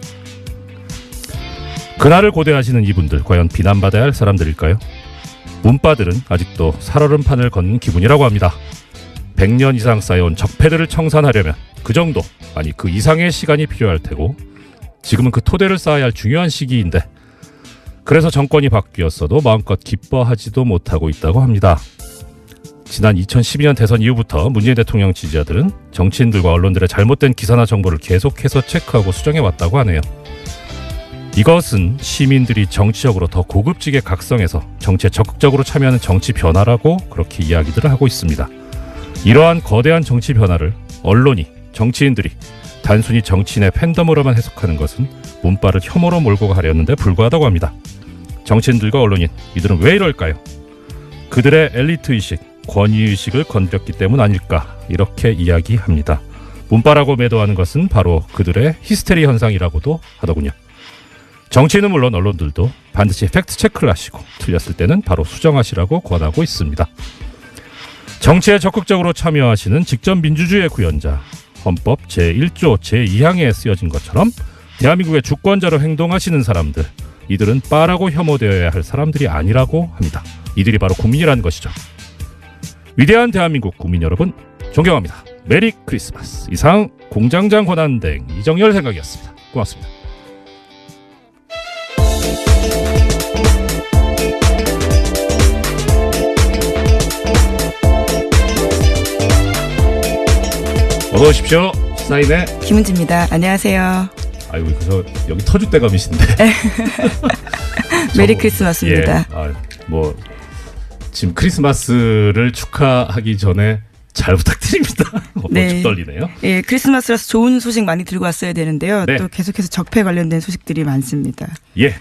그날을 고대하시는 이분들 과연 비난받아야 할 사람들일까요? 문바들은 아직도 살얼음판을 걷는 기분이라고 합니다. 100년 이상 쌓여온 적폐들을 청산하려면 그 정도 아니 그 이상의 시간이 필요할 테고 지금은 그 토대를 쌓아야 할 중요한 시기인데 그래서 정권이 바뀌었어도 마음껏 기뻐하지도 못하고 있다고 합니다. 지난 2012년 대선 이후부터 문재인 대통령 지지자들은 정치인들과 언론들의 잘못된 기사나 정보를 계속해서 체크하고 수정해왔다고 하네요. 이것은 시민들이 정치적으로 더 고급지게 각성해서 정치에 적극적으로 참여하는 정치 변화라고 그렇게 이야기들을 하고 있습니다. 이러한 거대한 정치 변화를 언론이, 정치인들이 단순히 정치인의 팬덤으로만 해석하는 것은 문바를 혐오로 몰고 가려는데 불과하다고 합니다. 정치인들과 언론인, 이들은 왜 이럴까요? 그들의 엘리트의식, 권위의식을 건드렸기 때문 아닐까 이렇게 이야기합니다. 문바라고 매도하는 것은 바로 그들의 히스테리 현상이라고도 하더군요. 정치인은 물론 언론들도 반드시 팩트체크를 하시고 틀렸을 때는 바로 수정하시라고 권하고 있습니다. 정치에 적극적으로 참여하시는 직접 민주주의의 구현자, 헌법 제1조 제2항에 쓰여진 것처럼 대한민국의 주권자로 행동하시는 사람들, 이들은 빠라고 혐오되어야 할 사람들이 아니라고 합니다. 이들이 바로 국민이라는 것이죠. 위대한 대한민국 국민 여러분 존경합니다. 메리 크리스마스. 이상 공장장 권한대행 이정열 생각이었습니다. 고맙습니다. 어서 오십시오. 시사인의 김은지입니다. 안녕하세요. 아이고 그래서 여기 터줏대감이신데. 메리 크리스마스입니다. 예, 뭐 지금 크리스마스를 축하하기 전에 잘 부탁드립니다. 좀 떨리네요. 예, 크리스마스라서 좋은 소식 많이 들고 왔어야 되는데요. 네. 또 계속해서 적폐 관련된 소식들이 많습니다. 예,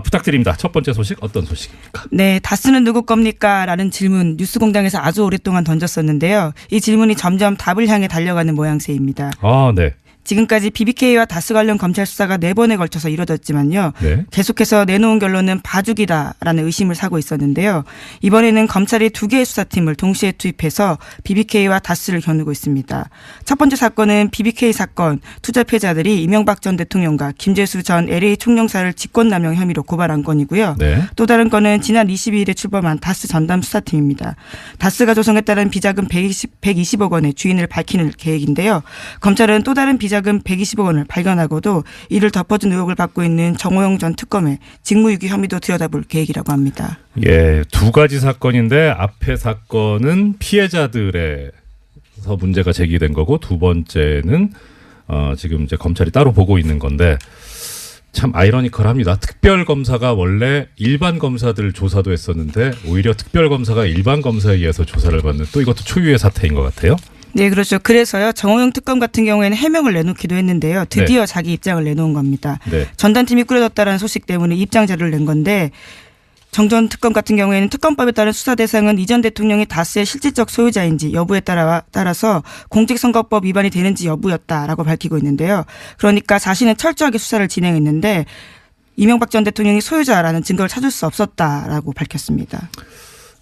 부탁드립니다. 첫 번째 소식 어떤 소식입니까? 네, 다스는 누구 겁니까? 라는 질문 뉴스공장에서 아주 오랫동안 던졌었는데요. 이 질문이 점점 답을 향해 달려가는 모양새입니다. 네. 지금까지 BBK와 다스 관련 검찰 수사가 4번에 걸쳐서 이뤄졌지만요. 네. 계속해서 내놓은 결론은 봐주기다라는 의심을 사고 있었는데요. 이번에는 검찰이 2개의 수사팀을 동시에 투입해서 BBK와 다스를 겨누고 있습니다. 첫 번째 사건은 BBK 사건 투자 피해자들이 이명박 전 대통령과 김재수 전 LA 총영사를 직권남용 혐의로 고발한 건이고요. 네. 또 다른 건은 지난 22일에 출범한 다스 전담 수사팀입니다. 다스가 조성에 따른 비자금 120억 원의 주인을 밝히는 계획인데요. 검찰은 또 다른 비자금 120억 원을 발견하고도 이를 덮어준 의혹을 받고 있는 정호영 전 특검의 직무유기 혐의도 들여다볼 계획이라고 합니다. 예, 2가지 사건인데 앞에 사건은 피해자들에서 문제가 제기된 거고 두 번째는 지금 이제 검찰이 따로 보고 있는 건데 참 아이러니컬합니다. 특별검사가 원래 일반 검사들 조사도 했었는데 오히려 특별검사가 일반 검사에 의해서 조사를 받는 또 이것도 초유의 사태인 것 같아요. 네, 그렇죠. 그래서요. 정호영 특검 같은 경우에는 해명을 내놓기도 했는데요. 드디어 네. 자기 입장을 내놓은 겁니다. 네. 전단팀이 꾸려졌다는 소식 때문에 입장 자료를 낸 건데 정 전 특검 같은 경우에는 특검법에 따른 수사 대상은 이전 대통령이 다스의 실질적 소유자인지 여부에 따라서 공직선거법 위반이 되는지 여부였다라고 밝히고 있는데요. 그러니까 자신은 철저하게 수사를 진행했는데 이명박 전 대통령이 소유자라는 증거를 찾을 수 없었다라고 밝혔습니다.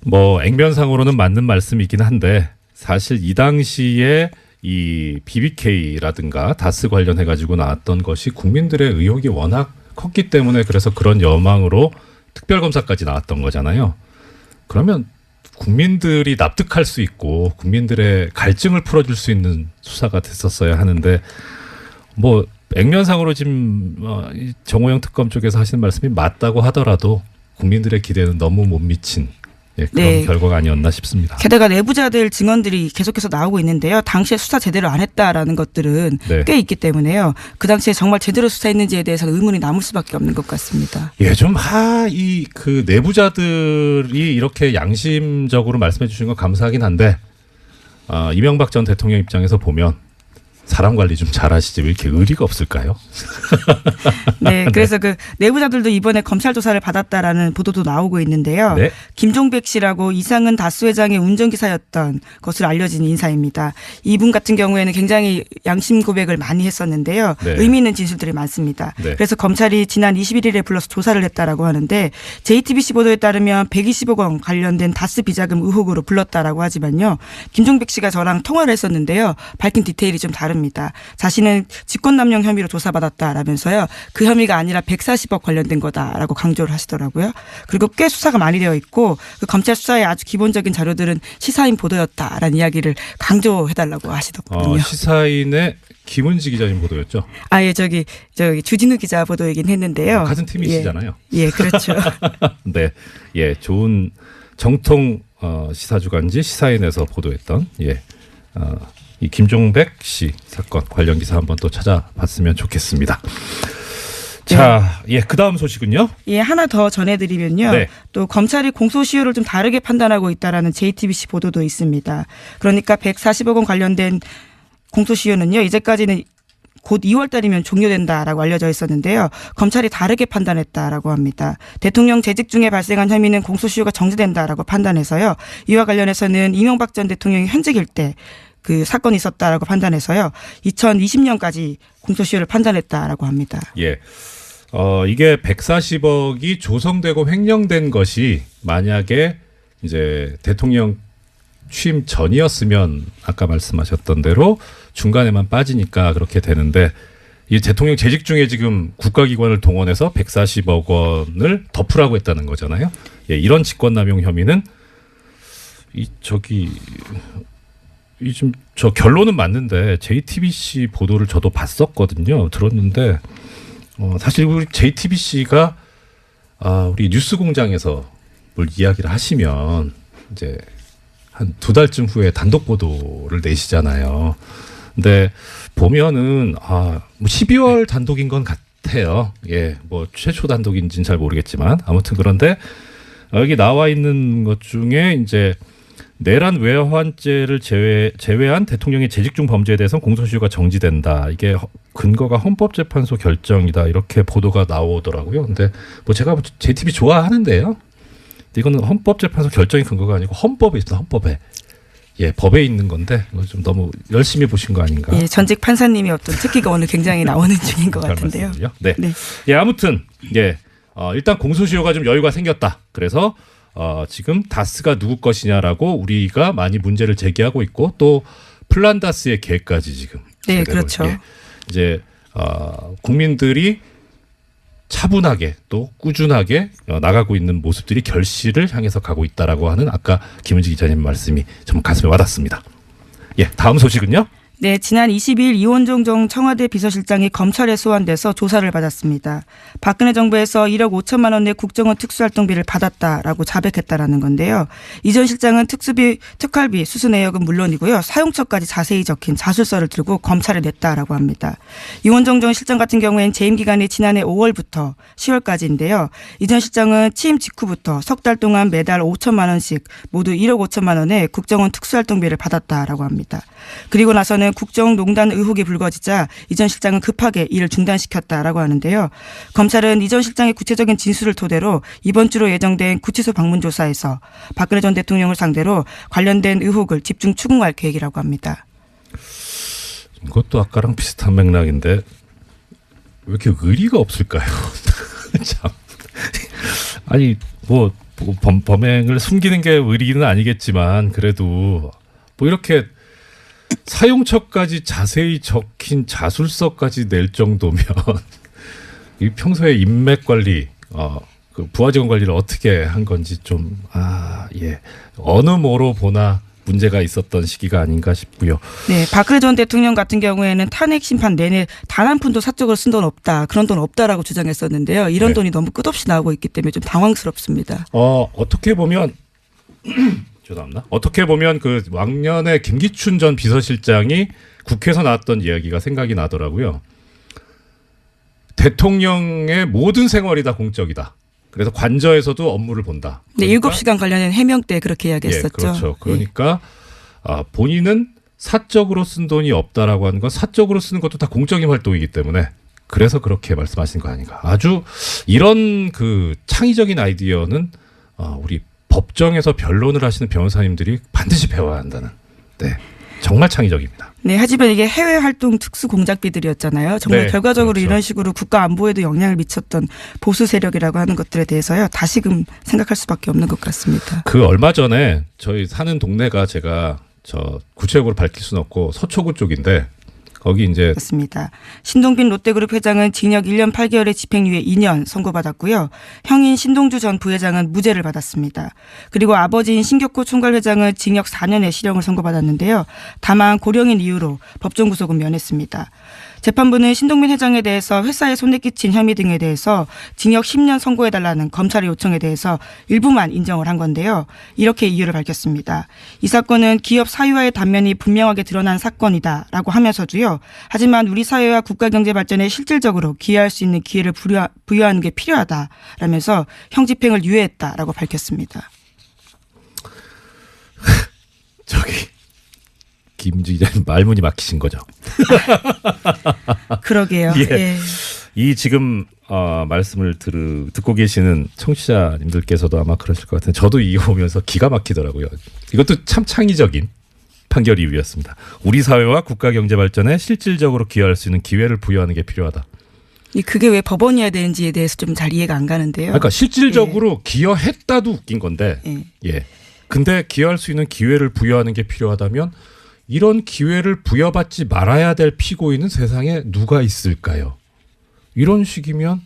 뭐 액면상으로는 맞는 말씀이긴 한데 사실 이 당시에 이 BBK라든가 다스 관련해 가지고 나왔던 것이 국민들의 의혹이 워낙 컸기 때문에 그래서 그런 여망으로 특별검사까지 나왔던 거잖아요. 그러면 국민들이 납득할 수 있고 국민들의 갈증을 풀어줄 수 있는 수사가 됐었어야 하는데 뭐 액면상으로 지금 이 정호영 특검 쪽에서 하시는 말씀이 맞다고 하더라도 국민들의 기대는 너무 못 미친 그런 네. 결과가 아니었나 싶습니다. 게다가 내부자들 증언들이 계속해서 나오고 있는데요. 당시에 수사 제대로 안 했다라는 것들은 네. 꽤 있기 때문에요. 그 당시에 정말 제대로 수사했는지에 대해서는 의문이 남을 수밖에 없는 것 같습니다. 예, 좀 이 그 내부자들이 이렇게 양심적으로 말씀해 주신 건 감사하긴 한데 이명박 전 대통령 입장에서 보면 사람 관리 좀 잘하시지 왜 이렇게 의리가 없을까요? 네, 그래서 그 내부자들도 이번에 검찰 조사를 받았다라는 보도도 나오고 있는데요. 네. 김종백 씨라고 이상은 다스 회장의 운전기사였던 것으로 알려진 인사입니다. 이분 같은 경우에는 굉장히 양심 고백을 많이 했었는데요. 네. 의미 있는 진술들이 많습니다. 네. 그래서 검찰이 지난 21일에 불러서 조사를 했다라고 하는데 JTBC 보도에 따르면 120억 원 관련된 다스 비자금 의혹으로 불렀다라고 하지만요. 김종백 씨가 저랑 통화를 했었는데요. 밝힌 디테일이 좀 다릅니다. 자신은 직권남용 혐의로 조사받았다라면서요. 그 혐의가 아니라 140억 관련된 거다라고 강조를 하시더라고요. 그리고 꽤 수사가 많이 되어 있고 그 검찰 수사의 아주 기본적인 자료들은 시사인 보도였다라는 이야기를 강조해달라고 하시더군요. 시사인의 김은지 기자님 보도였죠? 예, 저기 주진우 기자 보도이긴 했는데요. 같은 팀이시잖아요. 예, 그렇죠. 네, 예, 좋은 정통 시사주간지 시사인에서 보도했던 이 김종백 씨 사건 관련 기사 한번 또 찾아봤으면 좋겠습니다. 자, 예, 그 다음 소식은요? 예, 하나 더 전해드리면요. 네. 또 검찰이 공소시효를 좀 다르게 판단하고 있다라는 JTBC 보도도 있습니다. 그러니까 140억 원 관련된 공소시효는요. 이제까지는 곧 2월 달이면 종료된다라고 알려져 있었는데요. 검찰이 다르게 판단했다라고 합니다. 대통령 재직 중에 발생한 혐의는 공소시효가 정지된다라고 판단해서요. 이와 관련해서는 이명박 전 대통령이 현직일 때 그 사건이 있었다라고 판단해서요. 2020년까지 공소시효를 판단했다라고 합니다. 예. 이게 140억이 조성되고 횡령된 것이 만약에 이제 대통령 취임 전이었으면 아까 말씀하셨던 대로 중간에만 빠지니까 그렇게 되는데 이 대통령 재직 중에 지금 국가기관을 동원해서 140억 원을 덮으라고 했다는 거잖아요. 예, 이런 직권남용 혐의는 지금 저 결론은 맞는데 JTBC 보도를 저도 봤었거든요. 들었는데 사실 우리 JTBC가 우리 뉴스공장에서 뭘 이야기를 하시면 이제 한 2달쯤 후에 단독 보도를 내시잖아요. 근데 보면은 12월 단독인 건 같아요. 예, 뭐 최초 단독인지는 잘 모르겠지만 아무튼 그런데 여기 나와 있는 것 중에 이제 내란 외환죄를 제외한 대통령의 재직 중 범죄에 대해서는 공소시효가 정지된다. 이게 근거가 헌법재판소 결정이다. 이렇게 보도가 나오더라고요. 근데 뭐 제가 JTBC 좋아하는데요. 이거는 헌법재판소 결정이 근거가 아니고 헌법에 있습니다. 헌법에. 예, 법에 있는 건데 이거 좀 너무 열심히 보신 거 아닌가. 예, 전직 판사님이 어떤 특기가 오늘 굉장히 나오는 중인 것 같은데요. 네. 네. 예, 아무튼 일단 공소시효가 좀 여유가 생겼다. 그래서 지금 다스가 누구 것이냐라고 우리가 많이 문제를 제기하고 있고 또 플란다스의 개까지 지금. 네, 그렇죠. 이제 국민들이 차분하게 또 꾸준하게 나가고 있는 모습들이 결실을 향해서 가고 있다라고 하는 아까 김은지 기자님 말씀이 좀 가슴에 와닿습니다. 예, 다음 소식은요? 네, 지난 22일 이원종 전 청와대 비서실장이 검찰에 소환돼서 조사를 받았습니다. 박근혜 정부에서 1억 5천만 원의 국정원 특수활동비를 받았다라고 자백했다라는 건데요. 이 전 실장은 특활비, 수수 내역은 물론이고요. 사용처까지 자세히 적힌 자술서를 들고 검찰에 냈다라고 합니다. 이원종 전 실장 같은 경우에는 재임 기간이 지난해 5월부터 10월까지인데요. 이 전 실장은 취임 직후부터 석 달 동안 매달 5천만 원씩 모두 1억 5천만 원의 국정원 특수활동비를 받았다라고 합니다. 그리고 나서는 국정농단 의혹이 불거지자 이 전 실장은 급하게 이를 중단시켰다라고 하는데요. 검찰은 이 전 실장의 구체적인 진술을 토대로 이번 주로 예정된 구치소 방문 조사에서 박근혜 전 대통령을 상대로 관련된 의혹을 집중 추궁할 계획이라고 합니다. 이것도 아까랑 비슷한 맥락인데 왜 이렇게 의리가 없을까요? 참. 아니 뭐 범행을 숨기는 게 의리는 아니겠지만 그래도 뭐 이렇게 사용처까지 자세히 적힌 자술서까지 낼 정도면 이 평소에 인맥 관리, 그 부하 직원 관리를 어떻게 한 건지 좀 어느 모로 보나 문제가 있었던 시기가 아닌가 싶고요. 네, 박근혜 전 대통령 같은 경우에는 탄핵 심판 내내 단 한 푼도 사적으로 쓴 돈 없다. 그런 돈 없다라고 주장했었는데요. 이런 네. 돈이 너무 끝없이 나오고 있기 때문에 좀 당황스럽습니다. 어떻게 보면 죄송합니다. 어떻게 보면 그 왕년에 김기춘 전 비서실장이 국회에서 나왔던 이야기가 생각이 나더라고요. 대통령의 모든 생활이 다 공적이다. 그래서 관저에서도 업무를 본다. 네, 그러니까, 7시간 관련된 해명 때 그렇게 이야기했었죠. 예, 그렇죠. 그러니까 본인은 사적으로 쓴 돈이 없다라고 하는 건 사적으로 쓰는 것도 다 공적인 활동이기 때문에 그래서 그렇게 말씀하시는 거 아닌가. 아주 이런 그 창의적인 아이디어는 우리 법정에서 변론을 하시는 변호사님들이 반드시 배워야 한다는. 네, 정말 창의적입니다. 네, 하지만 이게 해외 활동 특수 공작비들이었잖아요. 정말 네, 결과적으로 그렇죠. 이런 식으로 국가 안보에도 영향을 미쳤던 보수 세력이라고 하는 것들에 대해서요. 다시금 생각할 수밖에 없는 것 같습니다. 그 얼마 전에 저희 사는 동네가 제가 구체적으로 밝힐 수는 없고 서초구 쪽인데 거기 이제 그렇습니다. 신동빈 롯데그룹 회장은 징역 1년 8개월에 집행유예 2년 선고받았고요. 형인 신동주 전 부회장은 무죄를 받았습니다. 그리고 아버지인 신격호 총괄 회장은 징역 4년의 실형을 선고받았는데요. 다만 고령인 이유로 법정 구속은 면했습니다. 재판부는 신동빈 회장에 대해서 회사에 손해 끼친 혐의 등에 대해서 징역 10년 선고해달라는 검찰의 요청에 대해서 일부만 인정을 한 건데요. 이렇게 이유를 밝혔습니다. 이 사건은 기업 사유와의 단면이 분명하게 드러난 사건이다라고 하면서도요. 하지만 우리 사회와 국가 경제 발전에 실질적으로 기여할 수 있는 기회를 부여하는 게 필요하다라면서 형 집행을 유예했다라고 밝혔습니다. 저기 김지 기자님 말문이 막히신 거죠. 그러게요. 예. 예. 이 지금 말씀을 듣고 계시는 청취자님들께서도 아마 그러실 것 같은데 저도 이거 보면서 기가 막히더라고요. 이것도 참 창의적인 판결 이유였습니다. 우리 사회와 국가 경제 발전에 실질적으로 기여할 수 있는 기회를 부여하는 게 필요하다. 그게 왜 법원이어야 되는지에 대해서 좀 잘 이해가 안 가는데요. 그러니까 실질적으로 기여했다도 웃긴 건데, 예. 예. 근데 기여할 수 있는 기회를 부여하는 게 필요하다면 이런 기회를 부여받지 말아야 될 피고인은 세상에 누가 있을까요? 이런 식이면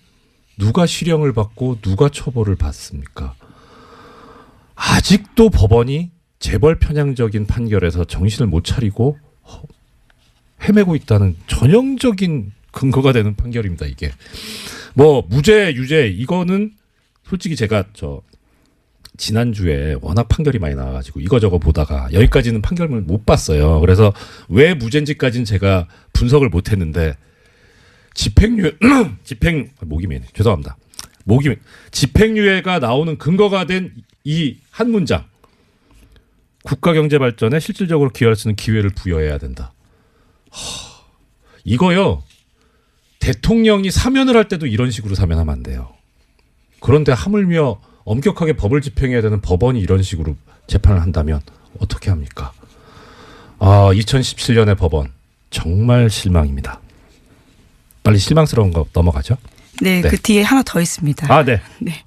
누가 실형을 받고 누가 처벌을 받습니까? 아직도 법원이 재벌 편향적인 판결에서 정신을 못 차리고 헤매고 있다는 전형적인 근거가 되는 판결입니다. 이게 뭐 무죄 유죄 이거는 솔직히 제가 지난주에 워낙 판결이 많이 나와가지고 이거저거 보다가 여기까지는 판결문을 못 봤어요. 그래서 왜 무죄인지까지는 제가 분석을 못했는데 집행유예가 나오는 근거가 된 이 한 문장. 국가 경제 발전에 실질적으로 기여할 수 있는 기회를 부여해야 된다. 이거요. 대통령이 사면을 할 때도 이런 식으로 사면하면 안 돼요. 그런데 하물며 엄격하게 법을 집행해야 되는 법원이 이런 식으로 재판을 한다면 어떻게 합니까? 2017년의 법원 정말 실망입니다. 빨리 실망스러운 거 넘어가죠. 네, 네. 그 뒤에 하나 더 있습니다. 네. 네.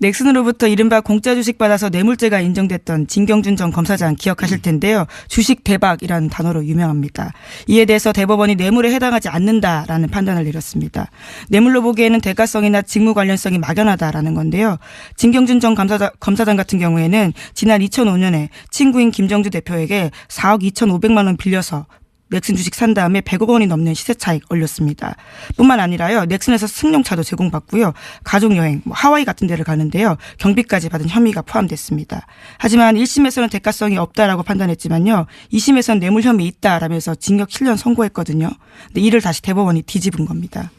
넥슨으로부터 이른바 공짜 주식 받아서 뇌물죄가 인정됐던 진경준 전 검사장 기억하실 텐데요. 주식 대박이라는 단어로 유명합니다. 이에 대해서 대법원이 뇌물에 해당하지 않는다라는 판단을 내렸습니다. 뇌물로 보기에는 대가성이나 직무 관련성이 막연하다라는 건데요. 진경준 전 검사장 같은 경우에는 지난 2005년에 친구인 김정주 대표에게 4억 2,500만 원 빌려서 넥슨 주식 산 다음에 100억 원이 넘는 시세 차익 올렸습니다. 뿐만 아니라요. 넥슨에서 승용차도 제공받고요. 가족여행, 하와이 같은 데를 가는데요. 경비까지 받은 혐의가 포함됐습니다. 하지만 1심에서는 대가성이 없다라고 판단했지만요. 2심에서는 뇌물 혐의 있다라면서 징역 7년 선고했거든요. 근데 이를 다시 대법원이 뒤집은 겁니다.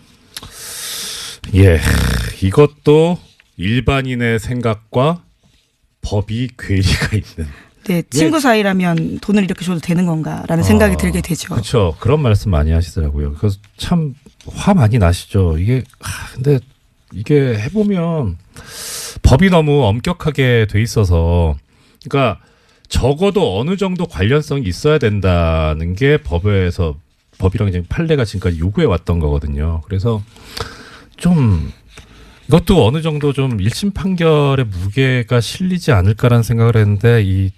예, 이것도 일반인의 생각과 법이 괴리가 있는. 네, 친구 사이라면 돈을 이렇게 줘도 되는 건가라는 생각이 들게 되죠. 그렇죠. 그런 말씀 많이 하시더라고요. 그래서 참 화 많이 나시죠. 이게 근데 이게 해보면 법이 너무 엄격하게 돼 있어서 그러니까 적어도 어느 정도 관련성이 있어야 된다는 게 법이랑 지금 판례가 지금까지 요구해 왔던 거거든요. 그래서 좀 이것도 어느 정도 좀 1심 판결의 무게가 실리지 않을까라는 생각을 했는데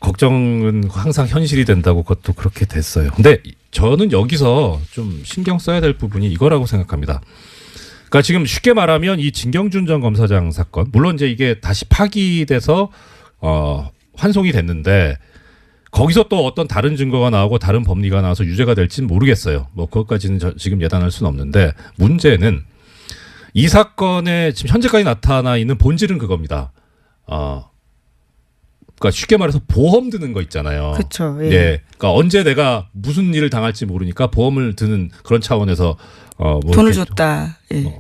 걱정은 항상 현실이 된다고 그것도 그렇게 됐어요. 근데 저는 여기서 좀 신경 써야 될 부분이 이거라고 생각합니다. 그러니까 지금 쉽게 말하면 이 진경준 전 검사장 사건, 물론 이제 이게 다시 파기돼서 환송이 됐는데 거기서 또 어떤 다른 증거가 나오고 다른 법리가 나와서 유죄가 될지는 모르겠어요. 뭐 그것까지는 지금 예단할 수는 없는데 문제는 이 사건에 지금 현재까지 나타나 있는 본질은 그겁니다. 그러니까 쉽게 말해서 보험 드는 거 있잖아요. 그렇죠. 예. 예. 그러니까 언제 내가 무슨 일을 당할지 모르니까 보험을 드는 그런 차원에서 뭐 돈을 이렇게 줬다. 예.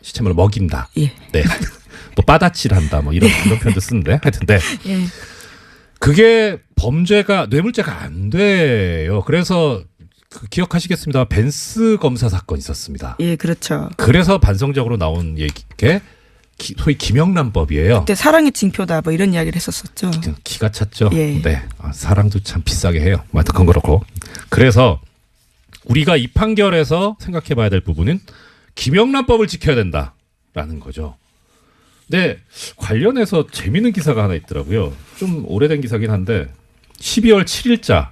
시체물을 먹인다. 예. 네. 뭐 빠다칠한다. 뭐 이런 표현도 쓰는데 하여튼데 예. 그게 범죄가 뇌물죄가 안 돼요. 그래서 기억하시겠습니다. 벤스 검사 사건 있었습니다. 예, 그렇죠. 그래서 반성적으로 나온 얘기게 소위 김영란법이에요. 그때 사랑의 징표다 뭐 이런 이야기를 했었었죠. 기가 찼죠. 예. 네, 사랑도 참 비싸게 해요. 뭐 그건 그렇고. 그래서 우리가 이 판결에서 생각해봐야 될 부분은 김영란법을 지켜야 된다라는 거죠. 네, 관련해서 재미있는 기사가 하나 있더라고요. 좀 오래된 기사긴 한데 12월 7일자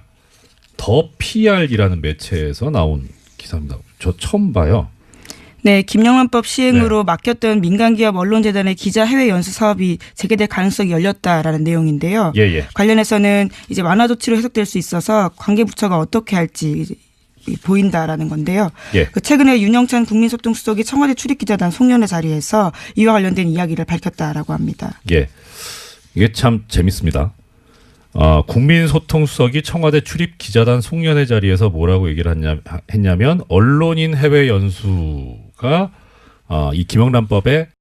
더 PR이라는 매체에서 나온 기사입니다. 저 처음 봐요. 네, 김영란법 시행으로 막혔던 민간기업 언론재단의 기자 해외 연수 사업이 재개될 가능성이 열렸다라는 내용인데요. 예. 관련해서는 이제 완화 조치로 해석될 수 있어서 관계부처가 어떻게 할지 보인다라는 건데요. 예. 최근에 윤영찬 국민소통수석이 청와대 출입기자단 송년회 자리에서 이와 관련된 이야기를 밝혔다라고 합니다. 예, 이게 참 재밌습니다. 국민소통수석이 청와대 출입기자단 송년회 자리에서 뭐라고 얘기를 했냐면 언론인 해외 연수가 이 김영란법에